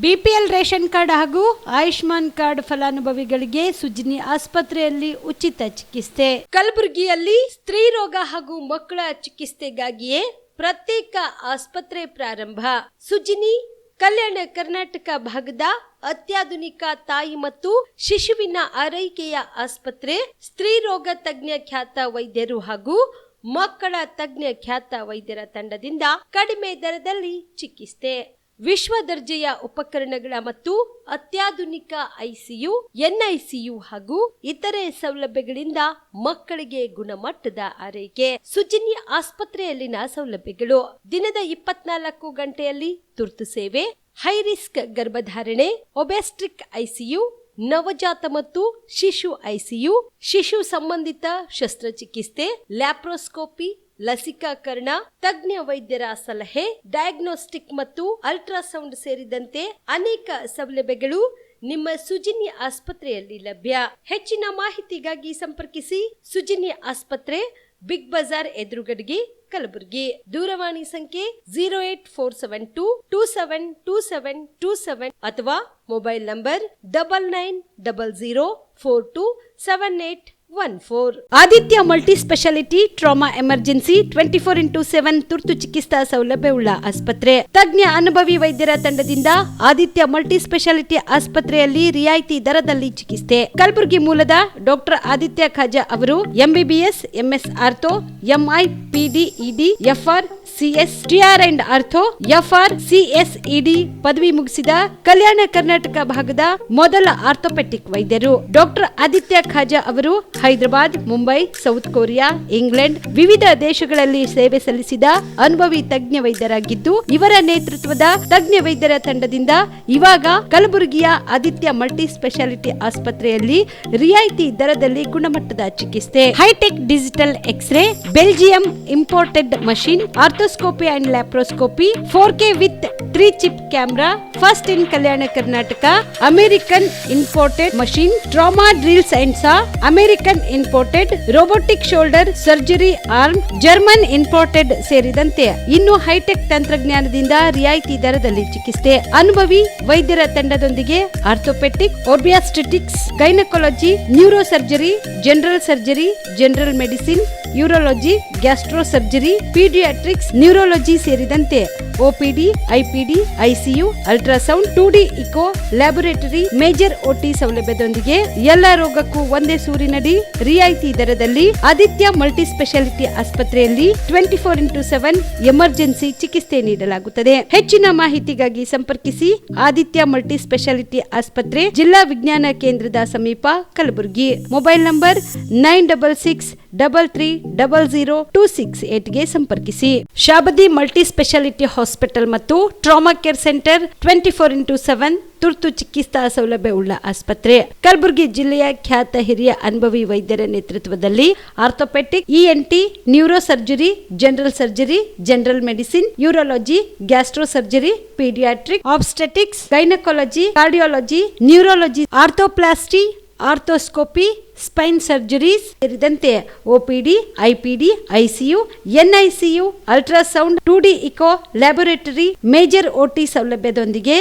BPL ration card ಹಾಗೂ Ayushman card ಫಲಾನುಭವಿಗಳಿಗೆ ಸುಜ್ನಿ ಆಸ್ಪತ್ರೆಯಲ್ಲಿ ಉಚಿತ ಚಿಕಿತ್ಸೆ. ಕಲಬುರಗಿಯಲ್ಲಿ ಸ್ತ್ರೀ ರೋಗ ಹಾಗೂ ಮಕ್ಕಳ ಚಿಕಿತ್ಸೆಗಾಗಿಯೇ ಪ್ರತ್ಯೇಕ ಆಸ್ಪತ್ರೆ ಪ್ರಾರಂಭ. ಸುಜ್ನಿ ಕಲ್ಯಾಣ ಕರ್ನಾಟಕ ಭಾಗದ ಅತ್ಯಾಧುನಿಕ ತಾಯಿ ಮತ್ತು ಶಿಶುವಿನ ಆರೈಕೆಯ ಆಸ್ಪತ್ರೆ. ಸ್ತ್ರೀ ರೋಗ ತಜ್ಞ ಖ್ಯಾತ ವೈದ್ಯರು ಹಾಗೂ ಮಕ್ಕಳ ತಜ್ಞ ಖ್ಯಾತ ವೈದ್ಯರ ತಂಡದಿಂದ ಕಡಿಮೆ ದರದಲ್ಲಿ ಚಿಕಿತ್ಸೆ, ವಿಶ್ವ ದರ್ಜೆಯ ಉಪಕರಣಗಳ ಮತ್ತು ಅತ್ಯಾಧುನಿಕ ಐಸಿಯು, ಎನ್ಐಸಿಯು ಹಾಗೂ ಇತರೆ ಸೌಲಭ್ಯಗಳಿಂದ ಮಕ್ಕಳಿಗೆ ಗುಣಮಟ್ಟದ ಆರೈಕೆ. ಸುಜ್ನಿ ಆಸ್ಪತ್ರೆಯಲ್ಲಿನ ಸೌಲಭ್ಯಗಳು: ದಿನದ 24 ಗಂಟೆಯಲ್ಲಿ ತುರ್ತು ಸೇವೆ, ಹೈ ರಿಸ್ಕ್ ಗರ್ಭಧಾರಣೆ, ಒಬೆಸ್ಟ್ರಿಕ್ ಐಸಿಯು, ನವಜಾತ ಮತ್ತು ಶಿಶು ಐಸಿಯು, ಶಿಶು ಸಂಬಂಧಿತ ಶಸ್ತ್ರಚಿಕಿತ್ಸೆ, ಲ್ಯಾಪ್ರೋಸ್ಕೋಪಿ, ಲಸಿಕಾಕರಣ, ತಜ್ಞ ವೈದ್ಯರ ಸಲಹೆ, ಡಯಾಗ್ನೋಸ್ಟಿಕ್ ಮತ್ತು ಅಲ್ಟ್ರಾಸೌಂಡ್ ಸೇರಿದಂತೆ ಅನೇಕ ಸೌಲಭ್ಯಗಳು ನಿಮ್ಮ ಸುಜ್ನಿ ಆಸ್ಪತ್ರೆಯಲ್ಲಿ ಲಭ್ಯ. ಹೆಚ್ಚಿನ ಮಾಹಿತಿಗಾಗಿ ಸಂಪರ್ಕಿಸಿ ಸುಜ್ನಿ ಆಸ್ಪತ್ರೆ, ಬಿಗ್ ಬಜಾರ್ ಎದುರುಗಡೆಗೆ, ಕಲಬುರಗಿ. ದೂರವಾಣಿ ಸಂಖ್ಯೆ 08472 272727 ಅಥವಾ mobile number 9900427814. Aditya multi speciality trauma emergency 24x7 ತುರ್ತು ಚಿಕಿತ್ಸಾ ಸೌಲಭ್ಯವುಳ್ಳ ಆಸ್ಪತ್ರೆ. ತಜ್ಞ ಅನುಭವಿ ವೈದ್ಯರ ತಂಡದಿಂದ ಆದಿತ್ಯ ಮಲ್ಟಿ ಸ್ಪೆಷಾಲಿಟಿ ಆಸ್ಪತ್ರೆಯಲ್ಲಿ ರಿಯಾಯಿತಿ ದರದಲ್ಲಿ ಚಿಕಿತ್ಸೆ. ಕಲಬುರಗಿ ಮೂಲದ ಡಾಕ್ಟರ್ ಆದಿತ್ಯ ಖಾಜಾ ಅವರು MBBS, MS ortho, MI, PD, ED, FR, CS, TR and ortho, FR, CSED ಪದವಿ ಮುಗಿಸಿದ ಕಲ್ಯಾಣ ಕರ್ನಾಟಕ ಭಾಗದ ಮೊದಲ ಆರ್ಥೋಪೆಟಿಕ್ ವೈದ್ಯರು. ಡಾಕ್ಟರ್ ಆದಿತ್ಯ ಖಾಜಾ ಅವರು Hyderabad, Mumbai, south Korea, England ವಿವಿಧ ದೇಶಗಳಲ್ಲಿ ಸೇವೆ ಸಲ್ಲಿಸಿದ ಅನುಭವಿ ತಜ್ಞ ವೈದ್ಯರಾಗಿದ್ದು, ಇವರ ನೇತೃತ್ವದ ತಜ್ಞ ವೈದ್ಯರ ತಂಡದಿಂದ ಇವಾಗ ಕಲಬುರಗಿಯ ಆದಿತ್ಯ ಮಲ್ಟಿ ಸ್ಪೆಷಾಲಿಟಿ ಆಸ್ಪತ್ರೆಯಲ್ಲಿ ರಿಯಾಯಿತಿ ದರದಲ್ಲಿ ಗುಣಮಟ್ಟದ ಚಿಕಿತ್ಸೆ, hi tech digital x ray, Belgium imported machine, arthroscopy and laparoscopy, 4K with 3 chip camera, first in Kalyana Karnataka, American imported machine, trauma drills and saw, American imported robotic shoulder surgery arm, German imported ಸೇರಿದಂತೆ ಇನ್ನು high tech ತಂತ್ರಜ್ಞಾನದಿಂದ ರಿಯಾಯಿತಿ ದರದಲ್ಲಿ ಚಿಕಿತ್ಸೆ. ಅನುಭವಿ ವೈದ್ಯರ ತಂಡದೊಂದಿಗೆ orthopaedic, obstetrics, gynaecology, neuro surgery, general surgery, general medicine, urology, gastro surgery, paediatrics, neurology ಸೇರಿದಂತೆ OPD, IPD, ICU, ultrasound, 2D echo, laboratory, major OT ಸೌಲಭ್ಯದೊಂದಿಗೆ ಎಲ್ಲ ರೋಗಕ್ಕೂ ಒಂದೇ ಸೂರಿನಡಿ ರಿಯಾಯಿತಿ ದರದಲ್ಲಿ ಆದಿತ್ಯ ಮಲ್ಟಿ ಸ್ಪೆಷಾಲಿಟಿ ಆಸ್ಪತ್ರೆಯಲ್ಲಿ 24x7 ಎಮರ್ಜೆನ್ಸಿ ಚಿಕಿತ್ಸೆ ನೀಡಲಾಗುತ್ತದೆ. ಹೆಚ್ಚಿನ ಮಾಹಿತಿಗಾಗಿ ಸಂಪರ್ಕಿಸಿ ಆದಿತ್ಯ ಮಲ್ಟಿ ಸ್ಪೆಷಾಲಿಟಿ ಆಸ್ಪತ್ರೆ, ಜಿಲ್ಲಾ ವಿಜ್ಞಾನ ಕೇಂದ್ರದ ಸಮೀಪ, ಕಲಬುರಗಿ. ಮೊಬೈಲ್ ನಂಬರ್ 9663300268 ಗೆ ಸಂಪರ್ಕಿಸಿ. ಶಾಬದಿ ಮಲ್ಟಿ ಸ್ಪೆಷಾಲಿಟಿ ಹಾಸ್ಪಿಟಲ್ ಮತ್ತು ಟ್ರಾಮಾ ಕೇರ್ ಸೆಂಟರ್ 24x7 ತುರ್ತು ಚಿಕಿತ್ಸಾ ಸೌಲಭ್ಯವುಳ್ಳ ಆಸ್ಪತ್ರೆ. ಕಲಬುರಗಿ ಜಿಲ್ಲೆಯ ಖ್ಯಾತ ಹಿರಿಯ ಅನುಭವಿ ವೈದ್ಯರ ನೇತೃತ್ವದಲ್ಲಿ orthopaedic, ENT, neuro surgery, general surgery, general medicine, urology, gastro surgery, paediatric, obstetrics, gynaecology, cardiology, neurology, arthroplasty, arthroscopy, spine surgeries ಸೇರಿದಂತೆ OPD, IPD, ICU, NICU, ultrasound, 2D echo, laboratory, major OT ಸೌಲಭ್ಯದೊಂದಿಗೆ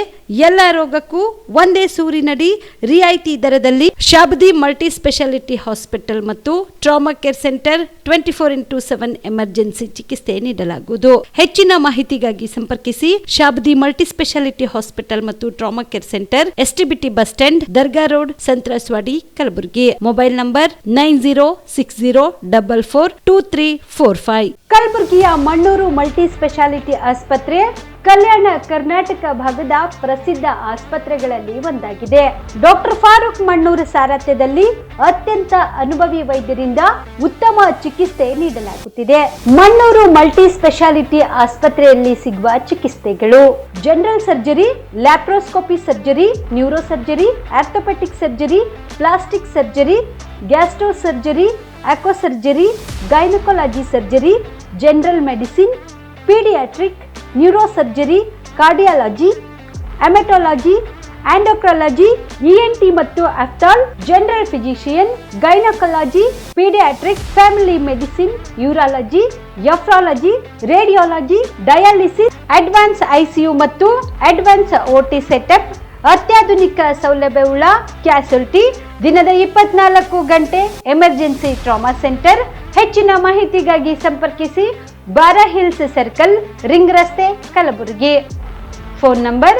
ಎಲ್ಲ ರೋಗಕ್ಕೂ ಒಂದೇ ಸೂರಿನಡಿ ರಿಯಾಯಿತಿ ದರದಲ್ಲಿ ಶಾಬದಿ ಮಲ್ಟಿ ಸ್ಪೆಷಾಲಿಟಿ ಹಾಸ್ಪಿಟಲ್ ಮತ್ತು trauma care centre 24x7 emergency ಚಿಕಿತ್ಸೆ ನೀಡಲಾಗುವುದು. ಹೆಚ್ಚಿನ ಮಾಹಿತಿಗಾಗಿ ಸಂಪರ್ಕಿಸಿ ಶಾಬದಿ ಮಲ್ಟಿ ಸ್ಪೆಷಾಲಿಟಿ ಹಾಸ್ಪಿಟಲ್ ಮತ್ತು trauma care centre, STBT bus stand, Dargah road, ಸಂತ್ರಸ್ವಾಡಿ, Kalaburagi. Mobile number 9060442345. ಕಲಬುರಗಿಯ ಮಣ್ಣೂರು ಮಲ್ಟಿ ಸ್ಪೆಷಾಲಿಟಿ ಆಸ್ಪತ್ರೆ ಕಲ್ಯಾಣ ಕರ್ನಾಟಕ ಭಾಗದ ಪ್ರಸಿದ್ಧ ಆಸ್ಪತ್ರೆಗಳಲ್ಲಿ ಒಂದಾಗಿದೆ. ಡಾಕ್ಟರ್ ಫಾರೂಕ್ ಮಣ್ಣೂರು ಸಾರಥ್ಯದಲ್ಲಿ ಅತ್ಯಂತ ಅನುಭವಿ ವೈದ್ಯರಿಂದ ಉತ್ತಮ ಚಿಕಿತ್ಸೆ ನೀಡಲಾಗುತ್ತಿದೆ. ಮಣ್ಣೂರು ಮಲ್ಟಿ ಸ್ಪೆಷಾಲಿಟಿ ಆಸ್ಪತ್ರೆಯಲ್ಲಿ ಸಿಗುವ ಚಿಕಿತ್ಸೆಗಳು: general surgery, laparoscopy surgery, neuro surgery, orthopaedic surgery, plastic surgery, gastro surgery, aqua surgery, gynaecology surgery, general medicine, paediatric, neuro surgery, cardiology, haematology, endocrinology, ENT ಮತ್ತು ophthal, general physician, gynaecology, paediatrics, family medicine, urology, nephrology, radiology, dialysis, advance ICU ಮತ್ತು advance OT setup, ಅತ್ಯಾಧುನಿಕ ಸೌಲಭ್ಯವುಳ್ಳ ಕ್ಯಾಸುಲಿಟಿ, ದಿನದ 24 ಗಂಟೆ emergency trauma centre. ಹೆಚ್ಚಿನ ಮಾಹಿತಿಗಾಗಿ ಸಂಪರ್ಕಿಸಿ ಬಾರಾ hills circle, ring ರಸ್ತೆ, Kalaburagi. Phone number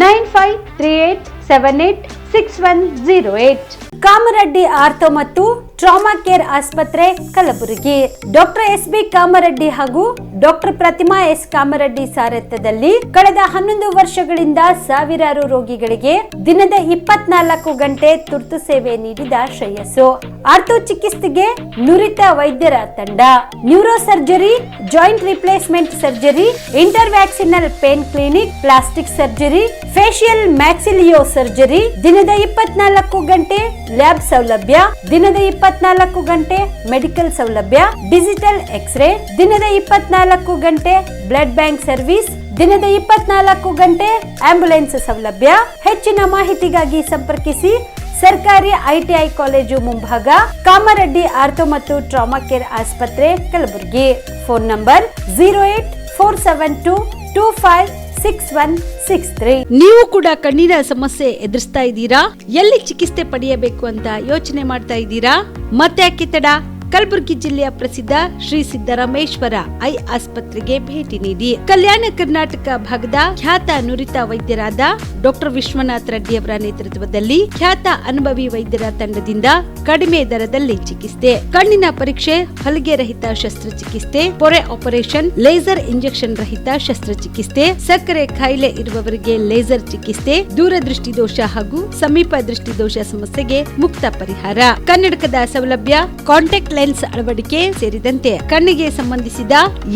9538786108. Kamareddy ortho ಮತ್ತು ಟ್ರಾಮಾ ಕೇರ್ ಆಸ್ಪತ್ರೆ, ಕಲಬುರಗಿ. ಡಾಕ್ಟರ್ SB ಕಾಮರೆಡ್ಡಿ ಹಾಗೂ ಡಾಕ್ಟರ್ ಪ್ರತಿಮಾ S ಕಾಮರೆಡ್ಡಿ ಸಾರಥ್ಯದಲ್ಲಿ ಕಳೆದ 11 ವರ್ಷಗಳಿಂದ ಸಾವಿರಾರು ರೋಗಿಗಳಿಗೆ ದಿನದ 24 ಗಂಟೆ ತುರ್ತು ಸೇವೆ ನೀಡಿದ ಶ್ರೇಯಸ್ಸು. ಆರ್ಥೋ ಚಿಕಿತ್ಸೆಗೆ ನುರಿತ ವೈದ್ಯರ ತಂಡ, neuro surgery, joint replacement surgery, interventional pain clinic, plastic surgery, facial maxillo surgery, ದಿನದ 24 ಗಂಟೆ ಲ್ಯಾಬ್ ಸೌಲಭ್ಯ, ದಿನದ 24 ಗಂಟೆ ಮೆಡಿಕಲ್ ಸೌಲಭ್ಯ, ಡಿಜಿಟಲ್ ಎಕ್ಸ್ರೇ, ದಿನದ 24 ಗಂಟೆ ಬ್ಲಡ್ ಬ್ಯಾಂಕ್ ಸರ್ವಿಸ್, ದಿನದ 24 ಗಂಟೆ ಆಂಬ್ಯುಲೆನ್ಸ್ ಸೌಲಭ್ಯ. ಹೆಚ್ಚಿನ ಮಾಹಿತಿಗಾಗಿ ಸಂಪರ್ಕಿಸಿ ಸರ್ಕಾರಿ ITI ಕಾಲೇಜು ಮುಂಭಾಗ, ಕಾಮರೆಡ್ಡಿ ಆರ್ಥೋ ಮತ್ತು ಟ್ರಾಮಾ ಕೇರ್ ಆಸ್ಪತ್ರೆ, ಕಲಬುರಗಿ. Phone number 08472256163. ನೀವು ಕೂಡ ಕಣ್ಣಿನ ಸಮಸ್ಯೆ ಎದುರಿಸ್ತಾ ಇದ್ದೀರಾ? ಎಲ್ಲಿ ಚಿಕಿತ್ಸೆ ಪಡೆಯಬೇಕು ಅಂತ ಯೋಚನೆ ಮಾಡ್ತಾ ಇದ್ದೀರಾ? ಮತ್ತೆ ಯಾಕೆ ತಡ? ಕಲಬುರಗಿ ಜಿಲ್ಲೆಯ ಪ್ರಸಿದ್ಧ ಶ್ರೀ ಸಿದ್ದರಾಮೇಶ್ವರ ಐ ಆಸ್ಪತ್ರೆಗೆ ಭೇಟಿ ನೀಡಿ ಕಲ್ಯಾಣ ಕರ್ನಾಟಕ ಭಾಗದ ಖ್ಯಾತ ನುರಿತ ವೈದ್ಯರಾದ ಡಾಕ್ಟರ್ ವಿಶ್ವನಾಥ್ ರೆಡ್ಡಿ ಅವರ ನೇತೃತ್ವದಲ್ಲಿ ಖ್ಯಾತ ಅನುಭವಿ ವೈದ್ಯರ ತಂಡದಿಂದ ಕಡಿಮೆ ದರದಲ್ಲಿ ಚಿಕಿತ್ಸೆ, ಕಣ್ಣಿನ ಪರೀಕ್ಷೆ, ಹೊಲಿಗೆ ರಹಿತ ಶಸ್ತ್ರಚಿಕಿತ್ಸೆ, ಪೊರೆ ಆಪರೇಷನ್, ಲೇಸರ್ ಇಂಜೆಕ್ಷನ್ ರಹಿತ ಶಸ್ತ್ರಚಿಕಿತ್ಸೆ, ಸಕ್ಕರೆ ಕಾಯಿಲೆ ಇರುವವರಿಗೆ ಲೇಸರ್ ಚಿಕಿತ್ಸೆ, ದೂರದೃಷ್ಟಿ ದೋಷ ಹಾಗೂ ಸಮೀಪ ದೃಷ್ಟಿ ದೋಷ ಸಮಸ್ಯೆಗೆ ಮುಕ್ತ ಪರಿಹಾರ, ಕನ್ನಡಕದ ಸೌಲಭ್ಯ, ಕಾಂಟ್ಯಾಕ್ಟ್ ಲೆನ್ಸ್ ಅಳವಡಿಕೆ ಸೇರಿದಂತೆ ಕಣ್ಣಿಗೆ ಸಂಬಂಧಿಸಿದ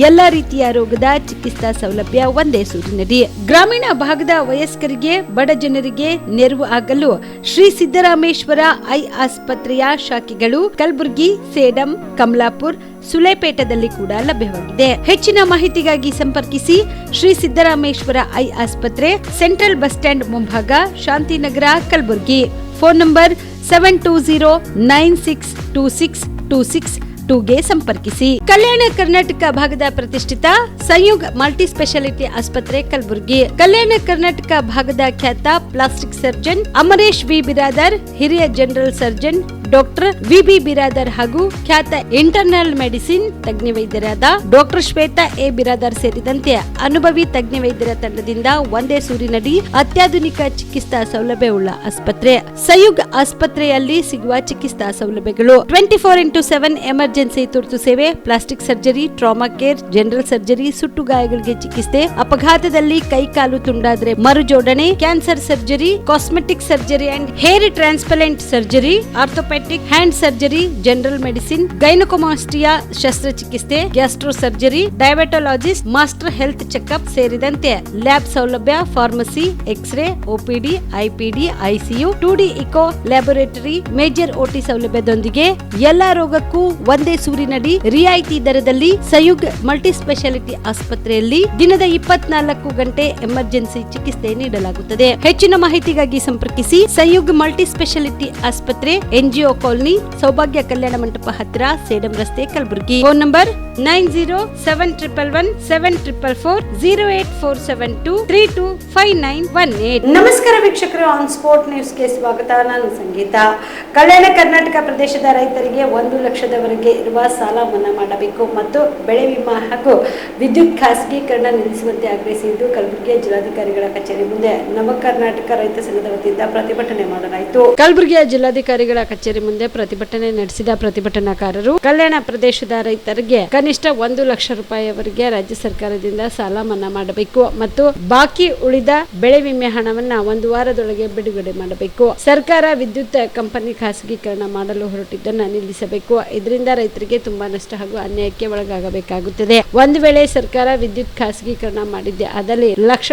ಎಲ್ಲಾ ರೀತಿಯ ರೋಗದ ಚಿಕಿತ್ಸಾ ಸೌಲಭ್ಯ ಒಂದೇ ಸೂರಿನಡಿ. ಗ್ರಾಮೀಣ ಭಾಗದ ವಯಸ್ಕರಿಗೆ, ಬಡ ಜನರಿಗೆ ನೆರವು ಆಗಲು ಶ್ರೀ ಸಿದ್ದರಾಮೇಶ್ವರ ಐ ಆಸ್ಪತ್ರೆಯ ಶಾಖೆಗಳು ಕಲಬುರಗಿ, ಸೇಡಂ, ಕಮಲಾಪುರ್, ಸುಲೇಪೇಟದಲ್ಲಿ ಕೂಡ ಲಭ್ಯವಾಗಿದೆ. ಹೆಚ್ಚಿನ ಮಾಹಿತಿಗಾಗಿ ಸಂಪರ್ಕಿಸಿ ಶ್ರೀ ಸಿದ್ದರಾಮೇಶ್ವರ ಐ ಆಸ್ಪತ್ರೆ, ಸೆಂಟ್ರಲ್ ಬಸ್ ಸ್ಟ್ಯಾಂಡ್ ಮುಂಭಾಗ, ಶಾಂತಿನಗರ, ಕಲಬುರಗಿ. ಫೋನ್ ನಂಬರ್ 720962626 ಗೆ ಸಂಪರ್ಕಿಸಿ. ಕಲ್ಯಾಣ ಕರ್ನಾಟಕ ಭಾಗದ ಪ್ರತಿಷ್ಠಿತ ಸಂಯುಗ್ ಮಲ್ಟಿ ಸ್ಪೆಷಾಲಿಟಿ ಆಸ್ಪತ್ರೆ, ಕಲಬುರಗಿ. ಕಲ್ಯಾಣ ಕರ್ನಾಟಕ ಭಾಗದ ಖ್ಯಾತ plastic surgeon Amaresh V Biradar, ಹಿರಿಯ general surgeon doctor VB Biradar ಹಾಗೂ ಖ್ಯಾತ ಇಂಟರ್ನಲ್ ಮೆಡಿಸಿನ್ ತಜ್ಞ ವೈದ್ಯರಾದ ಡಾಕ್ಟರ್ ಶ್ವೇತಾ A ಬಿರಾದರ್ ಸೇರಿದಂತೆ ಅನುಭವಿ ತಜ್ಞ ವೈದ್ಯರ ತಂಡದಿಂದ ಒಂದೇ ಸೂರಿನಡಿ ಅತ್ಯಾಧುನಿಕ ಚಿಕಿತ್ಸಾ ಸೌಲಭ್ಯವುಳ್ಳ ಆಸ್ಪತ್ರೆ. ಸಂಯುಗ್ ಆಸ್ಪತ್ರೆಯಲ್ಲಿ ಸಿಗುವ ಚಿಕಿತ್ಸಾ ಸೌಲಭ್ಯಗಳು: 24x7 ಎಮರ್ಜೆನ್ಸಿ ತುರ್ತು ಸೇವೆ, plastic surgery, trauma care, general surgery, ಸುಟ್ಟು ಗಾಯಗಳಿಗೆ ಚಿಕಿತ್ಸೆ, ಅಪಘಾತದಲ್ಲಿ ಕೈ ಕಾಲು ತುಂಡಾದ್ರೆ ಮರುಜೋಡಣೆ, cancer surgery, cosmetic surgery and hair transplant surgery, orthopaedic hand surgery, general medicine, gynaecomastia ಶಸ್ತ್ರಚಿಕಿತ್ಸೆ, gastro surgery, diabetologist, master health checkup ಸೇರಿದಂತೆ ಲ್ಯಾಬ್ ಸೌಲಭ್ಯ, pharmacy, x ray, OPD, IPD, ICU, 2D echo laboratory, major OT ಸೌಲಭ್ಯದೊಂದಿಗೆ ಎಲ್ಲಾ ರೋಗಕ್ಕೂ ಒಂದೇ ಸೂರಿನಡಿ ರಿಯಾಯಿತಿ ದರದಲ್ಲಿ ಸಂಯುಗ್ multi speciality ಆಸ್ಪತ್ರೆಯಲ್ಲಿ ದಿನದ 24 ಗಂಟೆ ಎಮರ್ಜೆನ್ಸಿ ಚಿಕಿತ್ಸೆ ನೀಡಲಾಗುತ್ತದೆ. ಹೆಚ್ಚಿನ ಮಾಹಿತಿಗಾಗಿ ಸಂಪರ್ಕಿಸಿ ಸಂಯುಗ್ ಮಲ್ಟಿ ಸ್ಪೆಷಾಲಿಟಿ ಆಸ್ಪತ್ರೆ, NGO ಕಾಲೋನಿ, ಸೌಭಾಗ್ಯ ಕಲ್ಯಾಣ ಮಂಟಪ ಹತ್ತಿರ, ಸೇಡಂ ರಸ್ತೆ, ಕಲಬುರಗಿ. Phone number 9071117444 08472325918. ನಮಸ್ಕಾರ ವೀಕ್ಷಕರು, ಆನ್ ಸ್ಪೋರ್ಟ್ ನ್ಯೂಸ್ಗೆ ಸ್ವಾಗತ. ನಾನು ಸಂಗೀತ. ಕಲ್ಯಾಣ ಕರ್ನಾಟಕ ಪ್ರದೇಶದ ರೈತರಿಗೆ 1 ಲಕ್ಷದವರೆಗೆ ಇರುವ ಸಾಲ ಮನ್ನಾ ಮಾಡಬೇಕು ಮತ್ತು ಬೆಳೆ ವಿಮಾ ಹಾಗೂ ವಿದ್ಯುತ್ ಖಾಸಗೀಕರಣ ನಿಲ್ಲಿಸುವಂತೆ ಆಗ್ರಹಿಸಿದ್ದು ಕಲಬುರಗಿಯ ಜಿಲ್ಲಾಧಿಕಾರಿಗಳ ಕಚೇರಿ ಮುಂದೆ ನವ ಕರ್ನಾಟಕ ರೈತ ಸಂಘದ ವತಿಯಿಂದ ಪ್ರತಿಭಟನೆ ಮಾಡಲಾಯಿತು. ಕಲಬುರಗಿಯ ಜಿಲ್ಲಾಧಿಕಾರಿಗಳ ಕಚೇರಿ ಮುಂದೆ ಪ್ರತಿಭಟನೆ ನಡೆಸಿದ ಪ್ರತಿಭಟನಾಕಾರರು ಕಲ್ಯಾಣ ಪ್ರದೇಶದ ರೈತರಿಗೆ ಕನಿಷ್ಠ 1 ಲಕ್ಷ ರೂಪಾಯಿವರೆಗೆ ರಾಜ್ಯ ಸರ್ಕಾರದಿಂದ ಸಾಲ ಮನ್ನಾ ಮಾಡಬೇಕು ಮತ್ತು ಬಾಕಿ ಉಳಿದ ಬೆಳೆ ವಿಮೆ ಹಣವನ್ನ 1 ವಾರದೊಳಗೆ ಬಿಡುಗಡೆ ಮಾಡಬೇಕು. ಸರ್ಕಾರ ವಿದ್ಯುತ್ ಕಂಪನಿ ಖಾಸಗೀಕರಣ ಮಾಡಲು ಹೊರಟಿದ್ದನ್ನ ನಿಲ್ಲಿಸಬೇಕು. ಇದರಿಂದ ರೈತರಿಗೆ ತುಂಬಾ ನಷ್ಟ ಹಾಗೂ ಅನ್ಯಾಯಕ್ಕೆ ಒಳಗಾಗಬೇಕಾಗುತ್ತದೆ. ಒಂದು ವೇಳೆ ಸರ್ಕಾರ ವಿದ್ಯುತ್ ಖಾಸಗೀಕರಣ ಮಾಡಿದ್ದೆ ಆದಲ್ಲಿ ಲಕ್ಷ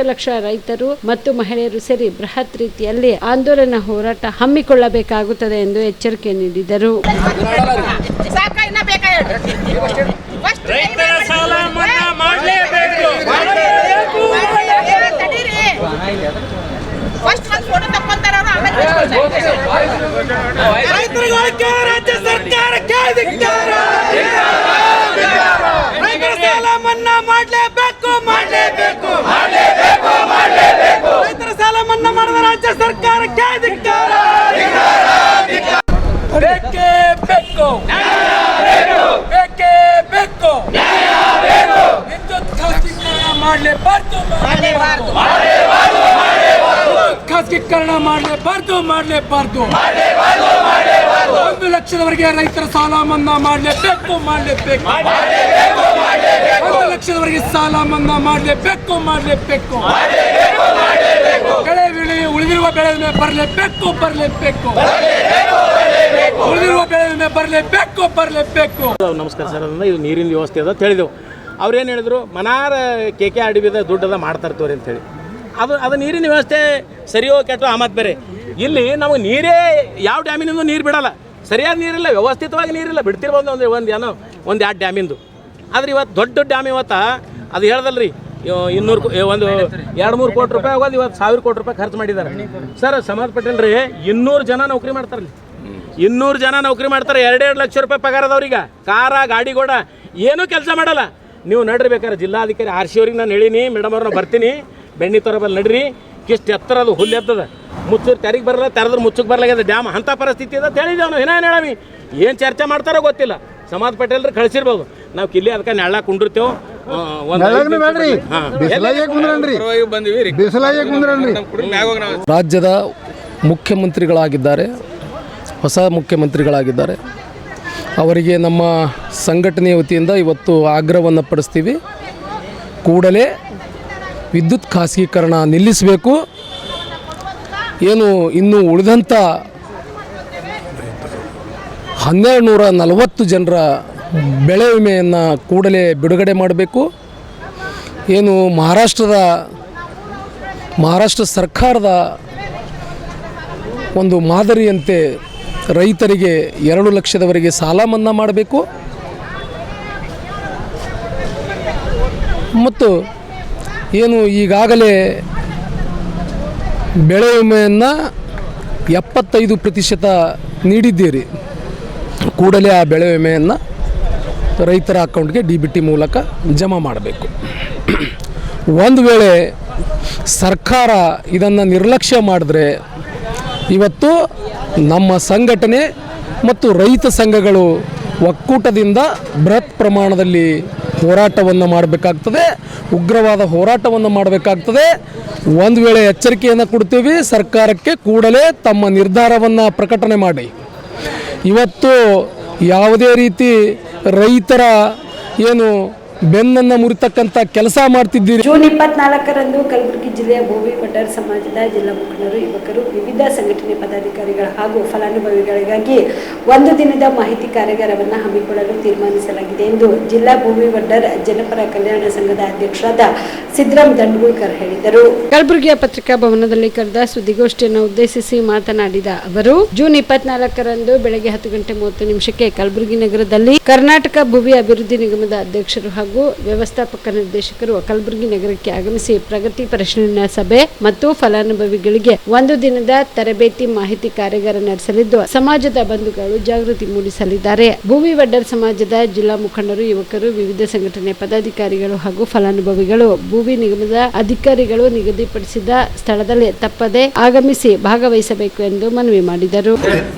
ರೈತರು ಮತ್ತು ಮಹಿಳೆಯರು ಸೇರಿ ಬೃಹತ್ ರೀತಿಯಲ್ಲಿ ಆಂದೋಲನ ಹೋರಾಟ ಹಮ್ಮಿಕೊಳ್ಳಬೇಕಾಗುತ್ತದೆ ಎಂದು ಎಚ್ಚರಿಕೆ ನೀಡಿದರು. ರೈತರ ಸಾಲ ಮನ್ನಾ ಮಾಡಲೇಬೇಕು. ಫಸ್ಟ್ ಒಂದು ಫೋಟೋ ತಕ್ಕೊಂತಾರ ಅವರು, ಆಮೇಲೆ ರೈತರಿಗೆ ರಾಜ್ಯ ಸರ್ಕಾರಕ್ಕೆ ಧಿಕ್ಕಾರ. ರೈತರ ಸಾಲ ಮನ್ನಾ ಮಾಡಲೇಬೇಕು, ಮಾಡಲೇಬೇಕು, ಮಾಡಲೇಬೇಕು, ಮಾಡಲೇಬೇಕು. ರೈತರ ಸಾಲ ಮನ್ನಾ ಮಾಡಿದ ರಾಜ್ಯ ಸರ್ಕಾರಕ್ಕೆ ಧಿಕ್ಕಾರ. ಬೇಕೇ ಬೇಕು, ಬೇಕೇ ಬೇಕು, ವಿದ್ಯುತ್ ಖಾಸಗೀಕರಣ ಮಾಡಲೇಬಾರ್ದು, ಖಾಸಗೀಕರಣ ಮಾಡಲೇಬಾರ್ದು, ಮಾಡಲೇಬಾರ್ದು. 1 ಲಕ್ಷದವರೆಗೆ ರೈತರ ಸಾಲ ಮನ್ನಾ ಮಾಡಲೇಬೇಕು, ಮಾಡಲೇಬೇಕು. 1 ಲಕ್ಷದವರೆಗೆ ಸಾಲ ಮನ್ನಾ ಮಾಡಲೇಬೇಕು, ಮಾಡಲೇಬೇಕು. ಬೆಳೆ ವಿಮೆ ಉಳಿದಿರುವ ಬೆಳೆ ವಿಮೆ ಬರಲೇಬೇಕು, ಬರಲೇಬೇಕು. ಉಳಿದಿರುವ ಬೆಳೆ ವಿಮೆ ಬರಲೇಬೇಕು, ಬರಲೇಬೇಕು. ನಮಸ್ಕಾರ ಸರ್. ಅದನ್ನ ಇದು ನೀರಿನ ವ್ಯವಸ್ಥೆ ಅದ ಅಂತ ಹೇಳಿದೆವು. ಅವ್ರೇನು ಹೇಳಿದ್ರು, ಮನಾರ KKRDBದ ದುಡ್ಡದ ಮಾಡ್ತಾರ್ತವ್ರಿ ಅಂತೇಳಿ. ಅದು ನೀರಿನ ವ್ಯವಸ್ಥೆ ಸರಿಯೋ ಕೆಟ್ಟೋ ಆ ಮಾತು ಬೇರೆ. ಇಲ್ಲಿ ನಮಗೆ ನೀರೇ ಯಾವ ಡ್ಯಾಮಿನಿಂದ ನೀರು ಬಿಡಲ್ಲ, ಸರಿಯಾದ ನೀರಿಲ್ಲ, ವ್ಯವಸ್ಥಿತವಾಗಿ ನೀರಿಲ್ಲ. ಬಿಡ್ತಿರ್ಬೋದು ಒಂದು 2 ಡ್ಯಾಮಿಂದು. ಆದ್ರೆ ಇವತ್ತು ದೊಡ್ಡ ಡ್ಯಾಮ್ ಅದು ಹೇಳ್ದಲ್ರಿ, 200-3 ಕೋಟಿ ರೂಪಾಯಿ ಹೋಗೋದು ಇವತ್ತು 1000 ಕೋಟಿ ರೂಪಾಯಿ ಖರ್ಚು ಮಾಡಿದ್ದಾರೆ ಸರ್. ಸಮಾಜ ಪಟೇಲ್ ರೀ 200 ಜನ ನೌಕರಿ ಮಾಡ್ತಾರಲ್ಲಿ, 200 ಜನ ನೌಕರಿ ಮಾಡ್ತಾರೆ. 2-2 ಲಕ್ಷ ರೂಪಾಯಿ ಪಗಾರ ಅದವ್ರೀಗ. ಕಾರ ಗಾಡಿ ಕೂಡ ಏನೂ ಕೆಲಸ ಮಾಡಲ್ಲ. ನೀವು ನಡ್ರಿ ಬೇಕಾದ್ರೆ ಜಿಲ್ಲಾಧಿಕಾರಿ RC ಅವ್ರಿಗೆ ನಾನು ಹೇಳಿನಿ, ಮೇಡಮ್ ಅವ್ರನ್ನ ಬರ್ತೀನಿ, ಬೆಣ್ಣಿ ತರಬಲ್ಲಿ ನಡ್ರಿ, ಇಷ್ಟು ಎತ್ತರ ಅದು ಹುಲ್ಲು ಎತ್ತದ, ಮುಚ್ಚೂರು ತೆರಿಗೆ ಬರಲ್ಲ, ತೆರೆದ್ರೆ ಮುಚ್ಚಕ್ಕೆ ಬರಲಾಗ್ಯದ ಡ್ಯಾಮ್, ಅಂಥ ಪರಿಸ್ಥಿತಿ ಅದ ಅಂತ ಹೇಳಿದ್ದೇವೆ ನಾವು. ಏನೇನು ಹೇಳವಿ, ಏನು ಚರ್ಚೆ ಮಾಡ್ತಾರೋ ಗೊತ್ತಿಲ್ಲ. ಸಮಾಜ ಪಟೇಲ್ರು ಕಳಿಸಿರ್ಬೋದು, ನಾವು ಕಿಲ್ಲಿ ಅದಕ್ಕೆ ನೆಳ್ಳ ಕುಂಡಿರ್ತೇವೆ. ರಾಜ್ಯದ ಮುಖ್ಯಮಂತ್ರಿಗಳಾಗಿದ್ದಾರೆ, ಹೊಸ ಮುಖ್ಯಮಂತ್ರಿಗಳಾಗಿದ್ದಾರೆ. ಅವರಿಗೆ ನಮ್ಮ ಸಂಘಟನೆಯ ವತಿಯಿಂದ ಇವತ್ತು ಆಗ್ರಹವನ್ನು ಪಡಿಸ್ತೀವಿ. ಕೂಡಲೇ ವಿದ್ಯುತ್ ಖಾಸಗೀಕರಣ ನಿಲ್ಲಿಸಬೇಕು. ಏನು ಇನ್ನು ಉಳಿದಂಥ 1240 ಜನರ ಬೆಳೆ ವಿಮೆಯನ್ನು ಕೂಡಲೇ ಬಿಡುಗಡೆ ಮಾಡಬೇಕು. ಏನು ಮಹಾರಾಷ್ಟ್ರ ಸರ್ಕಾರದ ಒಂದು ಮಾದರಿಯಂತೆ ರೈತರಿಗೆ 2 ಲಕ್ಷದವರೆಗೆ ಸಾಲ ಮನ್ನಾ ಮಾಡಬೇಕು. ಮತ್ತು ಏನು ಈಗಾಗಲೇ ಬೆಳೆ ವಿಮೆಯನ್ನು 75% ನೀಡಿದ್ದೀರಿ. ಕೂಡಲೇ ಆ ಬೆಳೆ ವಿಮೆಯನ್ನು ರೈತರ ಅಕೌಂಟ್ಗೆ DBT ಮೂಲಕ ಜಮಾ ಮಾಡಬೇಕು. ಒಂದು ವೇಳೆ ಸರ್ಕಾರ ಇದನ್ನು ನಿರ್ಲಕ್ಷ್ಯ ಮಾಡಿದ್ರೆ ಇವತ್ತು ನಮ್ಮ ಸಂಘಟನೆ ಮತ್ತು ರೈತ ಸಂಘಗಳು ಒಕ್ಕೂಟದಿಂದ ಬೃಹತ್ ಪ್ರಮಾಣದಲ್ಲಿ ಹೋರಾಟವನ್ನು ಮಾಡಬೇಕಾಗ್ತದೆ, ಉಗ್ರವಾದ ಹೋರಾಟವನ್ನು ಮಾಡಬೇಕಾಗ್ತದೆ. ಒಂದು ವೇಳೆ ಎಚ್ಚರಿಕೆಯನ್ನು ಕೊಡ್ತೀವಿ ಸರ್ಕಾರಕ್ಕೆ, ಕೂಡಲೇ ತಮ್ಮ ನಿರ್ಧಾರವನ್ನು ಪ್ರಕಟಣೆ ಮಾಡಿ. ಇವತ್ತು ಯಾವುದೇ ರೀತಿ ರೈತರ ಏನು ಬೆನ್ನನ್ನು ಮುರಿತಕ್ಕಂಥ ಕೆಲಸ ಮಾಡ್ತಿದ್ದೀರಿ. ಜೂನ್ 24ರಂದು ಕಲಬುರಗಿ ಜಿಲ್ಲೆಯ ಬೋವಿ ವಡ್ಡರ್ ಸಮಾಜದ ಜಿಲ್ಲಾ ಮುಖಂಡರು, ಯುವಕರು, ವಿವಿಧ ಸಂಘಟನೆ ಪದಾಧಿಕಾರಿಗಳು ಹಾಗೂ ಫಲಾನುಭವಿಗಳಿಗಾಗಿ 1 ದಿನದ ಮಾಹಿತಿ ಕಾರ್ಯಾಗಾರವನ್ನು ಹಮ್ಮಿಕೊಳ್ಳಲು ತೀರ್ಮಾನಿಸಲಾಗಿದೆ ಎಂದು ಜಿಲ್ಲಾ ಬೋವಿ ವಡ್ಡರ್ ಜನಪರ ಕಲ್ಯಾಣ ಸಂಘದ ಅಧ್ಯಕ್ಷರಾದ ಸಿದ್ದರಾಮ್ ದಂಡಗುಳ್ಕರ್ ಹೇಳಿದರು. ಕಲಬುರಗಿಯ ಪತ್ರಿಕಾ ಭವನದಲ್ಲಿ ಕರೆದ ಸುದ್ದಿಗೋಷ್ಠಿಯನ್ನು ಉದ್ದೇಶಿಸಿ ಮಾತನಾಡಿದ ಅವರು, ಜೂನ್ 24ರಂದು ಬೆಳಗ್ಗೆ 10:30 ಕಲಬುರಗಿ ನಗರದಲ್ಲಿ ಕರ್ನಾಟಕ ಭೂವಿ ಅಭಿವೃದ್ಧಿ ನಿಗಮದ ಅಧ್ಯಕ್ಷರು ಹಾಗೂ ವ್ಯವಸ್ಥಾಪಕ ನಿರ್ದೇಶಕರು ಕಲಬುರಗಿ ನಗರಕ್ಕೆ ಆಗಮಿಸಿ ಪ್ರಗತಿ ಪರಿಶೀಲನಾ ಸಭೆ ಮತ್ತು ಫಲಾನುಭವಿಗಳಿಗೆ 1 ದಿನದ ತರಬೇತಿ ಮಾಹಿತಿ ಕಾರ್ಯಾಗಾರ ನಡೆಸಲಿದ್ದು ಸಮಾಜದ ಬಂಧುಗಳು ಜಾಗೃತಿ ಮೂಡಿಸಲಿದ್ದಾರೆ. ಭೂವಿ ವಡ್ಡರ್ ಸಮಾಜದ ಜಿಲ್ಲಾ ಮುಖಂಡರು, ಯುವಕರು, ವಿವಿಧ ಸಂಘಟನೆ ಪದಾಧಿಕಾರಿಗಳು ಹಾಗೂ ಫಲಾನುಭವಿಗಳು ಭೂವಿ ನಿಗಮದ ಅಧಿಕಾರಿಗಳು ನಿಗದಿಪಡಿಸಿದ ಸ್ಥಳದಲ್ಲಿ ತಪ್ಪದೆ ಆಗಮಿಸಿ ಭಾಗವಹಿಸಬೇಕು ಎಂದು ಮನವಿ ಮಾಡಿದರು.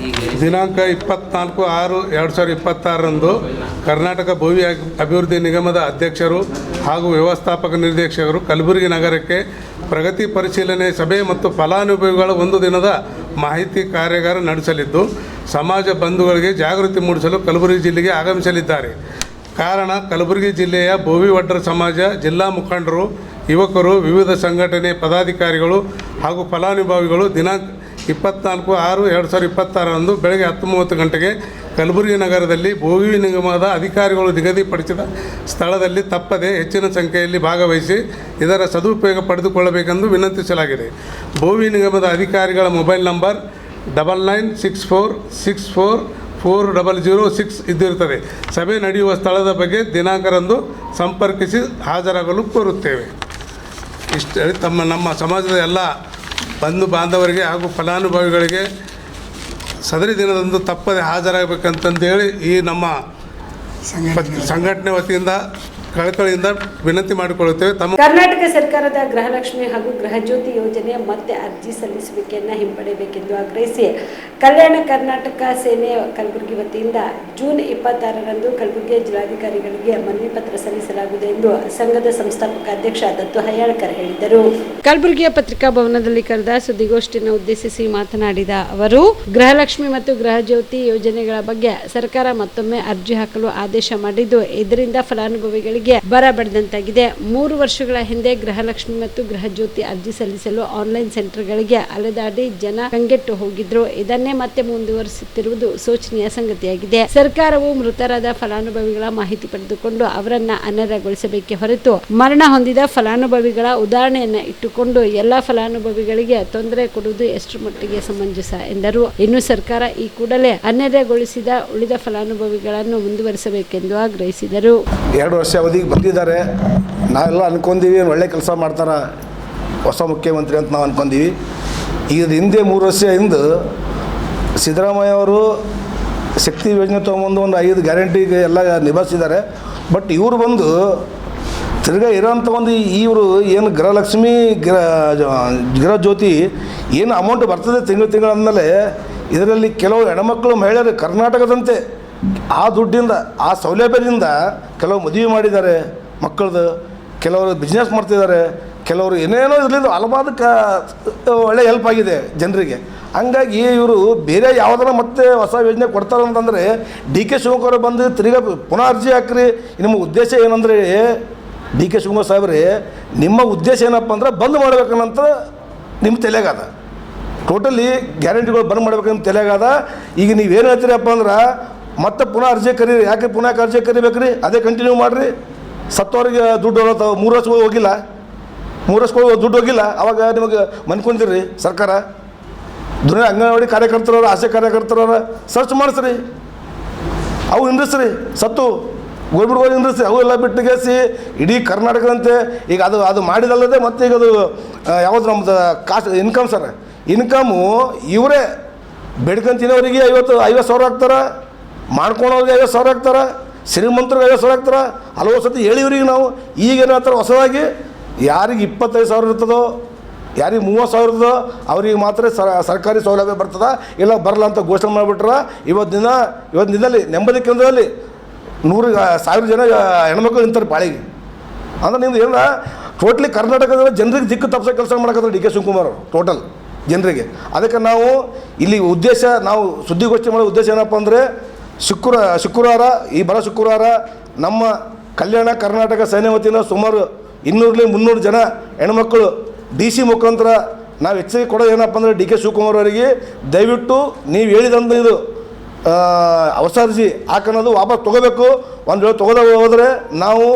ದಿನಾಂಕ 24/6/2026ರಂದು ಕರ್ನಾಟಕ ಭೂವಿ ಅಭಿವೃದ್ಧಿ ನಿಗಮದ ಅಧ್ಯಕ್ಷರು ಹಾಗೂ ವ್ಯವಸ್ಥಾಪಕ ನಿರ್ದೇಶಕರು ಕಲಬುರಗಿ ನಗರಕ್ಕೆ ಪ್ರಗತಿ ಪರಿಶೀಲನೆ ಸಭೆ ಮತ್ತು ಫಲಾನುಭವಿಗಳ 1 ದಿನದ ಮಾಹಿತಿ ಕಾರ್ಯಾಗಾರ ನಡೆಸಲಿದ್ದು ಸಮಾಜ ಬಂಧುಗಳಿಗೆ ಜಾಗೃತಿ ಮೂಡಿಸಲು ಕಲಬುರಗಿ ಜಿಲ್ಲೆಗೆ ಆಗಮಿಸಲಿದ್ದಾರೆ. ಕಾರಣ, ಕಲಬುರಗಿ ಜಿಲ್ಲೆಯ ಬೋವಿ ವಡ್ಡರ್ ಸಮಾಜ ಜಿಲ್ಲಾ ಮುಖಂಡರು, ಯುವಕರು, ವಿವಿಧ ಸಂಘಟನೆ ಪದಾಧಿಕಾರಿಗಳು ಹಾಗೂ ಫಲಾನುಭವಿಗಳು ದಿನಾಂಕ 24/6/2026ರಂದು ಬೆಳಗ್ಗೆ 10:30 ಗಂಟೆಗೆ ಕಲಬುರಗಿ ನಗರದಲ್ಲಿ ಬೋವಿ ನಿಗಮದ ಅಧಿಕಾರಿಗಳು ನಿಗದಿಪಡಿಸಿದ ಸ್ಥಳದಲ್ಲಿ ತಪ್ಪದೆ ಹೆಚ್ಚಿನ ಸಂಖ್ಯೆಯಲ್ಲಿ ಭಾಗವಹಿಸಿ ಇದರ ಸದುಪಯೋಗ ಪಡೆದುಕೊಳ್ಳಬೇಕೆಂದು ವಿನಂತಿಸಲಾಗಿದೆ. ಬೋವಿ ನಿಗಮದ ಅಧಿಕಾರಿಗಳ ಮೊಬೈಲ್ ನಂಬರ್ 9964644006 ಇದ್ದಿರುತ್ತದೆ. ಸಭೆ ನಡೆಯುವ ಸ್ಥಳದ ಬಗ್ಗೆ ದಿನಾಂಕರಂದು ಸಂಪರ್ಕಿಸಿ ಹಾಜರಾಗಲು ಕೋರುತ್ತೇವೆ. ಇಷ್ಟು ನಮ್ಮ ಸಮಾಜದ ಎಲ್ಲ ಬಂಧು ಬಾಂಧವರಿಗೆ ಹಾಗೂ ಫಲಾನುಭವಿಗಳಿಗೆ ಸದರಿ ದಿನದಂದು ತಪ್ಪದೆ ಹಾಜರಾಗಬೇಕಂತಂದೇಳಿ ಈ ನಮ್ಮ ಸಂಘಟನೆ ವತಿಯಿಂದ ಕಳಕಳಿಯಿಂದ ವಿನಂತಿ ಮಾಡಿಕೊಳ್ಳುತ್ತೇವೆ. ಕರ್ನಾಟಕ ಸರ್ಕಾರದ ಗೃಹಲಕ್ಷ್ಮಿ ಹಾಗೂ ಗೃಹಜ್ಯೋತಿ ಯೋಜನೆ ಮತ್ತೆ ಅರ್ಜಿ ಸಲ್ಲಿಸುವಿಕೆಯನ್ನು ಹಿಂಪಡೆಯಬೇಕೆಂದು ಆಗ್ರಹಿಸಿ ಕಲ್ಯಾಣ ಕರ್ನಾಟಕ ಸೇನೆ ಕಲಬುರಗಿ ವತಿಯಿಂದ ಜೂನ್ 26ರಂದು ಕಲಬುರಗಿ ಜಿಲ್ಲಾಧಿಕಾರಿಗಳಿಗೆ ಮನವಿ ಪತ್ರ ಸಲ್ಲಿಸಲಾಗುವುದು ಎಂದು ಸಂಘದ ಸಂಸ್ಥಾಪಕ ಅಧ್ಯಕ್ಷ ದತ್ತು ಹಯ್ಯಾಳ್ಕರ್ ಹೇಳಿದರು. ಕಲಬುರಗಿಯ ಪತ್ರಿಕಾ ಭವನದಲ್ಲಿ ಕರೆದ ಸುದ್ದಿಗೋಷ್ಠಿಯನ್ನು ಉದ್ದೇಶಿಸಿ ಮಾತನಾಡಿದ ಅವರು, ಗೃಹಲಕ್ಷ್ಮಿ ಮತ್ತು ಗೃಹಜ್ಯೋತಿ ಯೋಜನೆಗಳ ಬಗ್ಗೆ ಸರ್ಕಾರ ಮತ್ತೊಮ್ಮೆ ಅರ್ಜಿ ಹಾಕಲು ಆದೇಶ ಮಾಡಿದ್ದು, ಇದರಿಂದ ಫಲಾನುಭವಿಗಳಿಗೆ ಬರ ಬಡಿದಂತಾಗಿದೆ. 3 ವರ್ಷಗಳ ಹಿಂದೆ ಗೃಹಲಕ್ಷ್ಮಿ ಮತ್ತು ಗೃಹಜ್ಯೋತಿ ಅರ್ಜಿ ಸಲ್ಲಿಸಲು ಆನ್ಲೈನ್ ಸೆಂಟರ್ಗಳಿಗೆ ಅಲೆದಾಡಿ ಜನ ಕಂಗೆಟ್ಟು ಹೋಗಿದ್ರು. ಇದನ್ನೇ ಮತ್ತೆ ಮುಂದುವರಿಸುತ್ತಿರುವುದು ಶೋಚನೀಯ ಸಂಗತಿಯಾಗಿದೆ. ಸರ್ಕಾರವು ಮೃತರಾದ ಫಲಾನುಭವಿಗಳ ಮಾಹಿತಿ ಪಡೆದುಕೊಂಡು ಅವರನ್ನ ಅನರ್ಹಗೊಳಿಸಬೇಕೇ ಹೊರತು ಮರಣ ಹೊಂದಿದ ಫಲಾನುಭವಿಗಳ ಉದಾಹರಣೆಯನ್ನ ಇಟ್ಟುಕೊಂಡು ಎಲ್ಲಾ ಫಲಾನುಭವಿಗಳಿಗೆ ತೊಂದರೆ ಕೊಡುವುದು ಎಷ್ಟರ ಮಟ್ಟಿಗೆ ಸಮಂಜಸ ಎಂದರು. ಇನ್ನು ಸರ್ಕಾರ ಈ ಕೂಡಲೇ ಅನರ್ಹಗೊಳಿಸಿದ ಉಳಿದ ಫಲಾನುಭವಿಗಳನ್ನು ಮುಂದುವರಿಸಬೇಕೆಂದು ಆಗ್ರಹಿಸಿದರು. 2 ವರ್ಷ ಅವಧಿಗೆ ಬಂದಿದ್ದಾರೆ. ನಾವೆಲ್ಲ ಅನ್ಕೊಂಡೀವಿ ಒಳ್ಳೆ ಕೆಲಸ ಮಾಡ್ತಾರೆ ಹೊಸ ಮುಖ್ಯಮಂತ್ರಿ ಅಂತ ನಾವು ಅನ್ಕೊಂಡೀವಿ. ಈಗ ಹಿಂದೆ 3 ವರ್ಷ ಹಿಂದೆ ಸಿದ್ದರಾಮಯ್ಯ ಅವರು ಶಕ್ತಿ ಯೋಜನೆ ತೊಗೊಂಬಂದು ಒಂದು 5 ಗ್ಯಾರಂಟಿಗೆ ಎಲ್ಲ ನಿಭಾಯಿಸಿದ್ದಾರೆ. ಬಟ್ ಇವರು ಬಂದು ತಿರ್ಗಾ ಇರೋಂಥ ಒಂದು ಇವರು ಏನು ಗೃಹಲಕ್ಷ್ಮಿ ಗೃಹಜ್ಯೋತಿ ಏನು ಅಮೌಂಟ್ ಬರ್ತದೆ ತಿಂಗಳು ಅಂದಮೇಲೆ ಇದರಲ್ಲಿ ಕೆಲವು ಹೆಣ್ಮಕ್ಳು ಮಹಿಳೆಯರು ಕರ್ನಾಟಕದಂತೆ ಆ ದುಡ್ಡಿಂದ ಆ ಸೌಲಭ್ಯದಿಂದ ಕೆಲವು ಮದುವೆ ಮಾಡಿದ್ದಾರೆ ಮಕ್ಕಳದು, ಕೆಲವರು ಬಿಸ್ನೆಸ್ ಮಾಡ್ತಿದ್ದಾರೆ, ಕೆಲವರು ಏನೇನೋ ಇದರಿಂದ ಹಲವಾದಕ್ಕೆ ಒಳ್ಳೆ ಹೆಲ್ಪ್ ಆಗಿದೆ ಜನರಿಗೆ. ಹಂಗಾಗಿ ಇವರು ಬೇರೆ ಯಾವುದರ ಮತ್ತೆ ಹೊಸ ಯೋಜನೆ ಕೊಡ್ತಾರೆ ಅಂತಂದರೆ ಡಿ.ಕೆ. ಶಿವಕುಮಾರ್ ಬಂದು ತಿರ್ಗಾ ಪುನಃ ಅರ್ಜಿ ಹಾಕ್ರಿ. ನಿಮ್ಮ ಉದ್ದೇಶ ಏನಂದರೆ ಡಿ.ಕೆ. ಶಿವಕುಮಾರ್ ಸಾಹೇಬ್ರಿ, ನಿಮ್ಮ ಉದ್ದೇಶ ಏನಪ್ಪ ಅಂದ್ರೆ ಬಂದ್ ಮಾಡ್ಬೇಕನ್ನಂತ ನಿಮ್ಮ ತಲೆಗಾದ, ಟೋಟಲಿ ಗ್ಯಾರಂಟಿಗಳು ಬಂದ್ ಮಾಡ್ಬೇಕಂತ ತಲೆಗಾದ. ಈಗ ನೀವೇನು ಹೇಳ್ತೀರಪ್ಪ ಅಂದ್ರೆ ಮತ್ತೆ ಪುನಃ ಅರ್ಜಿ ಕರೀರಿ. ಯಾಕೆ ಪುನಃ ಅರ್ಜಿ ಕರಿಬೇಕ್ರಿ? ಅದೇ ಕಂಟಿನ್ಯೂ ಮಾಡಿರಿ. ಸತ್ತವರಿಗೆ ದುಡ್ಡು 3 ವರ್ಷ ಹೋಗಿಲ್ಲ, 3 ವರ್ಷ ದುಡ್ಡು ಹೋಗಿಲ್ಲ, ಅವಾಗ ನಿಮಗೆ ಮನ್ಕೊಂದಿರಿ ಸರ್ಕಾರ. ದುನಿಯಾ ಅಂಗನವಾಡಿ ಕಾರ್ಯಕರ್ತರವ್ರು, ಆಶಾ ಕಾರ್ಯಕರ್ತರವ್ರ ಸರ್ಚ್ ಮಾಡಿಸ್ರಿ, ಅವು ಇಂಡ್ರಿಸ್ರಿ, ಸತ್ತು ಗೋಲ್ಬಿಡ್ಗೋದು ಇಂಡ್ರಿಸ್ರಿ, ಅವೆಲ್ಲ ಬಿಟ್ಟುಗೇಸಿ ಇಡೀ ಕರ್ನಾಟಕದಂತೆ ಈಗ ಅದು ಮಾಡಿದಲ್ಲದೆ ಮತ್ತೆ ಈಗ ಅದು ಯಾವುದು ನಮ್ಮದು ಕಾಸ್ಟ್ ಇನ್ಕಮ್ ಸರ್, ಇನ್ಕಮು ಇವರೇ ಬೇಡ್ಕೊಂತಿನವರಿಗೆ 50 ಸಾವಿರ ಹಾಕ್ತಾರೆ, ಮಾಡ್ಕೊಳೋರಿಗೆ 50 ಸಾವಿರ ಹಾಕ್ತಾರೆ, ಶ್ರೀಮಂತರಿಗೆ 50 ಸಾವಿರ ಹಾಕ್ತಾರೆ. ಹಲವು ಸತಿ ಹೇಳಿವ್ರಿಗೆ ನಾವು. ಈಗೇನು ಹೇಳ್ತಾರೆ ಹೊಸದಾಗಿ, ಯಾರಿಗೆ 25 ಸಾವಿರ ಇರ್ತದೋ, ಯಾರಿಗೆ 30 ಸಾವಿರ ಇರ್ತದೋ ಅವ್ರಿಗೆ ಮಾತ್ರ ಸರ್ಕಾರಿ ಸೌಲಭ್ಯ ಬರ್ತದೆ, ಇಲ್ಲ ಬರಲ್ಲ ಅಂತ ಘೋಷಣೆ ಮಾಡಿಬಿಟ್ರೆ ಇವತ್ತಿನ ದಿನದಲ್ಲಿ ನೆಮ್ಮದಿ ಕೇಂದ್ರದಲ್ಲಿ 100,000 ಜನ ಹೆಣ್ಮಕ್ಳು ನಿಂತಾರೆ ಪಾಳಿಗೆ. ಅಂದ್ರೆ ನಿಮ್ದು ಏನ ಟೋಟ್ಲಿ ಕರ್ನಾಟಕದ ಜನರಿಗೆ ದಿಕ್ಕು ತಪ್ಪಿಸೋ ಕೆಲಸ ಮಾಡಕತ್ತಾರೆ ಡಿ.ಕೆ. ಶಿವಕುಮಾರ್ ಅವರು ಟೋಟಲ್ ಜನರಿಗೆ. ಅದಕ್ಕೆ ನಾವು ಇಲ್ಲಿ ಉದ್ದೇಶ, ನಾವು ಸುದ್ದಿಗೋಷ್ಠಿ ಮಾಡೋ ಉದ್ದೇಶ ಏನಪ್ಪ ಅಂದರೆ ಶುಕ್ರವಾರ ಈ ಬರೋ ಶುಕ್ರವಾರ ನಮ್ಮ ಕಲ್ಯಾಣ ಕರ್ನಾಟಕ ಸೇನೆ ವತಿಯಿಂದ ಸುಮಾರು 200-300 ಜನ ಹೆಣ್ಮಕ್ಳು DC ಮುಖಾಂತರ ನಾವು ಎಚ್ಚರಿಕೆ ಕೊಡೋದು ಏನಪ್ಪ ಅಂದರೆ ಡಿ.ಕೆ. ಶಿವಕುಮಾರ್ ಅವರಿಗೆ ದಯವಿಟ್ಟು ನೀವು ಹೇಳಿದಂಥ ಇದು ಹೊಸ ಅರ್ಜಿ ಹಾಕೋದು ವಾಪಸ್ ತೊಗೋಬೇಕು. ಒಂದು ವೇಳೆ ತೊಗೊಳ್ದೆ ಹೋದರೆ ನಾವು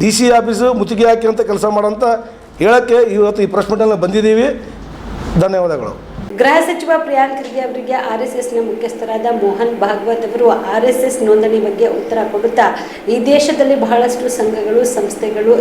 DC ಆಫೀಸು ಮುತ್ತಿಗೆ ಹಾಕಿ ಅಂತ ಕೆಲಸ ಮಾಡೋಂಥ ಹೇಳೋಕ್ಕೆ ಇವತ್ತು ಈ ಪ್ರೆಸ್ ಮೀಟಲ್ಲಿ ಬಂದಿದ್ದೀವಿ. ಧನ್ಯವಾದಗಳು. ಗೃಹ ಸಚಿವ ಪ್ರಿಯಾಂಕ್ ಖರ್ಗೆ ಅವರಿಗೆ RSSನ ಮುಖ್ಯಸ್ಥರಾದ ಮೋಹನ್ ಭಾಗವತ್ ಅವರು RSS ನೋಂದಣಿ ಬಗ್ಗೆ ಉತ್ತರ ಕೊಡುತ್ತಾ, ಈ ದೇಶದಲ್ಲಿ ಬಹಳಷ್ಟು ಸಂಘಗಳು ಸಂಸ್ಥೆಗಳು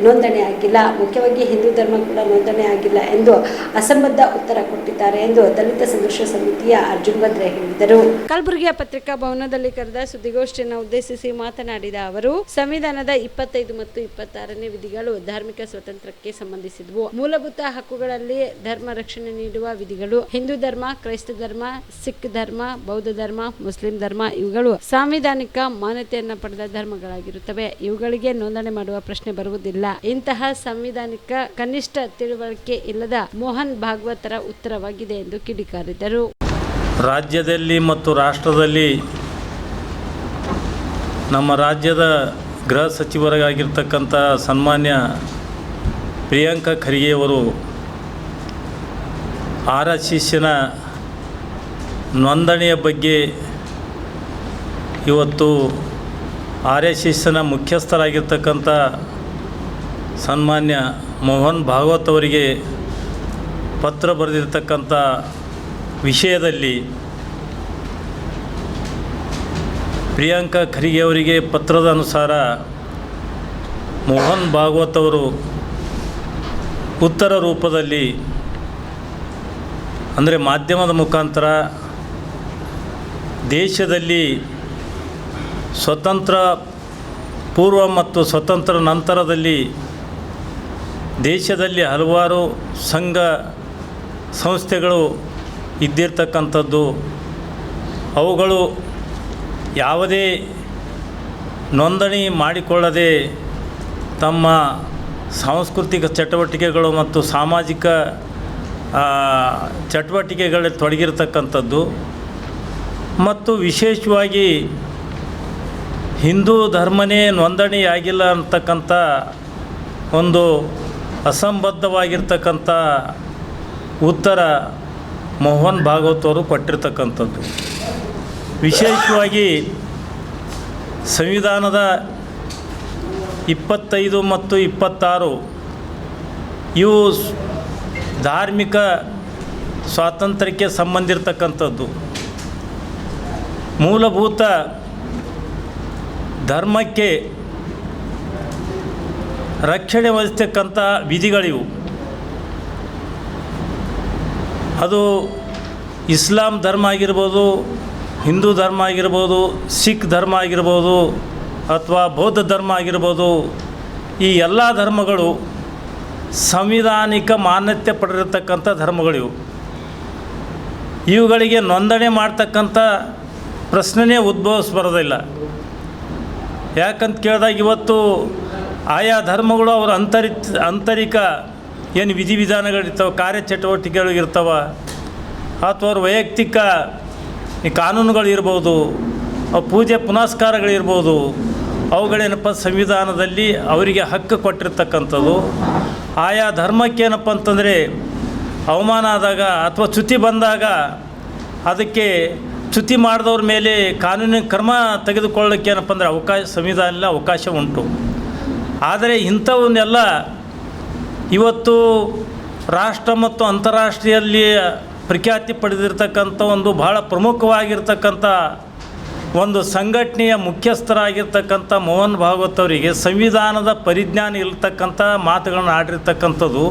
ನೋಂದಣಿ ಆಗಿಲ್ಲ, ಮುಖ್ಯವಾಗಿ ಹಿಂದೂ ಧರ್ಮ ಕೂಡ ನೋಂದಣಿ ಆಗಿಲ್ಲ ಎಂದು ಅಸಂಬದ್ಧ ಉತ್ತರ ಕೊಟ್ಟಿದ್ದಾರೆ ಎಂದು ದಲಿತ ಸಂಘರ್ಷ ಸಮಿತಿಯ ಅರ್ಜುನ್ ಭದ್ರೆ ಹೇಳಿದರು. ಕಲಬುರಗಿಯ ಪತ್ರಿಕಾ ಭವನದಲ್ಲಿ ಕರೆದ ಸುದ್ದಿಗೋಷ್ಠಿಯನ್ನು ಉದ್ದೇಶಿಸಿ ಮಾತನಾಡಿದ ಅವರು, ಸಂವಿಧಾನದ 25 ಮತ್ತು 26ನೇ ವಿಧಿಗಳು ಧಾರ್ಮಿಕ ಸ್ವಾತಂತ್ರ್ಯಕ್ಕೆ ಸಂಬಂಧಿಸಿದವು. ಮೂಲಭೂತ ಹಕ್ಕುಗಳಲ್ಲಿ ಧರ್ಮ ರಕ್ಷಣೆ ನೀಡುವ ವಿಧಿಗಳು ಹಿಂದೂ ಧರ್ಮ, ಕ್ರೈಸ್ತ ಧರ್ಮ, ಸಿಖ್ ಧರ್ಮ, ಬೌದ್ಧ ಧರ್ಮ, ಮುಸ್ಲಿಂ ಧರ್ಮ ಇವುಗಳು ಸಾಂವಿಧಾನಿಕ ಮಾನ್ಯತೆಯನ್ನು ಪಡೆದ ಧರ್ಮಗಳಾಗಿರುತ್ತವೆ. ಇವುಗಳಿಗೆ ನೋಂದಣಿ ಮಾಡುವ ಪ್ರಶ್ನೆ ಬರುವುದಿಲ್ಲ. ಇಂತಹ ಸಂವಿಧಾನಿಕ ಕನಿಷ್ಠ ತಿಳುವಳಿಕೆ ಇಲ್ಲದ ಮೋಹನ್ ಭಾಗವತರ ಉತ್ತರವಾಗಿದೆ ಎಂದು ಕಿಡಿಕಾರಿದರು. ರಾಜ್ಯದಲ್ಲಿ ಮತ್ತು ರಾಷ್ಟ್ರದಲ್ಲಿ ನಮ್ಮ ರಾಜ್ಯದ ಗೃಹ ಸಚಿವರಾಗಿರ್ತಕ್ಕಂಥ ಸನ್ಮಾನ್ಯ ಪ್ರಿಯಾಂಕ ಖರ್ಗೆಯವರು RSSನ ನೋಂದಣಿಯ ಬಗ್ಗೆ ಇವತ್ತು RSSನ ಮುಖ್ಯಸ್ಥರಾಗಿರ್ತಕ್ಕಂಥ ಸನ್ಮಾನ್ಯ ಮೋಹನ್ ಭಾಗವತ್ ಅವರಿಗೆ ಪತ್ರ ಬರೆದಿರ್ತಕ್ಕಂಥ ವಿಷಯದಲ್ಲಿ ಪ್ರಿಯಾಂಕ ಖರ್ಗೆ ಅವರಿಗೆ ಪತ್ರದ ಅನುಸಾರ ಮೋಹನ್ ಭಾಗವತ್ ಅವರು ಉತ್ತರ ರೂಪದಲ್ಲಿ ಅಂದರೆ ಮಾಧ್ಯಮದ ಮುಖಾಂತರ ದೇಶದಲ್ಲಿ ಸ್ವತಂತ್ರ ಪೂರ್ವ ಮತ್ತು ಸ್ವತಂತ್ರ ನಂತರದಲ್ಲಿ ದೇಶದಲ್ಲಿ ಹಲವಾರು ಸಂಘ ಸಂಸ್ಥೆಗಳು ಇದ್ದಿರ್ತಕ್ಕಂಥದ್ದು, ಅವುಗಳು ಯಾವುದೇ ನೋಂದಣಿ ಮಾಡಿಕೊಳ್ಳದೆ ತಮ್ಮ ಸಾಂಸ್ಕೃತಿಕ ಚಟುವಟಿಕೆಗಳು ಮತ್ತು ಸಾಮಾಜಿಕ ಚಟುವಟಿಕೆಗಳಲ್ಲಿ ತೊಡಗಿರ್ತಕ್ಕಂಥದ್ದು ಮತ್ತು ವಿಶೇಷವಾಗಿ ಹಿಂದೂ ಧರ್ಮನೇ ನೋಂದಣಿಯಾಗಿಲ್ಲ ಅಂತಕ್ಕಂಥ ಒಂದು ಅಸಂಬದ್ಧವಾಗಿರ್ತಕ್ಕಂಥ ಉತ್ತರ ಮೋಹನ್ ಭಾಗವತ್ ಅವರು ಕೊಟ್ಟಿರ್ತಕ್ಕಂಥದ್ದು. ವಿಶೇಷವಾಗಿ ಸಂವಿಧಾನದ 25 ಮತ್ತು 26 ಇವು ಧಾರ್ಮಿಕ ಸ್ವಾತಂತ್ರ್ಯಕ್ಕೆ ಸಂಬಂಧಿರ್ತಕ್ಕಂಥದ್ದು. ಮೂಲಭೂತ ಧರ್ಮಕ್ಕೆ ರಕ್ಷಣೆ ವಹಿಸ್ತಕ್ಕಂಥ ವಿಧಿಗಳಿವು. ಅದು ಇಸ್ಲಾಂ ಧರ್ಮ ಆಗಿರ್ಬೋದು, ಹಿಂದೂ ಧರ್ಮ ಆಗಿರ್ಬೋದು, ಸಿಖ್ ಧರ್ಮ ಆಗಿರ್ಬೋದು, ಅಥವಾ ಬೌದ್ಧ ಧರ್ಮ ಆಗಿರ್ಬೋದು. ಈ ಎಲ್ಲ ಧರ್ಮಗಳು ಸಂವಿಧಾನಿಕ ಮಾನ್ಯತೆ ಪಡೆದಿರ್ತಕ್ಕಂಥ ಧರ್ಮಗಳಿವು. ಇವುಗಳಿಗೆ ನೋಂದಣಿ ಮಾಡ್ತಕ್ಕಂಥ ಪ್ರಶ್ನೆನೇ ಉದ್ಭವಿಸ್ಬರೋದಿಲ್ಲ. ಯಾಕಂತ ಕೇಳಿದಾಗ ಇವತ್ತು ಆಯಾ ಧರ್ಮಗಳು ಅವರ ಆಂತರಿಕ ಏನು ವಿಧಿವಿಧಾನಗಳಿರ್ತಾವೆ, ಕಾರ್ಯಚಟುವಟಿಕೆಗಳಿರ್ತಾವೆ, ಅಥವಾ ಅವ್ರ ವೈಯಕ್ತಿಕ ಈ ಕಾನೂನುಗಳಿರ್ಬೋದು, ಪೂಜೆ ಪುನಸ್ಕಾರಗಳಿರ್ಬೋದು, ಅವುಗಳೇನಪ್ಪ ಸಂವಿಧಾನದಲ್ಲಿ ಅವರಿಗೆ ಹಕ್ಕು ಕೊಟ್ಟಿರ್ತಕ್ಕಂಥದ್ದು. ಆಯಾ ಧರ್ಮಕ್ಕೇನಪ್ಪ ಅಂತಂದರೆ ಅವಮಾನ ಆದಾಗ ಅಥವಾ ಚ್ಯುತಿ ಬಂದಾಗ ಅದಕ್ಕೆ ಚ್ಯುತಿ ಮಾಡಿದವ್ರ ಮೇಲೆ ಕಾನೂನಿನ ಕ್ರಮ ತೆಗೆದುಕೊಳ್ಳೋಕ್ಕೆ ಏನಪ್ಪ ಅಂದರೆ ಸಂವಿಧಾನದಲ್ಲಿ ಅವಕಾಶ ಉಂಟು. ಆದರೆ ಇಂಥವನ್ನೆಲ್ಲ ಇವತ್ತು ರಾಷ್ಟ್ರ ಮತ್ತು ಅಂತಾರಾಷ್ಟ್ರೀಯಲ್ಲಿ ಪ್ರಖ್ಯಾತಿ ಪಡೆದಿರ್ತಕ್ಕಂಥ ಒಂದು ಭಾಳ ಪ್ರಮುಖವಾಗಿರ್ತಕ್ಕಂಥ ಒಂದು ಸಂಘಟನೆಯ ಮುಖ್ಯಸ್ಥರಾಗಿರ್ತಕ್ಕಂಥ ಮೋಹನ್ ಭಾಗವತ್ ಅವರಿಗೆ ಸಂವಿಧಾನದ ಪರಿಜ್ಞಾನ ಇರತಕ್ಕಂಥ ಮಾತುಗಳನ್ನು ಆಡಿರ್ತಕ್ಕಂಥದ್ದು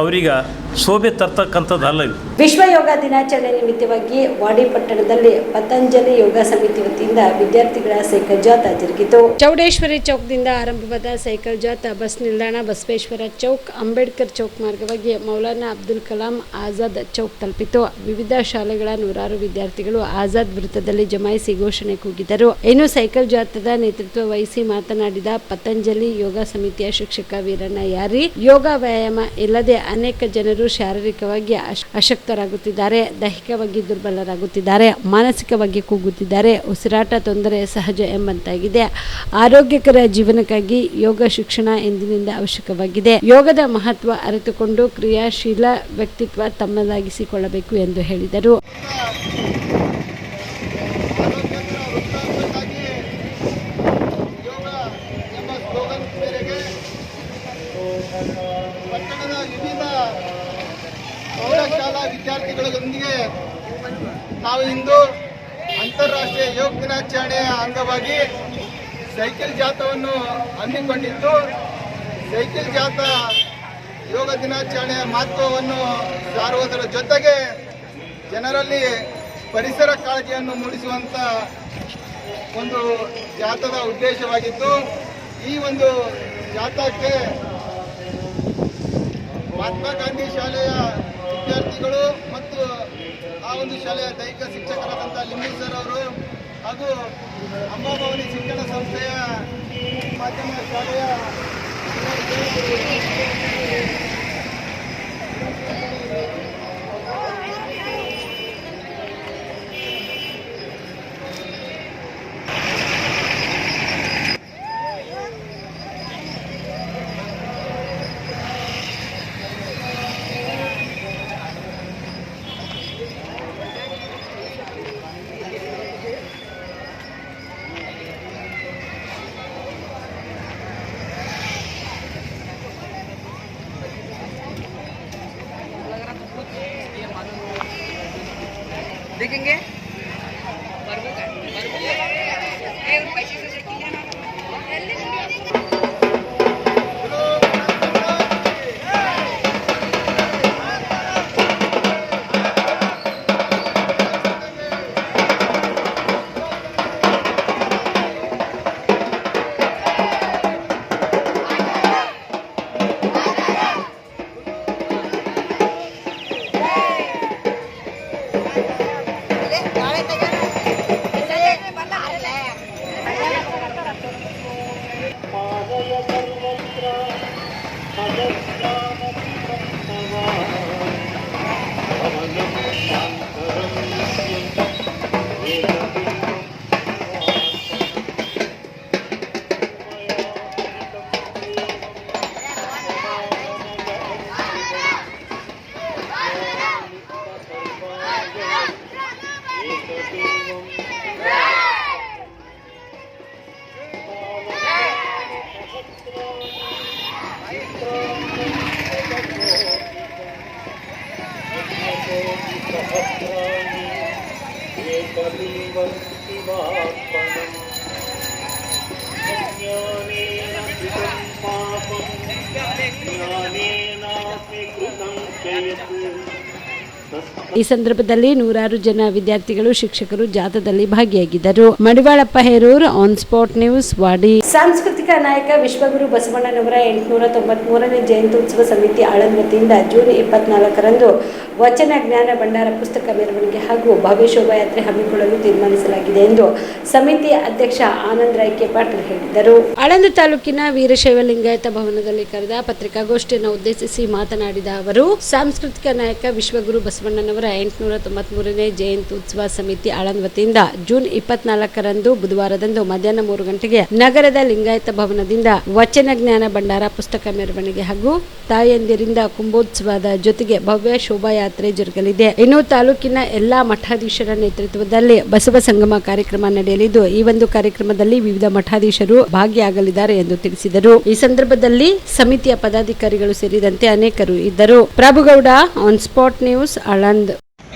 ಅವರಿಗೆ ಶೋಭೆ ತರ್ತಕ್ಕಂಥದ್ದಲ್ಲ. ಇದು ವಿಶ್ವ ಯೋಗ ದಿನಾಚರಣೆ ನಿಮಿತ್ತವಾಗಿ ವಾಡಿ ಪಟ್ಟಣದಲ್ಲಿ ಪತಂಜಲಿ ಯೋಗ ಸಮಿತಿ ವತಿಯಿಂದ ವಿದ್ಯಾರ್ಥಿಗಳ ಸೈಕಲ್ ಜಾಥಾ ಜರುಗಿತು. ಚೌಡೇಶ್ವರಿ ಚೌಕದಿಂದ ಆರಂಭವಾದ ಸೈಕಲ್ ಜಾಥಾ ಬಸ್ ನಿಲ್ದಾಣ ಬಸವೇಶ್ವರ ಚೌಕ್, ಅಂಬೇಡ್ಕರ್ ಚೌಕ್ ಮಾರ್ಗವಾಗಿ ಮೌಲಾನಾ ಅಬ್ದುಲ್ ಕಲಾಂ ಆಜಾದ್ ಚೌಕ್ ತಲುಪಿತು. ವಿವಿಧ ಶಾಲೆಗಳ ನೂರಾರು ವಿದ್ಯಾರ್ಥಿಗಳು ಆಜಾದ್ ವೃತ್ತದಲ್ಲಿ ಜಮಾಯಿಸಿ ಘೋಷಣೆ ಕೂಗಿದರು. ಇನ್ನು ಸೈಕಲ್ ಜಾಥಾದ ನೇತೃತ್ವ ವಹಿಸಿ ಮಾತನಾಡಿದ ಪತಂಜಲಿ ಯೋಗ ಸಮಿತಿಯ ಶಿಕ್ಷಕ ವೀರಣ್ಣ ಯಾರಿ, ಯೋಗ ವ್ಯಾಯಾಮ ಇಲ್ಲದೆ ಅನೇಕ ಜನರು ಶಾರೀರಿಕವಾಗಿ ಅಶಕ್ತರಾಗುತ್ತಿದ್ದಾರೆ, ದೈಹಿಕವಾಗಿ ದುರ್ಬಲರಾಗುತ್ತಿದ್ದಾರೆ, ಮಾನಸಿಕವಾಗಿ ಕುಗ್ಗುತ್ತಿದ್ದಾರೆ. ಉಸಿರಾಟ ತೊಂದರೆ ಸಹಜ ಎಂಬಂತಾಗಿದೆ. ಆರೋಗ್ಯಕರ ಜೀವನಕ್ಕಾಗಿ ಯೋಗ ಶಿಕ್ಷಣ ಎಂದಿನಿಂದ ಅವಶ್ಯಕವಾಗಿದೆ. ಯೋಗದ ಮಹತ್ವ ಅರಿತುಕೊಂಡು ಕ್ರಿಯಾಶೀಲ ವ್ಯಕ್ತಿತ್ವ ತಮ್ಮದಾಗಿಸಿಕೊಳ್ಳಬೇಕು ಎಂದು ಹೇಳಿದರು. ಪಟ್ಟಣದ ವಿವಿಧ ಪ್ರೌಢಶಾಲಾ ವಿದ್ಯಾರ್ಥಿಗಳೊಂದಿಗೆ ನಾವು ಇಂದು ಅಂತಾರಾಷ್ಟ್ರೀಯ ಯೋಗ ದಿನಾಚರಣೆಯ ಅಂಗವಾಗಿ ಸೈಕಲ್ ಜಾಥಾವನ್ನು ಹಮ್ಮಿಕೊಂಡಿದ್ದು, ಸೈಕಲ್ ಜಾಥಾ ಯೋಗ ದಿನಾಚರಣೆಯ ಮಹತ್ವವನ್ನು ಸಾರುವುದರ ಜೊತೆಗೆ ಜನರಲ್ಲಿ ಪರಿಸರ ಕಾಳಜಿಯನ್ನು ಮೂಡಿಸುವಂಥ ಒಂದು ಜಾಥಾದ ಉದ್ದೇಶವಾಗಿತ್ತು. ಈ ಒಂದು ಜಾಥಾಕ್ಕೆ ಮಹಾತ್ಮ ಗಾಂಧಿ ಶಾಲೆಯ ವಿದ್ಯಾರ್ಥಿಗಳು ಮತ್ತು ಆ ಒಂದು ಶಾಲೆಯ ದೈಹಿಕ ಶಿಕ್ಷಕರಾದಂಥ ಲಿಂಬು ಸರ್ ಅವರು ಹಾಗೂ ಅಂಬಾಭವನಿ ಶಿಕ್ಷಣ ಸಂಸ್ಥೆಯ ಮಾಧ್ಯಮ ಶಾಲೆಯ देखेंगे ಈ ಸಂದರ್ಭದಲ್ಲಿ ನೂರಾರು ಜನ ವಿದ್ಯಾರ್ಥಿಗಳು ಶಿಕ್ಷಕರು ಜಾಥಾದಲ್ಲಿ ಭಾಗಿಯಾಗಿದ್ದರು. Madivalappa Herur, on spot news, Wadi. ಸಾಂಸ್ಕೃತಿಕ ನಾಯಕ ವಿಶ್ವಗುರು ಬಸವಣ್ಣನವರ 893ನೇ ಜಯಂತ್ಯುತ್ಸವ ಸಮಿತಿ ಆಳಂದ್ ವತಿಯಿಂದ ಜೂನ್ 24ರಂದು ವಚನ ಜ್ಞಾನ ಭಂಡಾರ ಪುಸ್ತಕ ಮೆರವಣಿಗೆ ಹಾಗೂ ಭವ್ಯ ಶೋಭಾಯಾತ್ರೆ ಹಮ್ಮಿಕೊಳ್ಳಲು ತೀರ್ಮಾನಿಸಲಾಗಿದೆ ಎಂದು ಸಮಿತಿಯ ಅಧ್ಯಕ್ಷ ಆನಂದ್ ರಾಯ್ ಕೆ ಪಾಟೀಲ್ ಹೇಳಿದರು. ಆಳಂದ್ ತಾಲೂಕಿನ ವೀರಶೈವ ಲಿಂಗಾಯತ ಭವನದಲ್ಲಿ ಕರೆದ ಪತ್ರಿಕಾಗೋಷ್ಠಿಯನ್ನು ಉದ್ದೇಶಿಸಿ ಮಾತನಾಡಿದ ಅವರು, ಸಾಂಸ್ಕೃತಿಕ ನಾಯಕ ವಿಶ್ವಗುರು ಬಸವಣ್ಣನವರ 893ನೇ ಜಯಂತ್ಯುತ್ಸವ ಸಮಿತಿ ಆಳಂದ್ ವತಿಯಿಂದ ಜೂನ್ 24ರಂದು ಬುಧವಾರದಂದು ಮಧ್ಯಾಹ್ನ 3 ಗಂಟೆಗೆ ನಗರದ ಲಿಂಗಾಯತ ಭವನದಿಂದ ವಚನ ಜ್ಞಾನ ಭಂಡಾರ ಪುಸ್ತಕ ಮೆರವಣಿಗೆ ಹಾಗೂ ತಾಯಂದಿರಿಂದ ಕುಂಭೋತ್ಸವದ ಜೊತೆಗೆ ಭವ್ಯ ಶೋಭಾಯಾತ್ರೆ ಜರುಗಲಿದೆ. ಇನ್ನು ತಾಲೂಕಿನ ಎಲ್ಲಾ ಮಠಾಧೀಶರ ನೇತೃತ್ವದಲ್ಲಿ ಬಸವ ಸಂಗಮ ಕಾರ್ಯಕ್ರಮ ನಡೆಯಲಿದ್ದು, ಈ ಒಂದು ಕಾರ್ಯಕ್ರಮದಲ್ಲಿ ವಿವಿಧ ಮಠಾಧೀಶರು ಭಾಗಿಯಾಗಲಿದ್ದಾರೆ ಎಂದು ತಿಳಿಸಿದರು. ಈ ಸಂದರ್ಭದಲ್ಲಿ ಸಮಿತಿಯ ಪದಾಧಿಕಾರಿಗಳು ಸೇರಿದಂತೆ ಅನೇಕರು ಇದ್ದರು. Prabhugouda, on spot news, Aland.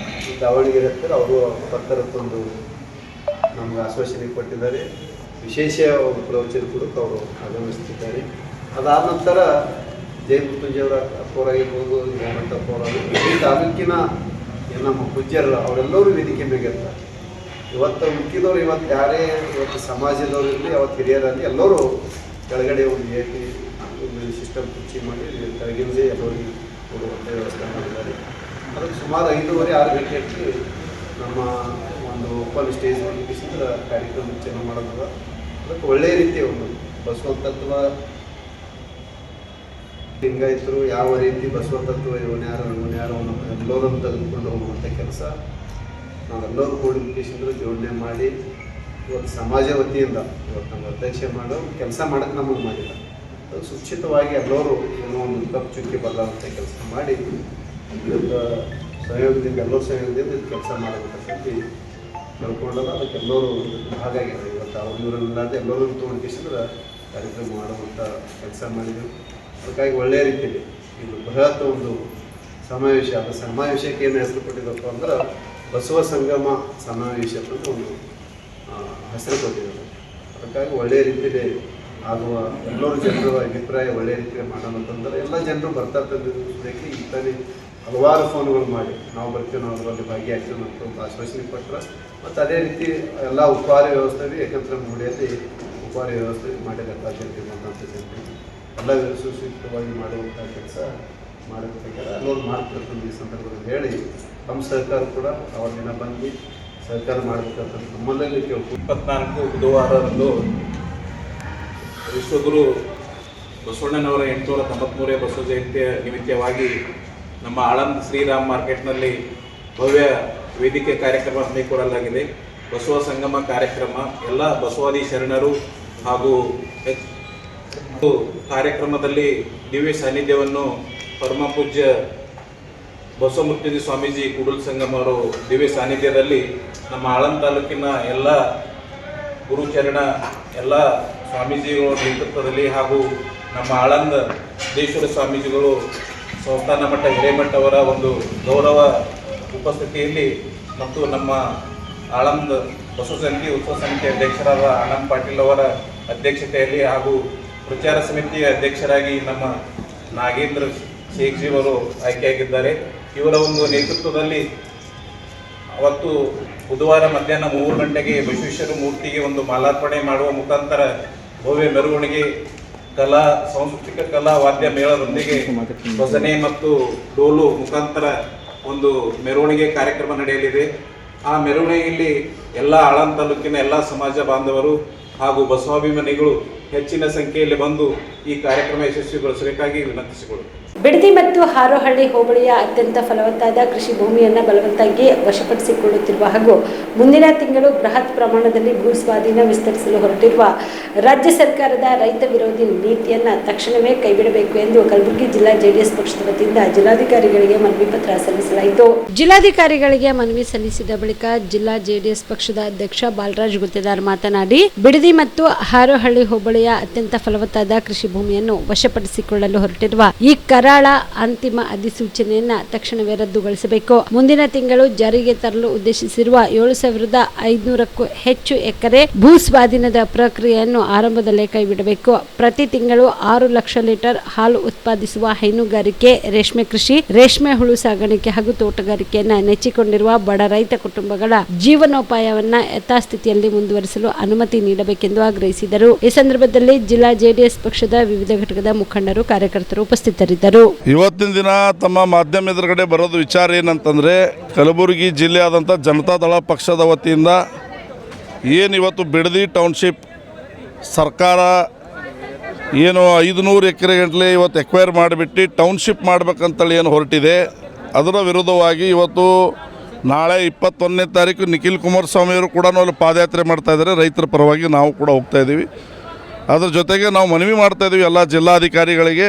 Davanagere ಹತ್ತಿರ ಅವರು ಪತ್ರಕ್ಕೊಂದು ನಮ್ಗೆ ಆಶ್ವಾಸನೆ ಕೊಟ್ಟಿದ್ದಾರೆ. ವಿಶೇಷ ಪ್ರವಚನ ಕೂಡ ಅವರು ಆಗಮಿಸುತ್ತಿದ್ದಾರೆ. ಅದಾದ ನಂತರ ಜೈ ಮೃತ್ಯುಂಜಯವರ ಅಪ್ಪೋರ ಆಗಿರ್ಬೋದು, ಜಯಮಂತಪ್ಪ ಅವರು, ಈ ತಾಲೂಕಿನ ನಮ್ಮ ಪೂಜ್ಯರು ಅವರೆಲ್ಲರೂ ವೇದಿಕೆ ಮೇಗಿರ್ತಾರೆ. ಇವತ್ತು ಮುಖ್ಯದವ್ರು ಇವತ್ತು ಯಾರೇ ಇವತ್ತು ಸಮಾಜದವ್ರು ಇರಲಿ, ಅವತ್ತು ಹಿರಿಯರಲ್ಲಿ ಎಲ್ಲರೂ ಕೆಳಗಡೆ ಒಂದು ಒಂದು ಸಿಸ್ಟಮ್ ಕುರ್ಚಿ ಮಾಡಿ ಕೆಳಗಿಂದೇ ಎಲ್ಲರಿಗೆ ಕೊಡುವಂಥ ವ್ಯವಸ್ಥೆ ಮಾಡಿದ್ದಾರೆ. ಅದಕ್ಕೆ ಸುಮಾರು 5:30-6 ಗಂಟೆಗೆ ನಮ್ಮ ಒಂದು ಓಪನ್ ಸ್ಟೇಜ್ ಮುಗಿಸಿದ್ರೆ ಕಾರ್ಯಕ್ರಮ ಚೆನ್ನಾಗಿ ಮಾಡೋದು. ಅದಕ್ಕೆ ಒಳ್ಳೆಯ ರೀತಿಯ ಒಂದು ಬಸವ ತತ್ವ, ಲಿಂಗಾಯತರು ಯಾವ ರೀತಿ ಬಸವ ತತ್ವ ಇವನ್ಯಾರು ಎಲ್ಲರನ್ನು ತೆಗೆದುಕೊಂಡು ಹೋಗುವಂಥ ಕೆಲಸ ನಾವೆಲ್ಲರೂ ಕೂಡಿ ಮುಗಿಸಿದ್ರೆ ಜೋಡಣೆ ಮಾಡಿ ಇವತ್ತು ಸಮಾಜ ವತಿಯಿಂದ ಇವತ್ತು ನಮ್ಮ ಅಧ್ಯಕ್ಷ ಮಾಡೋ ಕೆಲಸ ಮಾಡೋಕ್ಕೆ ನಮಗೆ ಮಾಡಿಲ್ಲ. ಅದು ಸುಚಿತವಾಗಿ ಎಲ್ಲರೂ ಏನೋ ಒಂದು ಕಪ್ಪು ಚುಕ್ಕಿ ಬರಲಾರಂಥ ಕೆಲಸ ಮಾಡಿ ಇವತ್ತು ಸಹಯೋಗದಿಂದ ಎಲ್ಲರ ಸಹಯೋಗದಿಂದ ಇದು ಕೆಲಸ ಮಾಡಬೇಕಂತ ತಿಳ್ಕೊಂಡಲ್ಲ. ಅದಕ್ಕೆ ಎಲ್ಲರೂ ಹಾಗಾಗಿದೆ. ಇವತ್ತು ಅವ್ರು ಇವರಲ್ಲಾದ ಎಲ್ಲರೂ ತೊಗೊಂಡಿಸಿದ್ರೆ ಕಾರ್ಯಕ್ರಮ ಮಾಡುವಂಥ ಕೆಲಸ ಮಾಡಿದ್ರು. ಅದಕ್ಕಾಗಿ ಒಳ್ಳೆಯ ರೀತಿಯಲ್ಲಿ ಇದು ಬೃಹತ್ ಒಂದು ಸಮಾವೇಶ. ಅದು ಸಮಾವೇಶಕ್ಕೆ ಏನು ಹೆಸರು ಕೊಟ್ಟಿದ್ದಪ್ಪ ಅಂದ್ರೆ ಬಸವ ಸಂಗಮ ಸಮಾವೇಶ ಅಂತ ಒಂದು ಹೆಸರು ಕೊಟ್ಟಿದ್ದಾರೆ. ಅದಕ್ಕಾಗಿ ಒಳ್ಳೆಯ ರೀತಿಯಲ್ಲಿ ಆಗುವ ಎಲ್ಲರೂ ಜನರ ಅಭಿಪ್ರಾಯ ಒಳ್ಳೆಯ ರೀತಿಯಲ್ಲಿ ಮಾಡೋಣ ಅಂತಂದ್ರೆ ಎಲ್ಲ ಜನರು ಬರ್ತಾ ತಂದಿದ್ದಕ್ಕೆ ಈ ತಾನೇ ಹಲವಾರು ಫೋನ್ಗಳು ಮಾಡಿ ನಾವು ಬರ್ತೀವಿ, ನಾವು ಅದರಲ್ಲಿ ಭಾಗಿಯಾಗ್ತೀವಿ ಅಂತ ಒಂದು ಆಶ್ವಾಸನೆ ಕೊಟ್ಟರೆ. ಮತ್ತು ಅದೇ ರೀತಿ ಎಲ್ಲ ಉಪಹಾರ ವ್ಯವಸ್ಥೆ ಏಕಂತ್ರ ಮೂಡಿಯಲ್ಲಿ ಉಪಹಾರ ವ್ಯವಸ್ಥೆ ಮಾಡಿದ ಜನತೆ ಬಂದಂಥ ಜನತೆ ಎಲ್ಲ ಸುಸೂಚಿತವಾಗಿ ಮಾಡುವಂಥ ಕೆಲಸ ಮಾಡಬೇಕಾದ್ರೆ ಎಲ್ಲರೂ ಮಾಡ್ತಿರ್ತಂದು ಈ ಸಂದರ್ಭದಲ್ಲಿ ಹೇಳಿ ನಮ್ಮ ಸಹಕಾರ ಕೂಡ ಅವರ ದಿನ ಬಂದು ಸಹಕಾರ ಮಾಡಬೇಕಂತ ನಮ್ಮಲ್ಲಿ ಕೇಳ್ತೀವಿ. 24 ಬುಧವಾರದಂದು ವಿಶ್ವಗುರು ಬಸವಣ್ಣನವರ 893ನೇ ಬಸವ ಜಯಂತಿಯ ನಿಮಿತ್ತವಾಗಿ ನಮ್ಮ ಆಳಂದ್ ಶ್ರೀರಾಮ್ ಮಾರ್ಕೆಟ್ನಲ್ಲಿ ಭವ್ಯ ವೇದಿಕೆ ಕಾರ್ಯಕ್ರಮ ಹಮ್ಮಿಕೊಳ್ಳಲಾಗಿದೆ. ಬಸವ ಸಂಗಮ ಕಾರ್ಯಕ್ರಮ ಎಲ್ಲ ಬಸವಾದಿ ಶರಣರು ಹಾಗೂ ಕಾರ್ಯಕ್ರಮದಲ್ಲಿ ದಿವ್ಯ ಸಾನ್ನಿಧ್ಯವನ್ನು ಪರಮ ಪೂಜ್ಯ ಬಸವಮೂರ್ತಿ ಸ್ವಾಮೀಜಿ ಕೂಡಲ ಸಂಗಮ ಅವರು ದಿವ್ಯ ಸಾನ್ನಿಧ್ಯದಲ್ಲಿ ನಮ್ಮ ಆಳಂದ್ ತಾಲೂಕಿನ ಎಲ್ಲ ಗುರುಚರಣ ಎಲ್ಲ ಸ್ವಾಮೀಜಿಗಳ ನೇತೃತ್ವದಲ್ಲಿ ಹಾಗೂ ನಮ್ಮ ಆಳಂದ್ ದೇಶ್ವರ ಸ್ವಾಮೀಜಿಗಳು ಸಂಸ್ಥಾನ ಮಠ ಹಿರೇಮಠ ಅವರ ಒಂದು ಗೌರವ ಉಪಸ್ಥಿತಿಯಲ್ಲಿ ಮತ್ತು ನಮ್ಮ ಆಳಂದ್ ಬಸವ ಜಯಂತಿ ಉತ್ಸವ ಸಮಿತಿ ಅಧ್ಯಕ್ಷರಾದ ಆನಂದ್ ಪಾಟೀಲ್ ಅವರ ಅಧ್ಯಕ್ಷತೆಯಲ್ಲಿ ಹಾಗೂ ಪ್ರಚಾರ ಸಮಿತಿಯ ಅಧ್ಯಕ್ಷರಾಗಿ ನಮ್ಮ ನಾಗೇಂದ್ರ ಶೇಖ್ಜಿ ಅವರು ಆಯ್ಕೆಯಾಗಿದ್ದಾರೆ. ಇವರ ಒಂದು ನೇತೃತ್ವದಲ್ಲಿ ಅವತ್ತು ಬುಧವಾರ ಮಧ್ಯಾಹ್ನ 3 ಗಂಟೆಗೆ ಬಸವೇಶ್ವರ ಮೂರ್ತಿಗೆ ಒಂದು ಮಾಲಾರ್ಪಣೆ ಮಾಡುವ ಮುಖಾಂತರ ಭವ್ಯ ಮೆರವಣಿಗೆ ಸಾಂಸ್ಕೃತಿಕ ಕಲಾ ವಾದ್ಯ ಮೇಳದೊಂದಿಗೆ ಭಜನೆ ಮತ್ತು ಡೋಲು ಮುಖಾಂತರ ಒಂದು ಮೆರವಣಿಗೆ ಕಾರ್ಯಕ್ರಮ ನಡೆಯಲಿದೆ. ಆ ಮೆರವಣಿಗೆಯಲ್ಲಿ ಎಲ್ಲ ಆಳಂದ್ ತಾಲೂಕಿನ ಎಲ್ಲ ಸಮಾಜ ಬಾಂಧವರು ಹಾಗೂ ಬಸವಾಭಿಮಾನಿಗಳು ಹೆಚ್ಚಿನ ಸಂಖ್ಯೆಯಲ್ಲಿ ಬಂದು ಈ ಕಾರ್ಯಕ್ರಮ ಯಶಸ್ವಿಗೊಳಿಸಬೇಕಾಗಿ ವಿನಂತಿಸಿಕೊಳ್ಳುತ್ತೇವೆ. ಬಿಡದಿ ಮತ್ತು ಹಾರೋಹಳ್ಳಿ ಹೋಬಳಿಯ ಅತ್ಯಂತ ಫಲವತ್ತಾದ ಕೃಷಿ ಭೂಮಿಯನ್ನು ಬಲವಂತಾಗಿ ವಶಪಡಿಸಿಕೊಳ್ಳುತ್ತಿರುವ ಹಾಗೂ ಮುಂದಿನ ತಿಂಗಳು ಬೃಹತ್ ಪ್ರಮಾಣದಲ್ಲಿ ಭೂ ಸ್ವಾಧೀನ ವಿಸ್ತರಿಸಲು ಹೊರಟಿರುವ ರಾಜ್ಯ ಸರ್ಕಾರದ ರೈತ ವಿರೋಧಿ ನೀತಿಯನ್ನು ತಕ್ಷಣವೇ ಕೈಬಿಡಬೇಕು ಎಂದು ಕಲಬುರಗಿ ಜಿಲ್ಲಾ ಜೆಡಿಎಸ್ ಪಕ್ಷದ ವತಿಯಿಂದ ಜಿಲ್ಲಾಧಿಕಾರಿಗಳಿಗೆ ಮನವಿ ಪತ್ರ ಸಲ್ಲಿಸಲಾಯಿತು. ಜಿಲ್ಲಾಧಿಕಾರಿಗಳಿಗೆ ಮನವಿ ಸಲ್ಲಿಸಿದ ಬಳಿಕ ಜಿಲ್ಲಾ ಜೆಡಿಎಸ್ ಪಕ್ಷದ ಅಧ್ಯಕ್ಷ ಬಾಲರಾಜ್ ಗುತ್ತೇದಾರ್ ಮಾತನಾಡಿ, ಬಿಡದಿ ಮತ್ತು ಹಾರೋಹಳ್ಳಿ ಹೋಬಳಿಯ ಅತ್ಯಂತ ಫಲವತ್ತಾದ ಕೃಷಿ ಭೂಮಿಯನ್ನು ವಶಪಡಿಸಿಕೊಳ್ಳಲು ಹೊರಟಿರುವ ಈ ಕರಾಳ ಅಂತಿಮ ಅಧಿಸೂಚನೆಯನ್ನ ತಕ್ಷಣವೇ ರದ್ದುಗೊಳಿಸಬೇಕು. ಮುಂದಿನ ತಿಂಗಳು ಜಾರಿಗೆ ತರಲು ಉದ್ದೇಶಿಸಿರುವ 7,500ಕ್ಕೂ ಹೆಚ್ಚು ಎಕರೆ ಭೂ ಸ್ವಾಧೀನದ ಪ್ರಕ್ರಿಯೆಯನ್ನು ಆರಂಭದಲ್ಲೇ ಕೈಬಿಡಬೇಕು. ಪ್ರತಿ ತಿಂಗಳು 6 ಲಕ್ಷ ಲೀಟರ್ ಹಾಲು ಉತ್ಪಾದಿಸುವ ಹೈನುಗಾರಿಕೆ, ರೇಷ್ಮೆ ಕೃಷಿ, ರೇಷ್ಮೆ ಹುಳು ಸಾಗಾಣಿಕೆ ಹಾಗೂ ತೋಟಗಾರಿಕೆಯನ್ನ ನೆಚ್ಚಿಕೊಂಡಿರುವ ಬಡ ರೈತ ಕುಟುಂಬಗಳ ಜೀವನೋಪಾಯವನ್ನ ಯಥಾಸ್ಥಿತಿಯಲ್ಲಿ ಮುಂದುವರಿಸಲು ಅನುಮತಿ ನೀಡಬೇಕೆಂದು ಆಗ್ರಹಿಸಿದರು. ಈ ಸಂದರ್ಭದಲ್ಲಿ ಜಿಲ್ಲಾ ಜೆಡಿಎಸ್ ಪಕ್ಷದ ವಿವಿಧ ಘಟಕದ ಮುಖಂಡರು, ಕಾರ್ಯಕರ್ತರು ಉಪಸ್ಥಿತರಿದ್ದರು. ಇವತ್ತಿನ ದಿನ ತಮ್ಮ ಮಾಧ್ಯಮ ಎದುರುಗಡೆ ಬರೋದು ವಿಚಾರ ಏನಂತಂದರೆ, ಕಲಬುರಗಿ ಜಿಲ್ಲೆಯಾದಂಥ ಜನತಾದಳ ಪಕ್ಷದ ವತಿಯಿಂದ ಇವತ್ತು ಬಿಡದಿ ಟೌನ್ಶಿಪ್ ಸರ್ಕಾರ 500 ಎಕರೆ ಗಂಟಲೆ ಇವತ್ತು ಎಕ್ವೈರ್ ಮಾಡಿಬಿಟ್ಟು ಟೌನ್ಶಿಪ್ ಮಾಡಬೇಕಂತೇಳಿ ಹೊರಟಿದೆ. ಅದರ ವಿರುದ್ಧವಾಗಿ ಇವತ್ತು ನಾಳೆ 21ನೇ ತಾರೀಕು ನಿಖಿಲ್ ಕುಮಾರಸ್ವಾಮಿಯವರು ಕೂಡ ಅಲ್ಲಿ ಪಾದಯಾತ್ರೆ ಮಾಡ್ತಾಯಿದ್ದಾರೆ. ರೈತರ ಪರವಾಗಿ ನಾವು ಕೂಡ ಹೋಗ್ತಾಯಿದ್ದೀವಿ. ಅದ್ರ ಜೊತೆಗೆ ನಾವು ಮನವಿ ಮಾಡ್ತಾಯಿದ್ದೀವಿ ಎಲ್ಲ ಜಿಲ್ಲಾಧಿಕಾರಿಗಳಿಗೆ,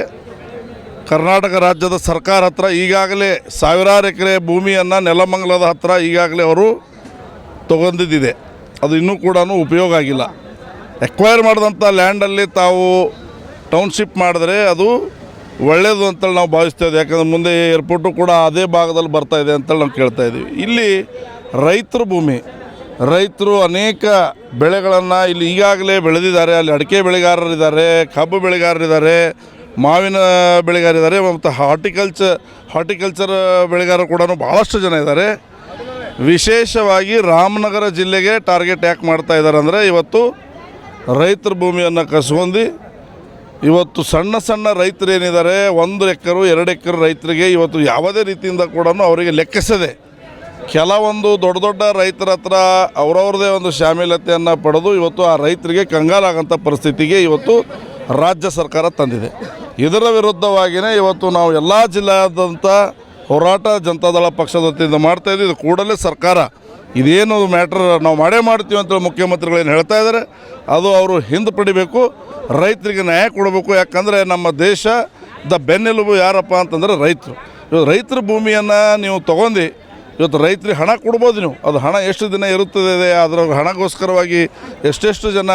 ಕರ್ನಾಟಕ ರಾಜ್ಯದ ಸರ್ಕಾರ ಹತ್ರ ಈಗಾಗಲೇ ಸಾವಿರಾರು ಎಕರೆ ಭೂಮಿಯನ್ನು ನೆಲಮಂಗಲದ ಹತ್ರ ಈಗಾಗಲೇ ಅವರು ತೊಗೊಂಡಿದ್ದಿದೆ. ಅದು ಇನ್ನೂ ಕೂಡ ಉಪಯೋಗ ಆಗಿಲ್ಲ. ಎಕ್ವೈರ್ ಮಾಡಿದಂಥ ಲ್ಯಾಂಡಲ್ಲಿ ತಾವು ಟೌನ್ಶಿಪ್ ಮಾಡಿದ್ರೆ ಅದು ಒಳ್ಳೆಯದು ಅಂತೇಳಿ ನಾವು ಭಾವಿಸ್ತೇವೆ. ಯಾಕಂದರೆ ಮುಂದೆ ಏರ್ಪೋರ್ಟು ಕೂಡ ಅದೇ ಭಾಗದಲ್ಲಿ ಬರ್ತಾಯಿದೆ ಅಂತೇಳಿ ನಾವು ಕೇಳ್ತಾಯಿದ್ದೀವಿ. ಇಲ್ಲಿ ರೈತರ ಭೂಮಿ, ರೈತರು ಅನೇಕ ಬೆಳೆಗಳನ್ನು ಇಲ್ಲಿ ಈಗಾಗಲೇ ಬೆಳೆದಿದ್ದಾರೆ. ಅಲ್ಲಿ ಅಡಿಕೆ ಬೆಳೆಗಾರರಿದ್ದಾರೆ, ಕಬ್ಬು ಬೆಳೆಗಾರರಿದ್ದಾರೆ, ಮಾವಿನ ಬೆಳೆಗಾರಿದ್ದಾರೆ ಮತ್ತು ಹಾರ್ಟಿಕಲ್ಚರ್ ಬೆಳೆಗಾರರು ಕೂಡ ಭಾಳಷ್ಟು ಜನ ಇದ್ದಾರೆ. ವಿಶೇಷವಾಗಿ ರಾಮನಗರ ಜಿಲ್ಲೆಗೆ ಟಾರ್ಗೆಟ್ ಯಾಕೆ ಮಾಡ್ತಾ ಇದ್ದಾರೆ ಅಂದರೆ, ಇವತ್ತು ರೈತರ ಭೂಮಿಯನ್ನು ಕಸ್ಕೊಂಡು ಇವತ್ತು ಸಣ್ಣ ಸಣ್ಣ ರೈತರು ಏನಿದ್ದಾರೆ 1 ಎಕರೆ 2 ಎಕರೆ ರೈತರಿಗೆ ಇವತ್ತು ಯಾವುದೇ ರೀತಿಯಿಂದ ಕೂಡ ಅವರಿಗೆ ಲೆಕ್ಕಿಸದೆ ಕೆಲವೊಂದು ದೊಡ್ಡ ದೊಡ್ಡ ರೈತರ ಹತ್ರ ಅವರವ್ರದೇ ಒಂದು ಶಾಮೀಲತೆಯನ್ನು ಪಡೆದು ಇವತ್ತು ಆ ರೈತರಿಗೆ ಕಂಗಾಲಾಗೋಂಥ ಪರಿಸ್ಥಿತಿಗೆ ಇವತ್ತು ರಾಜ್ಯ ಸರ್ಕಾರ ತಂದಿದೆ. ಇದರ ವಿರುದ್ಧವಾಗಿಯೇ ಇವತ್ತು ನಾವು ಎಲ್ಲ ಜಿಲ್ಲೆಯಾದಂಥ ಹೋರಾಟ ಜನತಾದಳ ಪಕ್ಷದ ವತಿಯಿಂದ ಮಾಡ್ತಾಯಿದ್ದೀವಿ. ಇದು ಕೂಡಲೇ ಸರ್ಕಾರ ಇದೇನು ಮ್ಯಾಟ್ರ್ ನಾವು ಮಾಡೇ ಮಾಡ್ತೀವಿ ಅಂತ ಮುಖ್ಯಮಂತ್ರಿಗಳೇನು ಹೇಳ್ತಾ ಇದ್ದಾರೆ ಅದು ಅವರು ಹಿಂದೆ ಪಡಿಬೇಕು, ರೈತರಿಗೆ ನ್ಯಾಯ ಕೊಡಬೇಕು. ಯಾಕಂದರೆ ನಮ್ಮ ದೇಶದ ಬೆನ್ನೆಲುಬು ಯಾರಪ್ಪ ಅಂತಂದರೆ ರೈತರು. ಇವತ್ತು ರೈತರ ಭೂಮಿಯನ್ನು ನೀವು ತೊಗೊಂಡು ಇವತ್ತು ರೈತರಿಗೆ ಹಣ ಕೊಡ್ಬೋದು. ನೀವು ಅದು ಹಣ ಎಷ್ಟು ದಿನ ಇರುತ್ತದೆ, ಅದರ ಹಣಗೋಸ್ಕರವಾಗಿ ಎಷ್ಟೆಷ್ಟು ಜನ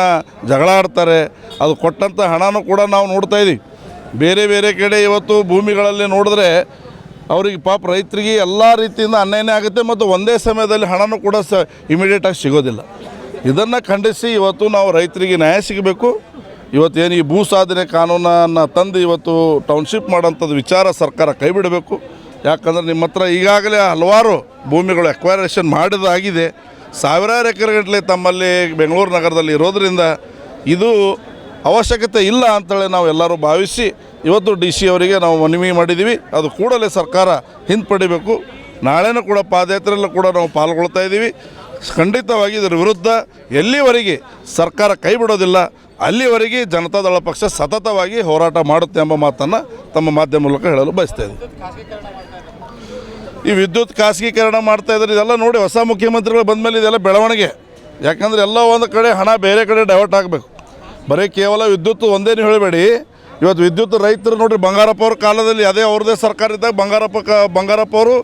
ಜಗಳ ಆಡ್ತಾರೆ. ಅದು ಕೊಟ್ಟಂಥ ಹಣನೂ ಕೂಡ ನಾವು ನೋಡ್ತಾಯಿದ್ದೀವಿ. ಬೇರೆ ಬೇರೆ ಕಡೆ ಇವತ್ತು ಭೂಮಿಗಳಲ್ಲಿ ನೋಡಿದ್ರೆ ಅವರಿಗೆ ಪಾಪ ರೈತರಿಗೆ ಎಲ್ಲ ರೀತಿಯಿಂದ ಅನ್ಯಾಯ ಆಗುತ್ತೆ ಮತ್ತು ಒಂದೇ ಸಮಯದಲ್ಲಿ ಹಣನೂ ಕೂಡ ಇಮಿಡಿಯೇಟಾಗಿ ಸಿಗೋದಿಲ್ಲ. ಇದನ್ನು ಖಂಡಿಸಿ ಇವತ್ತು ನಾವು ರೈತರಿಗೆ ನ್ಯಾಯ ಸಿಗಬೇಕು. ಇವತ್ತೇನು ಈ ಭೂ ಸಾಧನೆ ಕಾನೂನನ್ನು ತಂದು ಇವತ್ತು ಟೌನ್ಶಿಪ್ ಮಾಡೋಂಥದ್ದು ವಿಚಾರ ಸರ್ಕಾರ ಕೈ ಬಿಡಬೇಕು. ಯಾಕಂದರೆ ನಿಮ್ಮ ಹತ್ರ ಈಗಾಗಲೇ ಹಲವಾರು ಭೂಮಿಗಳು ಎಕ್ವೈರೇಷನ್ ಮಾಡಿದಾಗಿದೆ. ಸಾವಿರಾರು ಎಕರೆ ಗಟ್ಟಲೆ ತಮ್ಮಲ್ಲಿ ಬೆಂಗಳೂರು ನಗರದಲ್ಲಿ ಇರೋದರಿಂದ ಇದು ಅವಶ್ಯಕತೆ ಇಲ್ಲ ಅಂತೇಳಿ ನಾವು ಎಲ್ಲರೂ ಭಾವಿಸಿ ಇವತ್ತು DC ಅವರಿಗೆ ನಾವು ಮನವಿ ಮಾಡಿದ್ದೀವಿ. ಅದು ಕೂಡಲೇ ಸರ್ಕಾರ ಹಿಂಪಡಿಬೇಕು. ನಾಳೆನೂ ಕೂಡ ಪಾದಯಾತ್ರೆಯಲ್ಲೂ ಕೂಡ ನಾವು ಪಾಲ್ಗೊಳ್ತಾ ಇದ್ದೀವಿ. ಖಂಡಿತವಾಗಿ ಇದರ ವಿರುದ್ಧ ಎಲ್ಲಿವರೆಗೆ ಸರ್ಕಾರ ಕೈ ಬಿಡೋದಿಲ್ಲ ಅಲ್ಲಿವರೆಗೆ ಜನತಾದಳ ಪಕ್ಷ ಸತತವಾಗಿ ಹೋರಾಟ ಮಾಡುತ್ತೆ ಎಂಬ ಮಾತನ್ನು ತಮ್ಮ ಮಾಧ್ಯಮ ಮೂಲಕ ಹೇಳಲು ಬಯಸ್ತಾ ಇದ್ದೀವಿ. ಈ ವಿದ್ಯುತ್ ಖಾಸಗೀಕರಣ ಮಾಡ್ತಾಯಿದ್ದಾರೆ. ಇದೆಲ್ಲ ನೋಡಿ ಹೊಸ ಮುಖ್ಯಮಂತ್ರಿಗಳು ಬಂದ ಮೇಲೆ ಇದೆಲ್ಲ ಬೆಳವಣಿಗೆ. ಯಾಕಂದರೆ ಎಲ್ಲ ಒಂದು ಕಡೆ ಹಣ ಬೇರೆ ಕಡೆ ಡೈವರ್ಟ್ ಆಗಬೇಕು. ಬರೀ ಕೇವಲ ವಿದ್ಯುತ್ ಒಂದೇ ನೀವು ಹೇಳಬೇಡಿ. ಇವತ್ತು ವಿದ್ಯುತ್ ರೈತರು ನೋಡಿರಿ, ಬಂಗಾರಪ್ಪ ಅವ್ರ ಕಾಲದಲ್ಲಿ ಅದೇ ಅವ್ರದ್ದೇ ಸರ್ಕಾರ ಇದ್ದಾಗ ಬಂಗಾರಪ್ಪ ಅವರು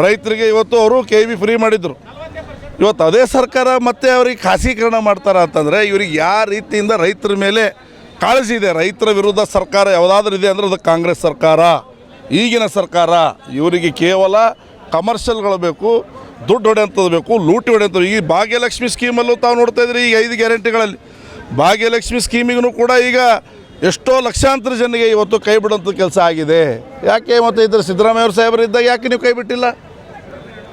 ರೈತರಿಗೆ ಇವತ್ತು ಅವರು KV ಫ್ರೀ ಮಾಡಿದರು. ಇವತ್ತು ಅದೇ ಸರ್ಕಾರ ಮತ್ತೆ ಅವ್ರಿಗೆ ಖಾಸಗೀಕರಣ ಮಾಡ್ತಾರೆ ಅಂತಂದರೆ ಇವ್ರಿಗೆ ಯಾವ ರೀತಿಯಿಂದ ರೈತರ ಮೇಲೆ ಕಾಳಜಿ ಇದೆ? ರೈತರ ವಿರುದ್ಧ ಸರ್ಕಾರ ಯಾವುದಾದ್ರೂ ಇದೆ ಅಂದರೆ ಅದು ಕಾಂಗ್ರೆಸ್ ಸರ್ಕಾರ, ಈಗಿನ ಸರ್ಕಾರ. ಇವರಿಗೆ ಕೇವಲ ಕಮರ್ಷಿಯಲ್ಗಳು ಬೇಕು, ದುಡ್ಡು ಹೊಡೆಯಂಥದ್ದು ಬೇಕು, ಲೂಟಿ ಹೊಡೆಯಂಥದ್ದು. ಈ ಭಾಗ್ಯಲಕ್ಷ್ಮಿ ಸ್ಕೀಮಲ್ಲೂ ತಾವು ನೋಡ್ತಾ ಇದ್ರಿ. ಈಗ 5 ಗ್ಯಾರಂಟಿಗಳಲ್ಲಿ ಭಾಗ್ಯಲಕ್ಷ್ಮಿ ಸ್ಕೀಮಿಗೂ ಕೂಡ ಈಗ ಎಷ್ಟೋ ಲಕ್ಷಾಂತರ ಜನರಿಗೆ ಇವತ್ತು ಕೈ ಬಿಡುವಂಥ ಕೆಲಸ ಆಗಿದೆ. ಯಾಕೆ ಮತ್ತು ಇದ್ರ ಸಿದ್ದರಾಮಯ್ಯ ಅವ್ರ ಸಾಹೇಬರು ಇದ್ದಾಗ ಯಾಕೆ ನೀವು ಕೈ ಬಿಟ್ಟಿಲ್ಲ?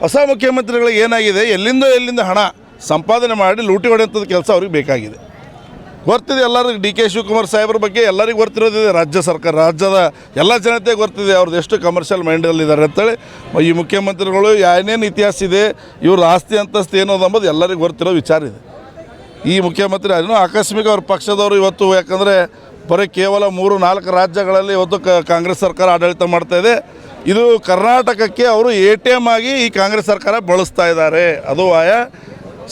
ಹೊಸ ಮುಖ್ಯಮಂತ್ರಿಗಳಿಗೆ ಏನಾಗಿದೆ, ಎಲ್ಲಿಂದ ಹಣ ಸಂಪಾದನೆ ಮಾಡಿ ಲೂಟಿ ಹೊಡೆಯುವಂಥದ್ದು ಕೆಲಸ ಅವ್ರಿಗೆ ಬೇಕಾಗಿದೆ. ಗೊತ್ತಿದೆ ಎಲ್ಲರಿಗೂ. DK ಶಿವಕುಮಾರ್ ಸಾಹೇಬ್ರ ಬಗ್ಗೆ ಎಲ್ಲರಿಗೂ ಗೊತ್ತಿರೋದಿದೆ. ರಾಜ್ಯ ಸರ್ಕಾರ, ರಾಜ್ಯದ ಎಲ್ಲ ಜನತೆಗೆ ಗೊತ್ತಿದೆ ಅವ್ರದ್ದು ಎಷ್ಟು ಕಮರ್ಷಿಯಲ್ ಮೈಂಡಲ್ಲಿದ್ದಾರೆ ಅಂತೇಳಿ. ಈ ಮುಖ್ಯಮಂತ್ರಿಗಳು ಏನೇನು ಇತಿಹಾಸ ಇದೆ, ಇವ್ರ ಆಸ್ತಿ ಅಂತಸ್ತು ಏನೋದು ಅಂಬೋದು ಎಲ್ಲರಿಗೂ ಗೊತ್ತಿರೋ ವಿಚಾರ ಇದೆ. ಈ ಮುಖ್ಯಮಂತ್ರಿ ಅದನ್ನು ಆಕಸ್ಮಿಕ ಅವ್ರ ಪಕ್ಷದವರು ಇವತ್ತು ಯಾಕಂದರೆ ಬರೀ ಕೇವಲ 3-4 ರಾಜ್ಯಗಳಲ್ಲಿ ಇವತ್ತು ಕಾಂಗ್ರೆಸ್ ಸರ್ಕಾರ ಆಡಳಿತ ಮಾಡ್ತಾ ಇದೆ. ಇದು ಕರ್ನಾಟಕಕ್ಕೆ ಅವರು ATM ಆಗಿ ಈ ಕಾಂಗ್ರೆಸ್ ಸರ್ಕಾರ ಬಳಸ್ತಾ ಇದ್ದಾರೆ. ಅದು ಆಯಾ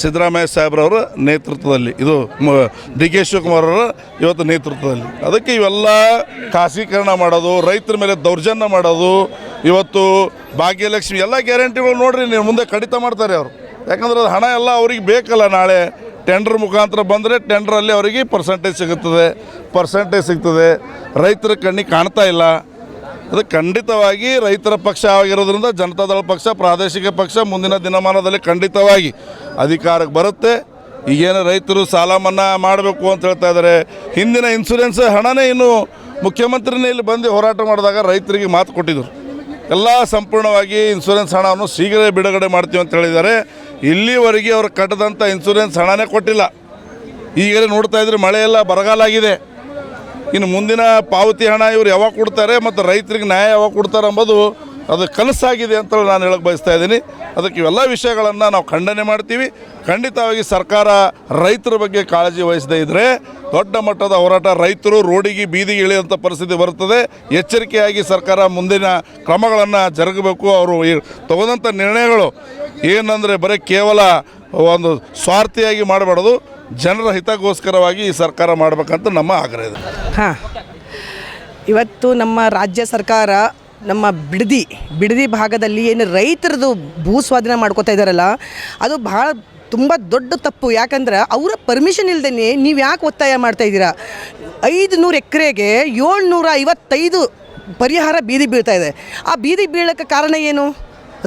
ಸಿದ್ದರಾಮಯ್ಯ ಸಾಹೇಬ್ರವರ ನೇತೃತ್ವದಲ್ಲಿ, ಇದು DK ಶಿವಕುಮಾರ್ ಅವರ ಇವತ್ತು ನೇತೃತ್ವದಲ್ಲಿ. ಅದಕ್ಕೆ ಇವೆಲ್ಲ ಖಾಸಗೀಕರಣ ಮಾಡೋದು, ರೈತರ ಮೇಲೆ ದೌರ್ಜನ್ಯ ಮಾಡೋದು, ಇವತ್ತು ಭಾಗ್ಯಲಕ್ಷ್ಮಿ ಎಲ್ಲ ಗ್ಯಾರಂಟಿಗಳು ನೋಡ್ರಿ ನೀವು ಮುಂದೆ ಕಡಿತ ಮಾಡ್ತಾರೆ ಅವರು. ಯಾಕಂದ್ರೆ ಅದು ಹಣ ಎಲ್ಲ ಅವ್ರಿಗೆ ಬೇಕಲ್ಲ, ನಾಳೆ ಟೆಂಡರ್ ಮುಖಾಂತರ ಬಂದರೆ ಟೆಂಡ್ರಲ್ಲಿ ಅವರಿಗೆ ಪರ್ಸೆಂಟೇಜ್ ಸಿಗ್ತದೆ. ರೈತರ ಕಣ್ಣಿಗೆ ಕಾಣ್ತಾ ಇಲ್ಲ. ಅದು ಖಂಡಿತವಾಗಿ ರೈತರ ಪಕ್ಷ ಆಗಿರೋದ್ರಿಂದ ಜನತಾದಳ ಪಕ್ಷ ಪ್ರಾದೇಶಿಕ ಪಕ್ಷ ಮುಂದಿನ ದಿನಮಾನದಲ್ಲಿ ಖಂಡಿತವಾಗಿ ಅಧಿಕಾರಕ್ಕೆ ಬರುತ್ತೆ. ಈಗೇನು ರೈತರು ಸಾಲ ಮನ್ನಾ ಮಾಡಬೇಕು ಅಂತ ಹೇಳ್ತಾ ಇದ್ದಾರೆ. ಹಿಂದಿನ ಇನ್ಸೂರೆನ್ಸ್ ಹಣನೇ ಇನ್ನು ಮುಖ್ಯಮಂತ್ರಿನೇ ಇಲ್ಲಿ ಬಂದು ಹೋರಾಟ ಮಾಡಿದಾಗ ರೈತರಿಗೆ ಮಾತು ಕೊಟ್ಟಿದ್ದರು, ಎಲ್ಲ ಸಂಪೂರ್ಣವಾಗಿ ಇನ್ಸೂರೆನ್ಸ್ ಹಣವನ್ನು ಶೀಘ್ರ ಬಿಡುಗಡೆ ಮಾಡ್ತೀವಿ ಅಂತ ಹೇಳಿದ್ದಾರೆ. ಇಲ್ಲಿವರೆಗೆ ಅವರು ಕಟ್ಟದಂಥ ಇನ್ಸೂರೆನ್ಸ್ ಹಣನೇ ಕೊಟ್ಟಿಲ್ಲ. ಈಗಲೇ ನೋಡ್ತಾ ಇದ್ರೆ ಮಳೆಯೆಲ್ಲ ಬರಗಾಲ ಆಗಿದೆ. ಇನ್ನು ಮುಂದಿನ ಪಾವತಿ ಹಣ ಇವರು ಯಾವಾಗ ಕೊಡ್ತಾರೆ ಮತ್ತು ರೈತರಿಗೆ ನ್ಯಾಯ ಯಾವಾಗ ಕೊಡ್ತಾರೆ ಎಂಬುದು ಅದು ಕನಸಾಗಿದೆ ಅಂತ ನಾನು ಹೇಳಕ್ಕೆ ಬಯಸ್ತಾ ಇದ್ದೀನಿ. ಅದಕ್ಕೆ ಇವೆಲ್ಲ ವಿಷಯಗಳನ್ನು ನಾವು ಖಂಡನೆ ಮಾಡ್ತೀವಿ. ಖಂಡಿತವಾಗಿ ಸರ್ಕಾರ ರೈತರ ಬಗ್ಗೆ ಕಾಳಜಿ ವಹಿಸದೇ ಇದ್ದರೆ ದೊಡ್ಡ ಮಟ್ಟದ ಹೋರಾಟ, ರೈತರು ರೋಡಿಗೆ ಬೀದಿಗೆ ಇಳಿಯುವಂಥ ಪರಿಸ್ಥಿತಿ ಬರುತ್ತದೆ. ಎಚ್ಚರಿಕೆಯಾಗಿ ಸರ್ಕಾರ ಮುಂದಿನ ಕ್ರಮಗಳನ್ನು ಜರುಗಬೇಕು. ಅವರು ತಗೊಂಡಂಥ ನಿರ್ಣಯಗಳು ಏನಂದರೆ ಬರೀ ಕೇವಲ ಒಂದು ಸ್ವಾರ್ಥಿಯಾಗಿ ಮಾಡಬಾರ್ದು, ಜನರ ಹಿತಗೋಸ್ಕರವಾಗಿ ಈ ಸರ್ಕಾರ ಮಾಡಬೇಕಂತ ನಮ್ಮ ಆಗ್ರಹ ಇದೆ. ಇವತ್ತು ನಮ್ಮ ರಾಜ್ಯ ಸರ್ಕಾರ ನಮ್ಮ ಬಿಡದಿ ಭಾಗದಲ್ಲಿ ಏನು ರೈತರದು ಭೂ ಸ್ವಾಧೀನ ಮಾಡ್ಕೋತಾ ಇದ್ದಾರಲ್ಲ, ಅದು ಭಾಳ ತುಂಬ ದೊಡ್ಡ ತಪ್ಪು. ಯಾಕಂದ್ರೆ ಅವರ ಪರ್ಮಿಷನ್ ಇಲ್ಲದೇ ನೀವು ಯಾಕೆ ಒತ್ತಾಯ ಮಾಡ್ತಾ ಇದ್ದೀರಾ? 500 ಎಕರೆಗೆ 755 ಪರಿಹಾರ ಬೀದಿ ಬೀಳ್ತಾ ಇದೆ. ಆ ಬೀದಿ ಬೀಳೋಕ್ಕೆ ಕಾರಣ ಏನು?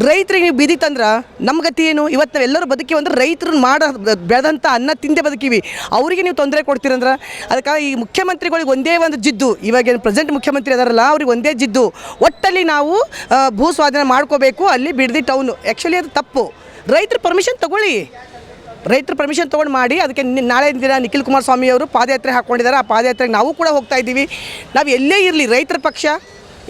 ರೈತರಿಗೆ ನೀವು ಬೀದಿ ತಂದ್ರೆ ನಮ್ಮ ಗತಿ ಏನು? ಇವತ್ತು ನಾವೆಲ್ಲರೂ ಬದುಕೀವಿ ಅಂದ್ರೆ ರೈತರು ಬೆಳೆದಂಥ ಅನ್ನ ತಿಂದೇ ಬದುಕೀವಿ. ಅವರಿಗೆ ನೀವು ತೊಂದರೆ ಕೊಡ್ತೀರಂದ್ರೆ ಅದಕ್ಕೆ ಈ ಮುಖ್ಯಮಂತ್ರಿಗಳಿಗೆ ಒಂದೇ ಒಂದು ಜಿದ್ದು, ಇವಾಗೇನು ಪ್ರೆಸೆಂಟ್ ಮುಖ್ಯಮಂತ್ರಿ ಅದಾರಲ್ಲ ಅವ್ರಿಗೆ ಒಂದೇ ಜಿದ್ದು, ಒಟ್ಟಲ್ಲಿ ನಾವು ಭೂ ಸ್ವಾಧೀನ ಮಾಡ್ಕೋಬೇಕು ಅಲ್ಲಿ ಬಿಡದಿ ಟೌನು. ಆ್ಯಕ್ಚುಲಿ ಅದು ತಪ್ಪು. ರೈತರ ಪರ್ಮಿಷನ್ ತೊಗೊಳ್ಳಿ, ರೈತರ ಪರ್ಮಿಷನ್ ತೊಗೊಂಡು ಮಾಡಿ. ಅದಕ್ಕೆ ನಾಳೆ ದಿನ ನಿಖಿಲ್ ಕುಮಾರಸ್ವಾಮಿ ಅವರು ಪಾದಯಾತ್ರೆ ಹಾಕ್ಕೊಂಡಿದ್ದಾರೆ. ಆ ಪಾದಯಾತ್ರೆಗೆ ನಾವು ಕೂಡ ಹೋಗ್ತಾ ಇದ್ದೀವಿ. ನಾವು ಎಲ್ಲೇ ಇರಲಿ ರೈತರ ಪಕ್ಷ.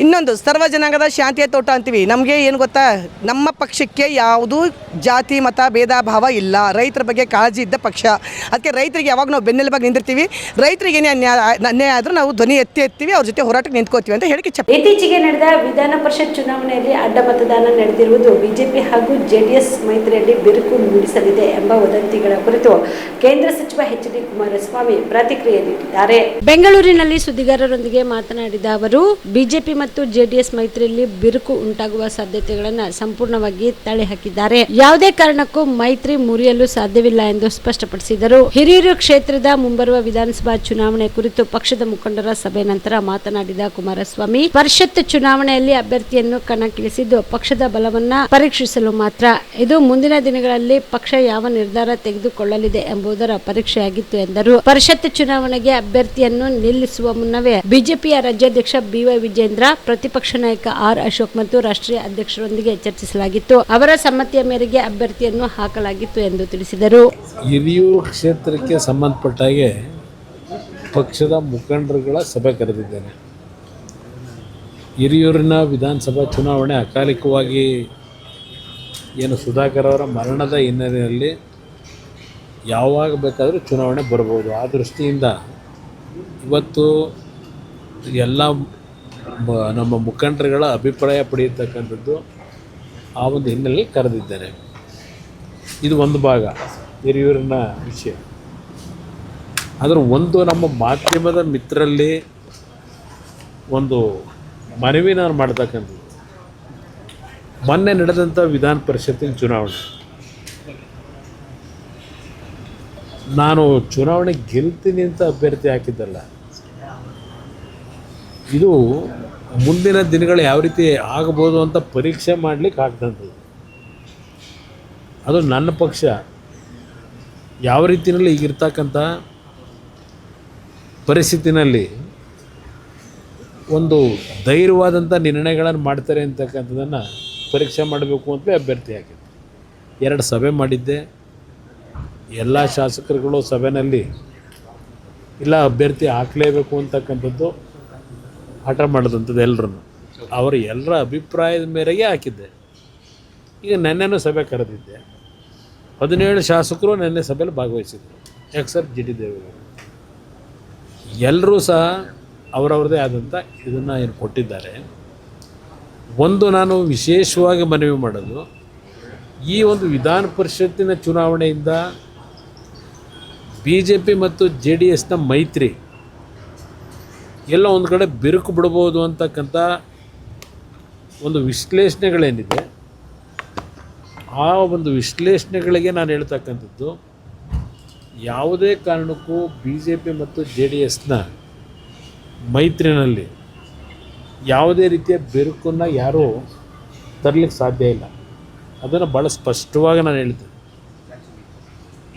ಇನ್ನೊಂದು ಸರ್ವ ಜನಾಂಗದ ಶಾಂತಿಯ ತೋಟ ಅಂತೀವಿ. ನಮಗೆ ಏನು ಗೊತ್ತಾ, ನಮ್ಮ ಪಕ್ಷಕ್ಕೆ ಯಾವುದೂ ಜಾತಿ ಮತ ಭೇದ ಭಾವ ಇಲ್ಲ. ರೈತರ ಬಗ್ಗೆ ಕಾಳಜಿ ಇದ್ದ ಪಕ್ಷ. ಅದಕ್ಕೆ ರೈತರಿಗೆ ಯಾವಾಗ ನಾವು ಬೆನ್ನೆಲುಬಾಗಿ ನಿಂತಿರ್ತೀವಿ. ರೈತರಿಗೆ ಏನೇ ಅನ್ಯಾಯ ಆದರೂ ನಾವು ಧ್ವನಿ ಎತ್ತೀವಿ, ಅವ್ರ ಜೊತೆ ಹೋರಾಟಕ್ಕೆ ನಿಂತ್ಕೋತೀವಿ ಅಂತ ಹೇಳಿಕೆ ಇತ್ತೀಚೆಗೆ ನಡೆದ ವಿಧಾನ ಪರಿಷತ್ ಚುನಾವಣೆಯಲ್ಲಿ ಅಡ್ಡ ಮತದಾನ ನಡೆದಿರುವುದು ಬಿಜೆಪಿ ಹಾಗೂ ಜೆಡಿಎಸ್ ಮೈತ್ರಿಯಲ್ಲಿ ಬಿರುಕು ಮೂಡಿಸಲಿದೆ ಎಂಬ ವದಂತಿಗಳ ಕುರಿತು ಕೇಂದ್ರ ಸಚಿವ ಎಚ್ ಡಿ ಕುಮಾರಸ್ವಾಮಿ ಪ್ರತಿಕ್ರಿಯೆ ನೀಡಿದ್ದಾರೆ. ಬೆಂಗಳೂರಿನಲ್ಲಿ ಸುದ್ದಿಗಾರರೊಂದಿಗೆ ಮಾತನಾಡಿದ ಅವರು, ಬಿಜೆಪಿ ಮತ್ತು ಜೆಡಿಎಸ್ ಮೈತ್ರಿಯಲ್ಲಿ ಬಿರುಕು ಉಂಟಾಗುವ ಸಾಧ್ಯತೆಗಳನ್ನು ಸಂಪೂರ್ಣವಾಗಿ ತಳ್ಳಿ ಹಾಕಿದ್ದಾರೆ. ಯಾವುದೇ ಕಾರಣಕ್ಕೂ ಮೈತ್ರಿ ಮುರಿಯಲು ಸಾಧ್ಯವಿಲ್ಲ ಎಂದು ಸ್ಪಷ್ಟಪಡಿಸಿದರು. ಹಿರಿಯೂರು ಕ್ಷೇತ್ರದ ಮುಂಬರುವ ವಿಧಾನಸಭಾ ಚುನಾವಣೆ ಕುರಿತು ಪಕ್ಷದ ಮುಖಂಡರ ಸಭೆ ನಂತರ ಮಾತನಾಡಿದ ಕುಮಾರಸ್ವಾಮಿ, ಪರಿಷತ್ ಚುನಾವಣೆಯಲ್ಲಿ ಅಭ್ಯರ್ಥಿಯನ್ನು ಕಣಕ್ಕಿಳಿಸಿದ್ದು ಪಕ್ಷದ ಬಲವನ್ನ ಪರೀಕ್ಷಿಸಲು ಮಾತ್ರ. ಇದು ಮುಂದಿನ ದಿನಗಳಲ್ಲಿ ಪಕ್ಷ ಯಾವ ನಿರ್ಧಾರ ತೆಗೆದುಕೊಳ್ಳಲಿದೆ ಎಂಬುದರ ಪರೀಕ್ಷೆಯಾಗಿತ್ತು ಎಂದರು. ಪರಿಷತ್ ಚುನಾವಣೆಗೆ ಅಭ್ಯರ್ಥಿಯನ್ನು ನಿಲ್ಲಿಸುವ ಮುನ್ನವೇ ಬಿಜೆಪಿಯ ರಾಜ್ಯಾಧ್ಯಕ್ಷ BY ವಿಜೇಂದ್ರ, ಪ್ರತಿಪಕ್ಷ ನಾಯಕ R ಅಶೋಕ್ ಮತ್ತು ರಾಷ್ಟ್ರೀಯ ಅಧ್ಯಕ್ಷರೊಂದಿಗೆ ಚರ್ಚಿಸಲಾಗಿತ್ತು. ಅವರ ಸಮ್ಮತಿಯ ಮೇರೆಗೆ ಅಭ್ಯರ್ಥಿಯನ್ನು ಹಾಕಲಾಗಿತ್ತು ಎಂದು ತಿಳಿಸಿದರು. ಹಿರಿಯೂರು ಕ್ಷೇತ್ರಕ್ಕೆ ಸಂಬಂಧಪಟ್ಟಾಗೆ ಪಕ್ಷದ ಮುಖಂಡರುಗಳ ಸಭೆ ಕರೆದಿದ್ದೇನೆ. ಹಿರಿಯೂರಿನ ವಿಧಾನಸಭಾ ಚುನಾವಣೆ ಅಕಾಲಿಕವಾಗಿ ಏನು ಸುಧಾಕರ್ ಅವರ ಮರಣದ ಹಿನ್ನೆಲೆಯಲ್ಲಿ ಯಾವಾಗ ಬೇಕಾದರೂ ಚುನಾವಣೆ ಬರ್ಬೋದು. ಆ ದೃಷ್ಟಿಯಿಂದ ಇವತ್ತು ಎಲ್ಲ ನಮ್ಮ ಮುಖಂಡರುಗಳ ಅಭಿಪ್ರಾಯ ಪಡೆಯತಕ್ಕಂಥದ್ದು ಆ ಒಂದು ಹಿನ್ನೆಲೆಯಲ್ಲಿ ಕರೆದಿದ್ದೇನೆ. ಇದು ಒಂದು ಭಾಗ ಹಿರಿಯೂರಿನ ವಿಷಯ. ಅದರ ಒಂದು ನಮ್ಮ ಮಾಧ್ಯಮದ ಮಿತ್ರರಲ್ಲಿ ಒಂದು ಮನವಿ ನಾನು ಮಾಡ್ತಕ್ಕಂಥದ್ದು, ಮೊನ್ನೆ ನಡೆದಂಥ ವಿಧಾನ ಪರಿಷತ್ತಿನ ಚುನಾವಣೆ, ನಾನು ಚುನಾವಣೆ ಗೆಲ್ತೀನಿ ಅಂತ ಅಭ್ಯರ್ಥಿ ಹಾಕಿದ್ದಲ್ಲ. ಇದು ಮುಂದಿನ ದಿನಗಳು ಯಾವ ರೀತಿ ಆಗ್ಬೋದು ಅಂತ ಪರೀಕ್ಷೆ ಮಾಡಲಿಕ್ಕೆ ಆಗ್ತಂಥದ್ದು. ಅದು ನನ್ನ ಪಕ್ಷ ಯಾವ ರೀತಿಯಲ್ಲಿ ಈಗಿರ್ತಕ್ಕಂಥ ಪರಿಸ್ಥಿತಿನಲ್ಲಿ ಒಂದು ಧೈರ್ಯವಾದಂಥ ನಿರ್ಣಯಗಳನ್ನು ಮಾಡ್ತಾರೆ ಅಂತಕ್ಕಂಥದ್ದನ್ನು ಪರೀಕ್ಷೆ ಮಾಡಬೇಕು ಅಂತ ಅಭ್ಯರ್ಥಿ ಹಾಕಿದ್ದೆ. 2 ಸಭೆ ಮಾಡಿದ್ದೆ. ಎಲ್ಲ ಶಾಸಕರುಗಳು ಸಭೆಯಲ್ಲಿ ಇಲ್ಲ ಅಭ್ಯರ್ಥಿ ಹಾಕಲೇಬೇಕು ಅಂತಕ್ಕಂಥದ್ದು ಹಠ ಮಾಡಿದಂಥದ್ದು ಎಲ್ಲರೂ. ಅವರ ಎಲ್ಲರ ಅಭಿಪ್ರಾಯದ ಮೇರೆಗೆ ಹಾಕಿದ್ದೆ. ಈಗ ನೆನ್ನೆನೂ ಸಭೆ ಕರೆದಿದ್ದೆ. 17 ಶಾಸಕರು ನೆನ್ನೆ ಸಭೆಯಲ್ಲಿ ಭಾಗವಹಿಸಿದರು ಎಕ್ಸೆಪ್ಟ್ GD ದೇವೇಗೌಡ. ಎಲ್ಲರೂ ಸಹ ಅವರವ್ರದ್ದೇ ಆದಂಥ ಇದನ್ನು ಏನು ಕೊಟ್ಟಿದ್ದಾರೆ. ಒಂದು ನಾನು ವಿಶೇಷವಾಗಿ ಮನವಿ ಮಾಡೋದು, ಈ ಒಂದು ವಿಧಾನ ಪರಿಷತ್ತಿನ ಚುನಾವಣೆಯಿಂದ BJP ಮತ್ತು JDSನ ಮೈತ್ರಿ ಎಲ್ಲ ಒಂದು ಕಡೆ ಬಿರುಕು ಬಿಡ್ಬೋದು ಅಂತಕ್ಕಂಥ ಒಂದು ವಿಶ್ಲೇಷಣೆಗಳೇನಿದೆ, ಆ ಒಂದು ವಿಶ್ಲೇಷಣೆಗಳಿಗೆ ನಾನು ಹೇಳ್ತಕ್ಕಂಥದ್ದು, ಯಾವುದೇ ಕಾರಣಕ್ಕೂ BJP ಮತ್ತು JDSನ ಮೈತ್ರಿನಲ್ಲಿ ಯಾವುದೇ ರೀತಿಯ ಬಿರುಕನ್ನು ಯಾರೂ ತರಲಿಕ್ಕೆ ಸಾಧ್ಯ ಇಲ್ಲ. ಅದನ್ನು ಭಾಳ ಸ್ಪಷ್ಟವಾಗಿ ನಾನು ಹೇಳ್ತೀನಿ.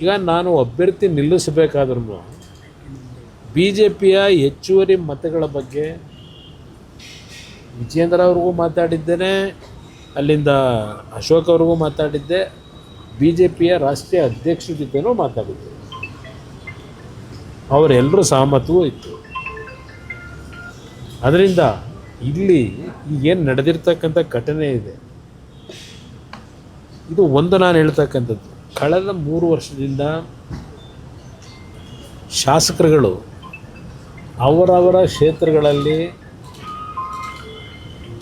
ಈಗ ನಾನು ಅಭ್ಯರ್ಥಿ ನಿಲ್ಲಿಸಬೇಕಾದ್ರೂ BJPಯ ಹೆಚ್ಚುವರಿ ಮತಗಳ ಬಗ್ಗೆ ವಿಜೇಂದ್ರ ಅವ್ರಿಗೂ ಮಾತಾಡಿದ್ದೇನೆ, ಅಲ್ಲಿಂದ ಅಶೋಕ್ ಅವ್ರಿಗೂ ಮಾತಾಡಿದ್ದೆ, BJPಯ ರಾಷ್ಟ್ರೀಯ ಅಧ್ಯಕ್ಷರ ಜೊತೆನೂ ಮಾತಾಡಿದ್ದೆ. ಅವರೆಲ್ಲರೂ ಸಹಮತವೂ ಇತ್ತು. ಅದರಿಂದ ಇಲ್ಲಿ ಈಗೇನು ನಡೆದಿರ್ತಕ್ಕಂಥ ಘಟನೆ ಇದೆ, ಇದು ಒಂದು ನಾನು ಹೇಳ್ತಕ್ಕಂಥದ್ದು, ಕಳೆದ 3 ವರ್ಷದಿಂದ ಶಾಸಕರುಗಳು ಅವರವರ ಕ್ಷೇತ್ರಗಳಲ್ಲಿ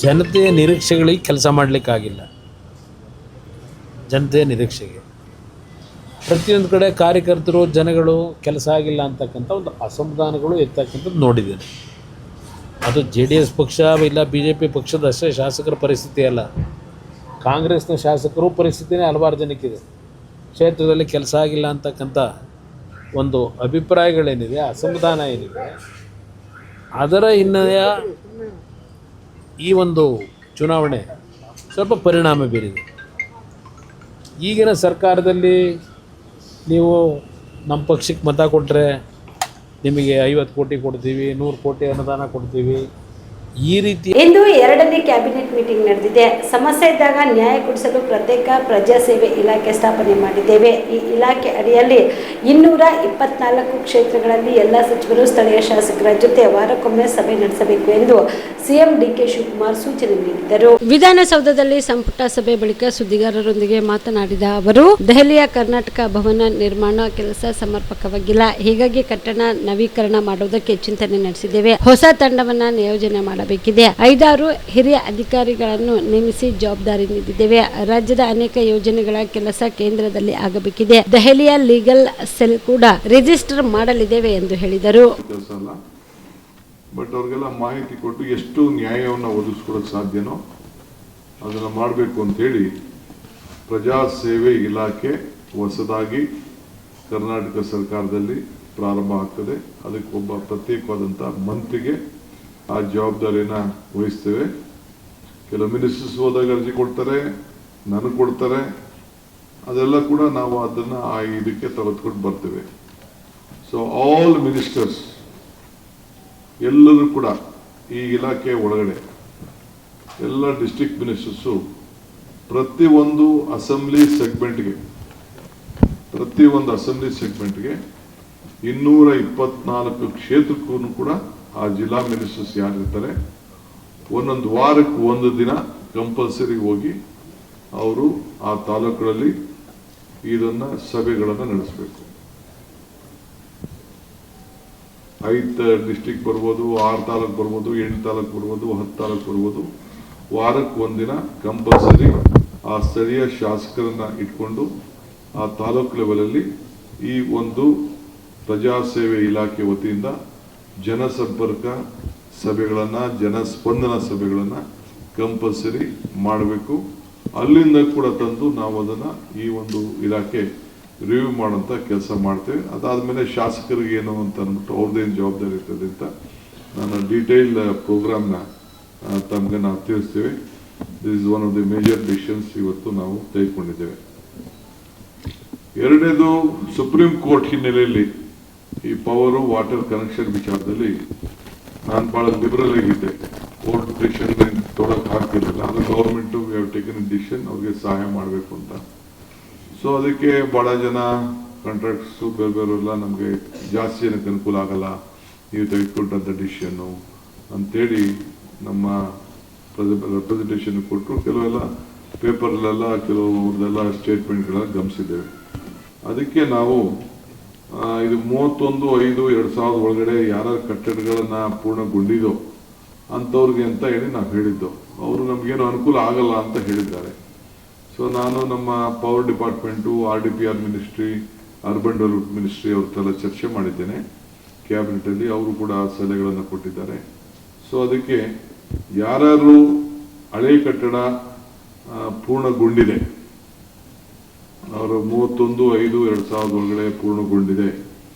ಜನತೆಯ ನಿರೀಕ್ಷೆಗಳಿಗೆ ಕೆಲಸ ಮಾಡಲಿಕ್ಕಾಗಿಲ್ಲ. ಜನತೆಯ ನಿರೀಕ್ಷೆಗೆ ಪ್ರತಿಯೊಂದು ಕಡೆ ಕಾರ್ಯಕರ್ತರು ಜನಗಳು ಕೆಲಸ ಆಗಿಲ್ಲ ಅಂತಕ್ಕಂಥ ಒಂದು ಅಸಮಾಧಾನಗಳು ಎತ್ತಕ್ಕಂಥದ್ದು ನೋಡಿದ್ದೇನೆ. ಅದು JDS ಪಕ್ಷ ಇಲ್ಲ BJP ಪಕ್ಷದ ಅಷ್ಟೇ ಶಾಸಕರ ಪರಿಸ್ಥಿತಿ ಅಲ್ಲ, ಕಾಂಗ್ರೆಸ್ನ ಶಾಸಕರು ಪರಿಸ್ಥಿತಿನೇ ಹಲವಾರು ಜನಕ್ಕಿದೆ. ಕ್ಷೇತ್ರದಲ್ಲಿ ಕೆಲಸ ಆಗಿಲ್ಲ ಅಂತಕ್ಕಂಥ ಒಂದು ಅಭಿಪ್ರಾಯಗಳೇನಿದೆ, ಅಸಮಾಧಾನ ಏನಿದೆ, ಅದರ ಹಿನ್ನೆಲೆಯ ಈ ಒಂದು ಚುನಾವಣೆ ಸ್ವಲ್ಪ ಪರಿಣಾಮ ಬೀರಿದೆ. ಈಗಿನ ಸರ್ಕಾರದಲ್ಲಿ ನೀವು ನಮ್ಮ ಪಕ್ಷಕ್ಕೆ ಮತ ಕೊಟ್ಟರೆ ನಿಮಗೆ 50 ಕೋಟಿ ಕೊಡ್ತೀವಿ, 100 ಕೋಟಿ ಅನುದಾನ ಕೊಡ್ತೀವಿ, ಈ ರೀತಿ. ಇಂದು 2ನೇ ಕ್ಯಾಬಿನೆಟ್ ಮೀಟಿಂಗ್ ನಡೆದಿದೆ. ಸಮಸ್ಯೆ ಇದ್ದಾಗ ನ್ಯಾಯ ಕೊಡಿಸಲು ಪ್ರತ್ಯೇಕ ಪ್ರಜಾಸೇವೆ ಇಲಾಖೆ ಸ್ಥಾಪನೆ ಮಾಡಿದ್ದೇವೆ. ಈ ಇಲಾಖೆ ಅಡಿಯಲ್ಲಿ 224 ಕ್ಷೇತ್ರಗಳಲ್ಲಿ ಎಲ್ಲ ಸಚಿವರು ಸ್ಥಳೀಯ ಶಾಸಕರ ಜೊತೆ ವಾರಕ್ಕೊಮ್ಮೆ ಸಭೆ ನಡೆಸಬೇಕು ಎಂದು ಸಿಎಂ DK ಶಿವಕುಮಾರ್ ಸೂಚನೆ ನೀಡಿದರು. ವಿಧಾನಸೌಧದಲ್ಲಿ ಸಂಪುಟ ಸಭೆ ಬಳಿಕ ಸುದ್ದಿಗಾರರೊಂದಿಗೆ ಮಾತನಾಡಿದ ಅವರು, ದೆಹಲಿಯ ಕರ್ನಾಟಕ ಭವನ ನಿರ್ಮಾಣ ಕೆಲಸ ಸಮರ್ಪಕವಾಗಿಲ್ಲ, ಹೀಗಾಗಿ ಕಟ್ಟಡ ನವೀಕರಣ ಮಾಡುವುದಕ್ಕೆ ಚಿಂತನೆ ನಡೆಸಿದ್ದೇವೆ. ಹೊಸ ತಂಡವನ್ನ ನಿಯೋಜನೆ ಮಾಡಬೇಕಿದೆ. 5-6 ಹಿರಿಯ ಅಧಿಕಾರಿಗಳನ್ನು ನೇಮಿಸಿ ಜವಾಬ್ದಾರಿ ನೀಡಿದ್ದೇವೆ. ರಾಜ್ಯದ ಅನೇಕ ಯೋಜನೆಗಳ ಕೆಲಸ ಕೇಂದ್ರದಲ್ಲಿ ಆಗಬೇಕಿದೆ. ದೆಹಲಿಯ ಲೀಗಲ್ ಸೆಲ್ ಕೂಡ ರಿಜಿಸ್ಟರ್ ಮಾಡಲಿದ್ದೇವೆ ಎಂದು ಹೇಳಿದರು. ಬಟ್ ಅವ್ರಿಗೆಲ್ಲ ಮಾಹಿತಿ ಕೊಟ್ಟು ಎಷ್ಟು ನ್ಯಾಯವನ್ನು ಒದಗಿಸ್ಕೊಡಕ್ಕೆ ಸಾಧ್ಯನೋ ಅದನ್ನು ಮಾಡಬೇಕು ಅಂತೇಳಿ ಪ್ರಜಾಸೇವೆ ಇಲಾಖೆ ಹೊಸದಾಗಿ ಕರ್ನಾಟಕ ಸರ್ಕಾರದಲ್ಲಿ ಪ್ರಾರಂಭ ಆಗ್ತದೆ. ಅದಕ್ಕೆ ಒಬ್ಬ ಪ್ರತ್ಯೇಕವಾದಂಥ ಮಂತ್ರಿಗೆ ಆ ಜವಾಬ್ದಾರಿಯನ್ನು ವಹಿಸ್ತೇವೆ. ಕೆಲವು ಮಿನಿಸ್ಟರ್ಸ್ ಹೋದಾಗ ಅರ್ಜಿ ಕೊಡ್ತಾರೆ, ನನಗೆ ಕೊಡ್ತಾರೆ, ಅದೆಲ್ಲ ಕೂಡ ನಾವು ಅದನ್ನು ಆ ಇದಕ್ಕೆ ತೆಗೆದುಕೊಂಡು ಬರ್ತೇವೆ. ಸೊ ಆಲ್ ಮಿನಿಸ್ಟರ್ಸ್ ಎಲ್ಲರೂ ಕೂಡ ಈ ಇಲಾಖೆ ಒಳಗಡೆ ಎಲ್ಲ ಡಿಸ್ಟ್ರಿಕ್ಟ್ ಮಿನಿಸ್ಟರ್ಸು ಪ್ರತಿಯೊಂದು ಅಸೆಂಬ್ಲಿ ಸೆಗ್ಮೆಂಟ್ಗೆ 224 ಕ್ಷೇತ್ರಕ್ಕೂ ಕೂಡ ಆ ಜಿಲ್ಲಾ ಮಿನಿಸ್ಟರ್ಸ್ ಯಾರಿರ್ತಾರೆ ಒಂದೊಂದು ವಾರಕ್ಕೆ 1 ದಿನ ಕಂಪಲ್ಸರಿ ಹೋಗಿ ಅವರು ಆ ತಾಲೂಕುಗಳಲ್ಲಿ ಇದನ್ನು ಸಭೆಗಳನ್ನು ನಡೆಸಬೇಕು. 5 ಡಿಸ್ಟ್ರಿಕ್ಟ್ ಬರ್ಬೋದು, 6 ತಾಲೂಕು ಬರ್ಬೋದು, 8 ತಾಲೂಕು ಬರ್ಬೋದು, 10 ತಾಲೂಕು ಬರ್ಬೋದು. ವಾರಕ್ಕೆ 1 ದಿನ ಕಂಪಲ್ಸರಿ ಆ ಸ್ಥಳೀಯ ಶಾಸಕರನ್ನ ಇಟ್ಕೊಂಡು ಆ ತಾಲೂಕು ಲೆವೆಲಲ್ಲಿ ಈ ಒಂದು ಪ್ರಜಾಸೇವೆ ಇಲಾಖೆ ವತಿಯಿಂದ ಜನಸಂಪರ್ಕ ಸಭೆಗಳನ್ನು, ಜನಸ್ಪಂದನ ಸಭೆಗಳನ್ನು ಕಂಪಲ್ಸರಿ ಮಾಡಬೇಕು. ಅಲ್ಲಿಂದ ಕೂಡ ತಂದು ನಾವು ಅದನ್ನು ಈ ಒಂದು ಇಲಾಖೆ ರಿವ್ಯೂ ಮಾಡೋಂಥ ಕೆಲಸ ಮಾಡ್ತೇವೆ. ಅದಾದಮೇಲೆ ಶಾಸಕರಿಗೆ ಏನು ಅಂತ ಅಂದ್ಬಿಟ್ಟು ಅವ್ರದ್ದೇನು ಜವಾಬ್ದಾರಿ ಇರ್ತದೆ ಅಂತ ನಾನು ಡೀಟೇಲ್ ಪ್ರೋಗ್ರಾಮ್ನ ತಮಗೆ ನಾವು ತಿಳಿಸ್ತೇವೆ. This is one of the major decisions ಇವತ್ತು ನಾವು ತೆಗೆದುಕೊಂಡಿದ್ದೇವೆ. ಎರಡನೇದು, ಸುಪ್ರೀಂ ಕೋರ್ಟ್ ಹಿನ್ನೆಲೆಯಲ್ಲಿ ಈ ಪವರು ವಾಟರ್ ಕನೆಕ್ಷನ್ ವಿಚಾರದಲ್ಲಿ ನಾನು ಭಾಳ ಲಿಬರಲ್ ಆಗಿದ್ದೆ. ಕೋರ್ಟ್ ಡಿಸಿಷನ್ ತೊಗೊಳಕ್ಕೆ ಆಗ್ತಿರಲಿಲ್ಲ. ಅದು government we have taken decision ಅವ್ರಿಗೆ ಸಹಾಯ ಮಾಡಬೇಕು ಅಂತ. ಸೊ ಅದಕ್ಕೆ ಭಾಳ ಜನ ಕಾಂಟ್ರಾಕ್ಟ್ಸು ಬೇರೆಲ್ಲ ನಮಗೆ ಜಾಸ್ತಿ ಜನಕ್ಕೆ ಅನುಕೂಲ ಆಗಲ್ಲ ನೀವು ತೆಗೆದುಕೊಂಡಂಥ ಡಿಸಿಷನ್ನು ಅಂತೇಳಿ ನಮ್ಮ ರೆಪ್ರೆಸೆಂಟೇಷನ್ ಕೊಟ್ಟರು. ಕೆಲವೆಲ್ಲ ಪೇಪರ್ಲೆಲ್ಲ ಕೆಲವ್ರದ್ದೆಲ್ಲ ಸ್ಟೇಟ್ಮೆಂಟ್ಗಳೆಲ್ಲ ಗಮನಿಸಿದ್ದೇವೆ. ಅದಕ್ಕೆ ನಾವು ಇದು 31/5/2000 ಒಳಗಡೆ ಯಾರ್ಯಾರ ಕಟ್ಟಡಗಳನ್ನು ಪೂರ್ಣಗೊಂಡಿದೋ ಅಂಥವ್ರಿಗೆ ಅಂತ ಹೇಳಿ ನಾವು ಹೇಳಿದ್ದು. ಅವರು ನಮಗೇನು ಅನುಕೂಲ ಆಗಲ್ಲ ಅಂತ ಹೇಳಿದ್ದಾರೆ. ಸೊ ನಾನು ನಮ್ಮ power department, RDPR ministry, urban development ministry ಅವ್ರದ್ದೆಲ್ಲ ಚರ್ಚೆ ಮಾಡಿದ್ದೇನೆ ಕ್ಯಾಬಿನೆಟಲ್ಲಿ. ಅವರು ಕೂಡ ಸಲಹೆಗಳನ್ನು ಕೊಟ್ಟಿದ್ದಾರೆ. ಸೊ ಅದಕ್ಕೆ ಯಾರ್ಯಾರು ಹಳೆ ಕಟ್ಟಡ ಪೂರ್ಣಗೊಂಡಿದೆ, ಅವರು 31/5/2000 ಒಳಗಡೆ ಪೂರ್ಣಗೊಂಡಿದೆ,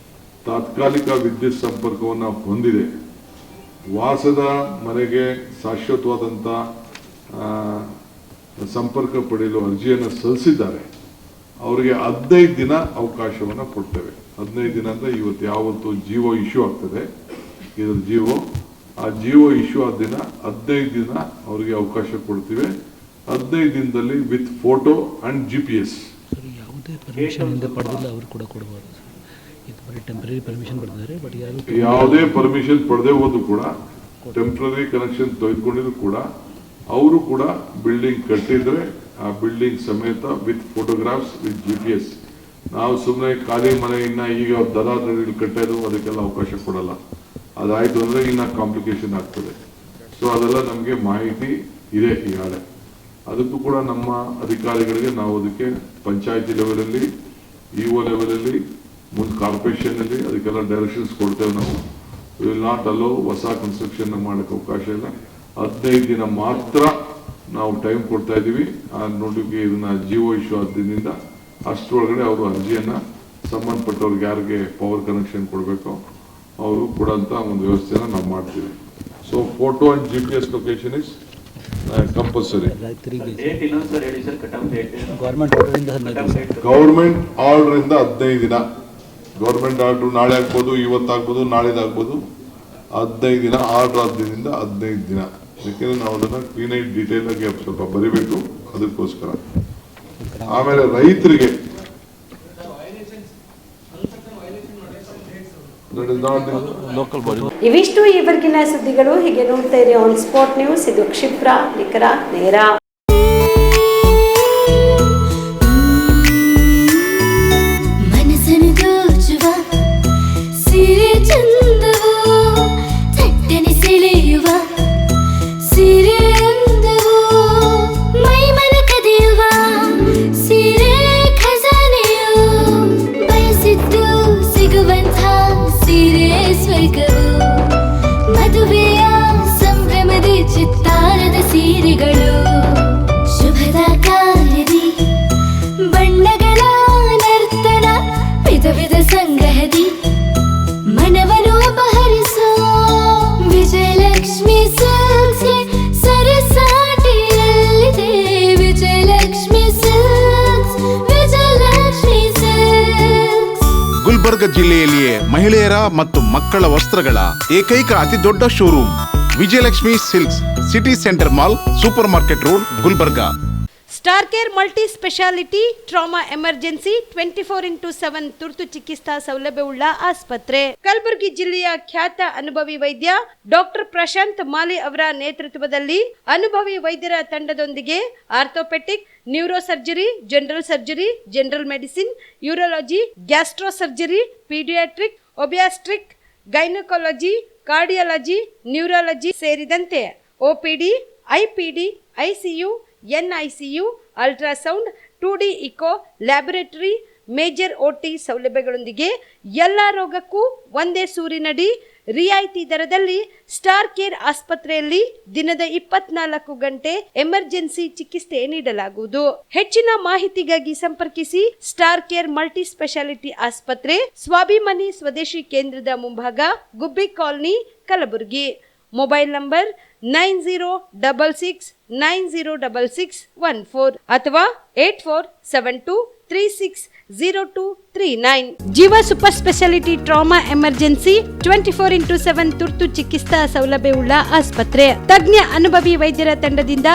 ತಾತ್ಕಾಲಿಕ ವಿದ್ಯುತ್ ಸಂಪರ್ಕವನ್ನು ಹೊಂದಿದೆ, ವಾಸದ ಮನೆಗೆ ಶಾಶ್ವತವಾದಂಥ ಸಂಪರ್ಕ ಪಡೆಯಲು ಅರ್ಜಿಯನ್ನು ಸಲ್ಲಿಸಿದ್ದಾರೆ, ಅವರಿಗೆ 15 ದಿನ ಅವಕಾಶವನ್ನು ಕೊಡ್ತೇವೆ. 15 ದಿನ ಅಂದರೆ ಇವತ್ತು ಯಾವತ್ತು ಜಿಯೋ ಇಶ್ಯೂ ಆಗ್ತದೆ, ಇದರ ಆ ಜಿಯೋ ಇಶ್ಯೂ ಆದ ದಿನ 15 ದಿನ ಅವರಿಗೆ ಅವಕಾಶ ಕೊಡ್ತೀವಿ. 15 ದಿನದಲ್ಲಿ ವಿತ್ ಫೋಟೋ ಆ್ಯಂಡ್ GPS. ಯಾವುದೇ ಪರ್ಮಿಷನ್ ಪಡೆದಿಲ್ಲ ಅವರು ಕೂಡ ಕೊಡ್ಬೋದು. ಇದು ಬರೀ ಟೆಂಪ್ರರಿ ಪರ್ಮಿಷನ್ ಪಡೆದಿದ್ದಾರೆ. ಬಟ್ ಯಾವುದೇ ಪರ್ಮಿಷನ್ ಪಡೆದೇ ಹೋದ್ರು ಕೂಡ, ಟೆಂಪ್ರರಿ ಕನೆಕ್ಷನ್ ತೆಗೆದುಕೊಂಡಿದ್ರು ಕೂಡ, ಅವರು ಕೂಡ ಬಿಲ್ಡಿಂಗ್ ಕಟ್ಟಿದ್ರೆ ಆ ಬಿಲ್ಡಿಂಗ್ ಸಮೇತ ವಿತ್ ಫೋಟೋಗ್ರಾಫ್ಸ್ ವಿತ್ GPS. ನಾವು ಸುಮ್ಮನೆ ಖಾಲಿ ಮನೆ ಇನ್ನು ಈಗ ದರಾದಲ್ಲಿ ಕಟ್ಟೋದು ಅದಕ್ಕೆಲ್ಲ ಅವಕಾಶ ಕೊಡಲ್ಲ. ಅದಾಯಿತು ಅಂದರೆ ಇನ್ನು ಕಾಂಪ್ಲಿಕೇಶನ್ ಆಗ್ತದೆ. ಸೊ ಅದೆಲ್ಲ ನಮಗೆ ಮಾಹಿತಿ ಇದೆ ಈಗಾಗಲೇ. ಅದಕ್ಕೂ ಕೂಡ ನಮ್ಮ ಅಧಿಕಾರಿಗಳಿಗೆ ನಾವು ಅದಕ್ಕೆ ಪಂಚಾಯತಿ ಲೆವೆಲಲ್ಲಿ, EO ಲೆವೆಲಲ್ಲಿ, ಮುಂದೆ ಕಾರ್ಪೊರೇಷನಲ್ಲಿ ಅದಕ್ಕೆಲ್ಲ ಡೈರೆಕ್ಷನ್ಸ್ ಕೊಡ್ತೇವೆ. ನಾವು ವಿಲ್ ನಾಟ್ ಅಲೋ ಹೊಸ ಕನ್ಸ್ಟ್ರಕ್ಷನ್ ಮಾಡೋಕ್ಕೆ ಅವಕಾಶ ಇಲ್ಲ. 15 ದಿನ ಮಾತ್ರ ನಾವು ಟೈಮ್ ಕೊಡ್ತಾ ಇದ್ದೀವಿ. ಆ ನೋಟಿಗೆ ಇದನ್ನ ಜಿಯೋ ಇಶ್ಯೂ ಆದ್ದರಿಂದ ಅಷ್ಟರೊಳಗಡೆ ಅವರು ಅರ್ಜಿಯನ್ನು ಸಂಬಂಧಪಟ್ಟವ್ರಿಗೆ ಯಾರಿಗೆ ಪವರ್ ಕನೆಕ್ಷನ್ ಕೊಡಬೇಕು ಅವರು ಕೊಡೋಂಥ ಒಂದು ವ್ಯವಸ್ಥೆನ ನಾವು ಮಾಡ್ತೀವಿ. So photo and GPS location is compulsory. Government order ಇಂದ 15 ದಿನ. ಗೌರ್ಮೆಂಟ್ ಆರ್ಡರ್ ನಾಳೆ ಆಗ್ಬೋದು, ಇವತ್ತಾಗ್ಬೋದು, ನಾಳೆದಾಗ್ಬೋದು. 15 ದಿನ ಆರ್ಡರ್ ಆದ್ದರಿಂದ 15 ದಿನ. ಯಾಕೆಂದ್ರೆ ನಾವು ಅದನ್ನು ಕ್ಲೀನಾಗಿ ಡೀಟೇಲ್ ಆಗಿ ಸ್ವಲ್ಪ ಬರಿಬೇಕು, ಅದಕ್ಕೋಸ್ಕರ. ಆಮೇಲೆ ರೈತರಿಗೆ ಇವಿಷ್ಟು ಈವರೆಗಿನ ಸುದ್ದಿಗಳು. ಹೀಗೆ ನೋಡ್ತಾ ಇರಿ ಆನ್ ಸ್ಪಾಟ್ ನ್ಯೂಸ್. ಇದು ಕ್ಷಿಪ್ರ, ನಿಖರ, ನೇರ. ಮನಸ್ಸನ್ನು ದೋಚುವ ಸಿರೆ ಚಂದವು, ಚಟ್ಟನೆ ಸೆಳೆಯುವ ಸಿರೆ ಅಂದವು, ಮೈಮನ ಕದಿಯುವ ಸಿರೆ ಖಜಾನೆಯು, ಬಯಸಿದ್ದು ಸಿಗುವಂಥ ಸಿರೆ ಸ್ವರ್ಗವು, ಮದುವೆಯ ಸಂಭ್ರಮದ ಚಿತ್ತಾರದ ಸೀರೆಗಳು, ಶುಭದ ಕಾರ್ಯದಿ ಬಣ್ಣಗಳ ನರ್ತನ, ವಿಧ ವಿಧ ಸಂಗ್ರಹದಿ ಮನವನ್ನು ಅಪಹರಿಸೋ ವಿಜಯಲಕ್ಷ್ಮಿ ಸಿಲ್ಕ್ಸ್ಗೆ ಸರಸಾಟಿಯಲ್ಲಿದೆ. Vijayalakshmi silks, Vijayalakshmi silks. ಗುಲ್ಬರ್ಗ ಜಿಲ್ಲೆಯಲ್ಲಿಯೇ ಮಹಿಳೆಯರ ಮತ್ತು ಮಕ್ಕಳ ವಸ್ತ್ರಗಳ ಏಕೈಕ ಅತಿ ದೊಡ್ಡ showroom Vijayalakshmi silks, city centre mall, super market road, Gulbarga. Star care multi speciality trauma emergency 24x7 ತುರ್ತು ಚಿಕಿತ್ಸಾ ಸೌಲಭ್ಯವುಳ್ಳ ಆಸ್ಪತ್ರೆ. ಕಲಬುರಗಿ ಜಿಲ್ಲೆಯ ಖ್ಯಾತ ಅನುಭವಿ ವೈದ್ಯ ಡಾಕ್ಟರ್ ಪ್ರಶಾಂತ್ ಮಾಲಿ ಅವರ ನೇತೃತ್ವದಲ್ಲಿ ಅನುಭವಿ ವೈದ್ಯರ ತಂಡದೊಂದಿಗೆ orthopaedic, neuro surgery, general surgery, general medicine, urology, gastro surgery, paediatric, obstetric, gynaecology, cardiology, neurology ಸೇರಿದಂತೆ OPD, IPD, ICU, NICU, ultrasound, 2D echo, laboratory, major OT ಸೌಲಭ್ಯಗಳೊಂದಿಗೆ ಎಲ್ಲ ರೋಗಕ್ಕೂ ಒಂದೇ ಸೂರಿನಡಿ ರಿಯಾಯಿತಿ ದರದಲ್ಲಿ ಸ್ಟಾರ್ ಕೇರ್ ಆಸ್ಪತ್ರೆಯಲ್ಲಿ ದಿನದ 24 ಗಂಟೆ ಎಮರ್ಜೆನ್ಸಿ ಚಿಕಿತ್ಸೆ ನೀಡಲಾಗುವುದು. ಹೆಚ್ಚಿನ ಮಾಹಿತಿಗಾಗಿ ಸಂಪರ್ಕಿಸಿ ಸ್ಟಾರ್ ಕೇರ್ ಮಲ್ಟಿ ಸ್ಪೆಷಾಲಿಟಿ ಆಸ್ಪತ್ರೆ, ಸ್ವಾಭಿಮಾನಿ ಸ್ವದೇಶಿ ಕೇಂದ್ರದ ಮುಂಭಾಗ, ಗುಬ್ಬಿ ಕಾಲನಿ, ಕಲಬುರಗಿ. ಮೊಬೈಲ್ ನಂಬರ್ 9066906614 ಅಥವಾ 8472360239. ಜೀವ super speciality trauma emergency 24x7 ತುರ್ತು ಚಿಕಿತ್ಸಾ ಸೌಲಭ್ಯವುಳ್ಳ ಆಸ್ಪತ್ರೆ. ತಜ್ಞ ಅನುಭವಿ ವೈದ್ಯರ ತಂಡದಿಂದ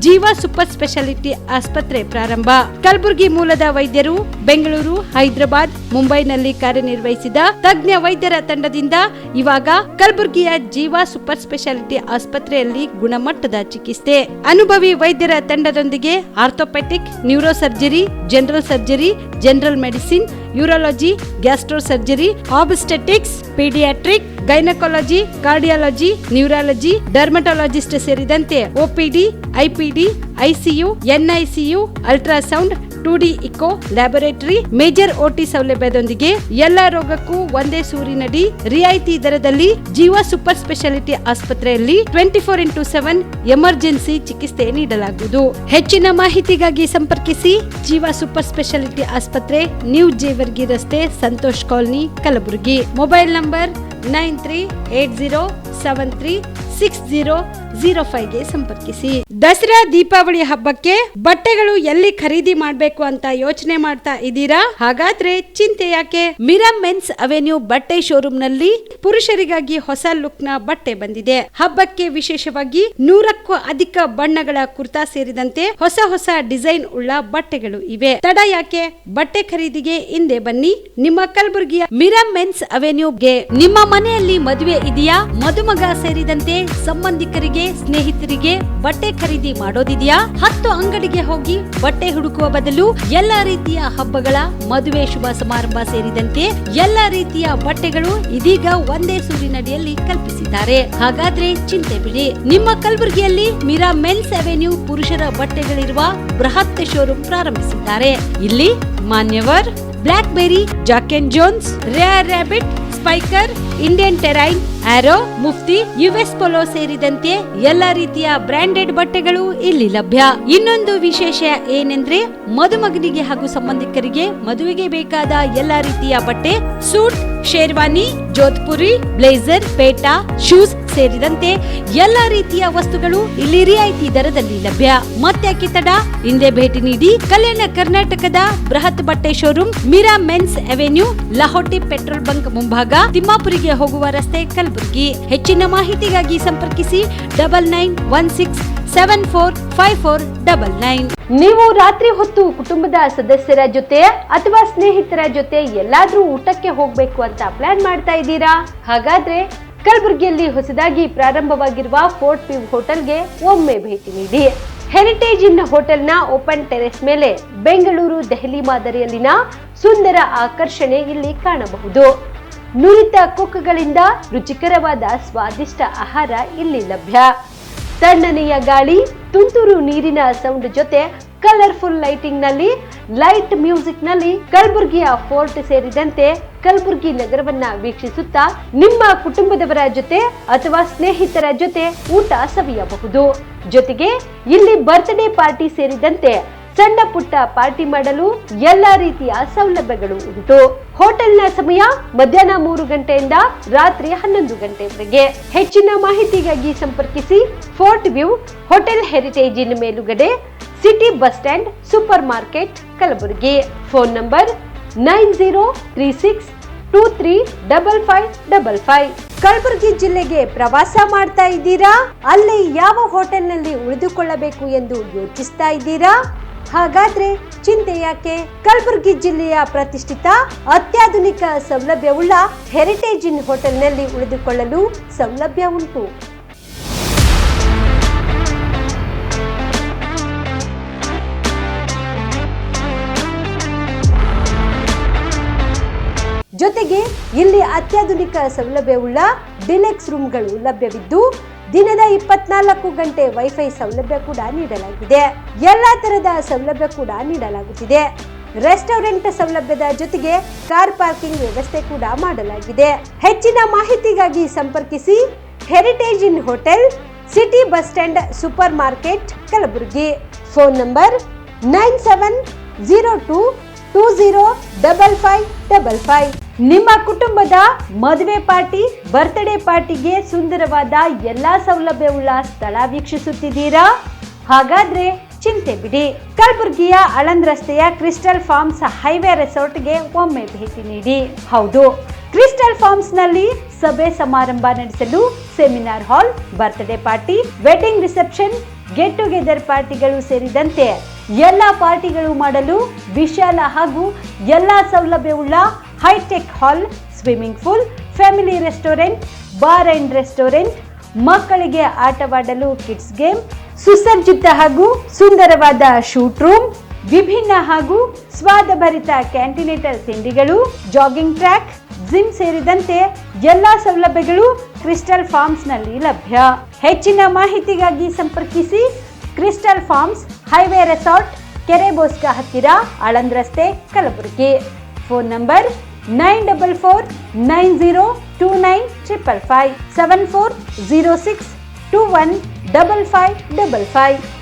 ಜೀವಾ ಸೂಪರ್ ಸ್ಪೆಷಾಲಿಟಿ ಆಸ್ಪತ್ರೆ ಪ್ರಾರಂಭ. ಕಲಬುರಗಿ ಮೂಲದ ವೈದ್ಯರು ಬೆಂಗಳೂರು, ಹೈದರಾಬಾದ್, ಮುಂಬೈನಲ್ಲಿ ಕಾರ್ಯನಿರ್ವಹಿಸಿದ ತಜ್ಞ ವೈದ್ಯರ ತಂಡದಿಂದ ಇವಾಗ ಕಲಬುರಗಿಯ ಜೀವಾ ಸೂಪರ್ ಸ್ಪೆಷಾಲಿಟಿ ಆಸ್ಪತ್ರೆಯಲ್ಲಿ ಗುಣಮಟ್ಟದ ಚಿಕಿತ್ಸೆ. ಅನುಭವಿ ವೈದ್ಯರ ತಂಡದೊಂದಿಗೆ orthopaedic, neuro surgery, general surgery, general medicine, urology, gastro surgery, obstetrics, paediatric, gynaecology, cardiology, neurology, dermatologist ಸೇರಿದಂತೆ OPD, IPD, ICU, NICU, ultrasound, 2D echo, laboratory, major OT ಸೌಲಭ್ಯದೊಂದಿಗೆ ಎಲ್ಲಾ ರೋಗಕ್ಕೂ ಒಂದೇ ಸೂರಿನಡಿ ರಿಯಾಯಿತಿ ದರದಲ್ಲಿ ಜೀವಾ ಸೂಪರ್ ಸ್ಪೆಷಾಲಿಟಿ ಆಸ್ಪತ್ರೆಯಲ್ಲಿ 24x7 ಎಮರ್ಜೆನ್ಸಿ ಚಿಕಿತ್ಸೆ ನೀಡಲಾಗುವುದು. ಹೆಚ್ಚಿನ ಮಾಹಿತಿಗಾಗಿ ಸಂಪರ್ಕಿಸಿ ಜೀವಾ ಸೂಪರ್ ಸ್ಪೆಷಾಲಿಟಿ ಆಸ್ಪತ್ರೆ, ನ್ಯೂ ಜೇವರ್ಗಿ ರಸ್ತೆ, Santosh colony, Kalaburagi. Mobile number 9380736005ಗೆ ಸಂಪರ್ಕಿಸಿ. ದಸರಾ ದೀಪಾವಳಿ ಹಬ್ಬಕ್ಕೆ ಬಟ್ಟೆಗಳು ಎಲ್ಲಿ ಖರೀದಿ ಮಾಡಬೇಕು ಅಂತ ಯೋಚನೆ ಮಾಡ್ತಾ ಇದ್ದೀರಾ? ಹಾಗಾದ್ರೆ ಚಿಂತೆ ಯಾಕೆ? ಮಿರಾ ಮೆನ್ಸ್ ಅವೆನ್ಯೂ ಬಟ್ಟೆ ಶೋರೂಮ್ ನಲ್ಲಿ ಪುರುಷರಿಗಾಗಿ ಹೊಸ ಲುಕ್ ನ ಬಟ್ಟೆ ಬಂದಿದೆ. ಹಬ್ಬಕ್ಕೆ ವಿಶೇಷವಾಗಿ 100ಕ್ಕೂ ಅಧಿಕ ಬಣ್ಣಗಳ ಕುರ್ತಾ ಸೇರಿದಂತೆ ಹೊಸ ಹೊಸ ಡಿಸೈನ್ ಉಳ್ಳ ಬಟ್ಟೆಗಳು ಇವೆ. ತಡ ಯಾಕೆ? ಬಟ್ಟೆ ಖರೀದಿಗೆ ಹಿಂದೆ ಬನ್ನಿ. ನಿಮ್ಮ ಕಲಬುರಗಿಯ ಮಿರಾ ಮೆನ್ಸ್ ಅವೆನ್ಯೂಗೆ. ನಿಮ್ಮ ಮನೆಯಲ್ಲಿ ಮದುವೆ ಇದೆಯಾ? ಮದುಮಗ ಸೇರಿದಂತೆ ಸಂಬಂಧಿಕರಿಗೆ, ಸ್ನೇಹಿತರಿಗೆ ಬಟ್ಟೆ ಖರೀದಿ ಮಾಡೋದಿದೆಯಾ? 10 ಅಂಗಡಿಗೆ ಹೋಗಿ ಬಟ್ಟೆ ಹುಡುಕುವ ಬದಲು ಎಲ್ಲಾ ರೀತಿಯ ಹಬ್ಬಗಳ, ಮದುವೆ, ಶುಭ ಸಮಾರಂಭ ಸೇರಿದಂತೆ ಎಲ್ಲಾ ರೀತಿಯ ಬಟ್ಟೆಗಳು ಇದೀಗ ಒಂದೇ ಸೂರಿನಡಿಯಲ್ಲಿ ಕಲ್ಪಿಸಿದ್ದಾರೆ. ಹಾಗಾದ್ರೆ ಚಿಂತೆ ಬಿಡಿ. ನಿಮ್ಮ ಕಲಬುರಗಿಯಲ್ಲಿ ಮಿರಾ ಮೆನ್ಸ್ ಅವೆನ್ಯೂ ಪುರುಷರ ಬಟ್ಟೆಗಳಿರುವ ಬೃಹತ್ ಶೋರೂಮ್ ಪ್ರಾರಂಭಿಸಿದ್ದಾರೆ. ಇಲ್ಲಿ Manyavar, Blackberry, Jack and Jones, Rare Rabbit, Spykar, Indian Terrain, Arrow, Mufti, US Polo ಸೇರಿದಂತೆ ಎಲ್ಲಾ ರೀತಿಯ ಬ್ರಾಂಡೆಡ್ ಬಟ್ಟೆಗಳು ಇಲ್ಲಿ ಲಭ್ಯ. ಇನ್ನೊಂದು ವಿಶೇಷ ಏನೆಂದ್ರೆ ಮದುಮಗನಿಗೆ ಹಾಗೂ ಸಂಬಂಧಿಕರಿಗೆ ಮದುವೆಗೆ ಬೇಕಾದ ಎಲ್ಲಾ ರೀತಿಯ ಬಟ್ಟೆ, ಸೂಟ್, ಶೇರ್ವಾನಿ, ಜೋಧ್ಪುರಿ, ಬ್ಲೇಸರ್, ಪೇಟಾ, ಶೂಸ್ ಸೇರಿದಂತೆ ಎಲ್ಲಾ ರೀತಿಯ ವಸ್ತುಗಳು ಇಲ್ಲಿ ರಿಯಾಯಿತಿ ದರದಲ್ಲಿ ಲಭ್ಯ. ಮತ್ತೆ ತಡ, ಹಿಂದೆ ಭೇಟಿ ನೀಡಿ. ಕಲ್ಯಾಣ ಕರ್ನಾಟಕದ ಬೃಹತ್ ಬಟ್ಟೆ showroom Mira men's avenue, Lahoti petrol bunk ಮುಂಭಾಗ, ತಿಮ್ಮಾಪುರಿಗೆ ಹೋಗುವ ರಸ್ತೆ, ಕಲಬುರಗಿ. ಹೆಚ್ಚಿನ ಮಾಹಿತಿಗಾಗಿ ಸಂಪರ್ಕಿಸಿ 9916745499. ನೀವು ರಾತ್ರಿ ಹೊತ್ತು ಕುಟುಂಬದ ಸದಸ್ಯರ ಜೊತೆ ಅಥವಾ ಸ್ನೇಹಿತರ ಜೊತೆ ಎಲ್ಲಾದ್ರೂ ಊಟಕ್ಕೆ ಹೋಗ್ಬೇಕು ಅಂತ ಪ್ಲಾನ್ ಮಾಡ್ತಾ ಇದ್ದೀರಾ? ಹಾಗಾದ್ರೆ ಕಲಬುರಗಿಯಲ್ಲಿ ಹೊಸದಾಗಿ ಪ್ರಾರಂಭವಾಗಿರುವ ಫೋರ್ಟ್ ವ್ಯೂ ಹೋಟೆಲ್ಗೆ ಒಮ್ಮೆ ಭೇಟಿ ನೀಡಿ. ಹೆರಿಟೇಜ್ ಇನ್ ಹೋಟೆಲ್ನ ಓಪನ್ ಟೆರೆಸ್ ಮೇಲೆ ಬೆಂಗಳೂರು, ದೆಹಲಿ ಮಾದರಿಯಲ್ಲಿನ ಸುಂದರ ಆಕರ್ಷಣೆ ಇಲ್ಲಿ ಕಾಣಬಹುದು. ನುರಿತ ಕುಕ್ಗಳಿಂದ ರುಚಿಕರವಾದ ಸ್ವಾದಿಷ್ಟ ಆಹಾರ ಇಲ್ಲಿ ಲಭ್ಯ. ತಣ್ಣನೆಯ ಗಾಳಿ, ತುಂತುರು ನೀರಿನ ಸೌಂಡ್ ಜೊತೆ ಕಲರ್ಫುಲ್ ಲೈಟಿಂಗ್ ನಲ್ಲಿ, ಲೈಟ್ ಮ್ಯೂಸಿಕ್ ನಲ್ಲಿ ಕಲಬುರಗಿಯ ಫೋರ್ಟ್ ಸೇರಿದಂತೆ ಕಲಬುರಗಿ ನಗರವನ್ನ ವೀಕ್ಷಿಸುತ್ತಾ ನಿಮ್ಮ ಕುಟುಂಬದವರ ಜೊತೆ ಅಥವಾ ಸ್ನೇಹಿತರ ಜೊತೆ ಊಟ ಸವಿಯಬಹುದು. ಜೊತೆಗೆ ಇಲ್ಲಿ ಬರ್ತ್ಡೇ ಪಾರ್ಟಿ ಸೇರಿದಂತೆ ಸಣ್ಣ ಪುಟ್ಟ ಪಾರ್ಟಿ ಮಾಡಲು ಎಲ್ಲಾ ರೀತಿಯ ಸೌಲಭ್ಯಗಳು ಉಂಟು. ಹೋಟೆಲ್ನ ಸಮಯ ಮಧ್ಯಾಹ್ನ 3 ಗಂಟೆಯಿಂದ ರಾತ್ರಿ 11 ಗಂಟೆವರೆಗೆ. ಹೆಚ್ಚಿನ ಮಾಹಿತಿಗಾಗಿ ಸಂಪರ್ಕಿಸಿ ಫೋರ್ಟ್ ವ್ಯೂ ಹೋಟೆಲ್, ಹೆರಿಟೇಜ್ ಇನ್ ಮೇಲುಗಡೆ, city bus stand, super market, Kalaburagi. Phone number 9036235555. Kalaburagi ಜಿಲ್ಲೆಗೆ ಪ್ರವಾಸ ಮಾಡ್ತಾ ಇದ್ದೀರಾ? ಅಲ್ಲಿ ಯಾವ ಹೋಟೆಲ್ನಲ್ಲಿ ಉಳಿದುಕೊಳ್ಳಬೇಕು ಎಂದು ಯೋಚಿಸ್ತಾ ಇದ್ದೀರಾ? ಹಾಗಾದ್ರೆ ಚಿಂತೆ ಯಾಕೆ? ಕಲಬುರಗಿ ಜಿಲ್ಲೆಯ ಪ್ರತಿಷ್ಠಿತ ಅತ್ಯಾಧುನಿಕ ಸೌಲಭ್ಯವುಳ್ಳ ಹೆರಿಟೇಜ್ ಇನ್ ಹೋಟೆಲ್ನಲ್ಲಿ ಉಳಿದುಕೊಳ್ಳಲು ಸೌಲಭ್ಯ ಉಂಟು. ಜೊತೆಗೆ ಇಲ್ಲಿ ಅತ್ಯಾಧುನಿಕ ಸೌಲಭ್ಯವುಳ್ಳ ಡಿಲೆಕ್ಸ್ ರೂಮ್ಗಳು ಲಭ್ಯವಿದ್ದು ದಿನದ 24 ಗಂಟೆ ವೈಫೈ ಸೌಲಭ್ಯ ಕೂಡ ನೀಡಲಾಗಿದೆ. ಎಲ್ಲಾ ತರದ ಸೌಲಭ್ಯ ಕೂಡ ನೀಡಲಾಗುತ್ತಿದೆ. ರೆಸ್ಟೋರೆಂಟ್ ಸೌಲಭ್ಯದ ಜೊತೆಗೆ ಕಾರ್ ಪಾರ್ಕಿಂಗ್ ವ್ಯವಸ್ಥೆ ಕೂಡ ಮಾಡಲಾಗಿದೆ. ಹೆಚ್ಚಿನ ಮಾಹಿತಿಗಾಗಿ ಸಂಪರ್ಕಿಸಿ Heritage Inn hotel, city bus stand, super market, Kalaburagi. Phone number 9702205555. ನಿಮ್ಮ ಕುಟುಂಬದ ಮದುವೆ ಪಾರ್ಟಿ, ಬರ್ತ್ಡೇ ಪಾರ್ಟಿಗೆ ಸುಂದರವಾದ ಎಲ್ಲಾ ಸೌಲಭ್ಯವುಳ್ಳ ಸ್ಥಳ ವೀಕ್ಷಿಸುತ್ತಿದ್ದೀರಾ? ಹಾಗಾದ್ರೆ ಚಿಂತೆ ಬಿಡಿ. ಕಲಬುರಗಿಯ ಆಳಂದ್ ರಸ್ತೆಯ ಕ್ರಿಸ್ಟಲ್ ಫಾರ್ಮ್ಸ್ ಹೈವೇ ರೆಸಾರ್ಟ್ಗೆ ಒಮ್ಮೆ ಭೇಟಿ ನೀಡಿ. ಹೌದು, ಕ್ರಿಸ್ಟಲ್ ಫಾರ್ಮ್ಸ್ ನಲ್ಲಿ ಸಭೆ ಸಮಾರಂಭ ನಡೆಸಲು seminar hall, birthday party, wedding reception, get together ಪಾರ್ಟಿಗಳು ಸೇರಿದಂತೆ ಎಲ್ಲ ಪಾರ್ಟಿಗಳು ಮಾಡಲು ವಿಶಾಲ ಹಾಗೂ ಎಲ್ಲ ಸೌಲಭ್ಯವುಳ್ಳ hi tech hall, swimming pool, family restaurant, bar and restaurant, ಮಕ್ಕಳಿಗೆ ಆಟವಾಡಲು ಕಿಡ್ಸ್ ಗೇಮ್, ಸುಸಜ್ಜಿತ ಹಾಗೂ ಸುಂದರವಾದ ಶೂಟ್ ರೂಮ್, ವಿಭಿನ್ನ ಹಾಗೂ ಸ್ವಾದಭರಿತ ಕ್ಯಾಂಟಿನೇಟರ್ ತಿಂಡಿಗಳು, ಜಾಗಿಂಗ್ ಟ್ರ್ಯಾಕ್, ಜಿಮ್ ಸೇರಿದಂತೆ ಎಲ್ಲಾ ಸೌಲಭ್ಯಗಳು ಕ್ರಿಸ್ಟಲ್ ಫಾರ್ಮ್ಸ್ನಲ್ಲಿ ಲಭ್ಯ. ಹೆಚ್ಚಿನ ಮಾಹಿತಿಗಾಗಿ ಸಂಪರ್ಕಿಸಿ ಕ್ರಿಸ್ಟಲ್ ಫಾರ್ಮ್ಸ್, ಹೈವೇ ರೆಸಾರ್ಟ್, ಕೆರೆಬೋಸ್ಕ ಹತ್ತಿರ, ಆಳಂದ್ ರಸ್ತೆ, ಕಲಬುರಗಿ. Phone number 9490295555 7406215555.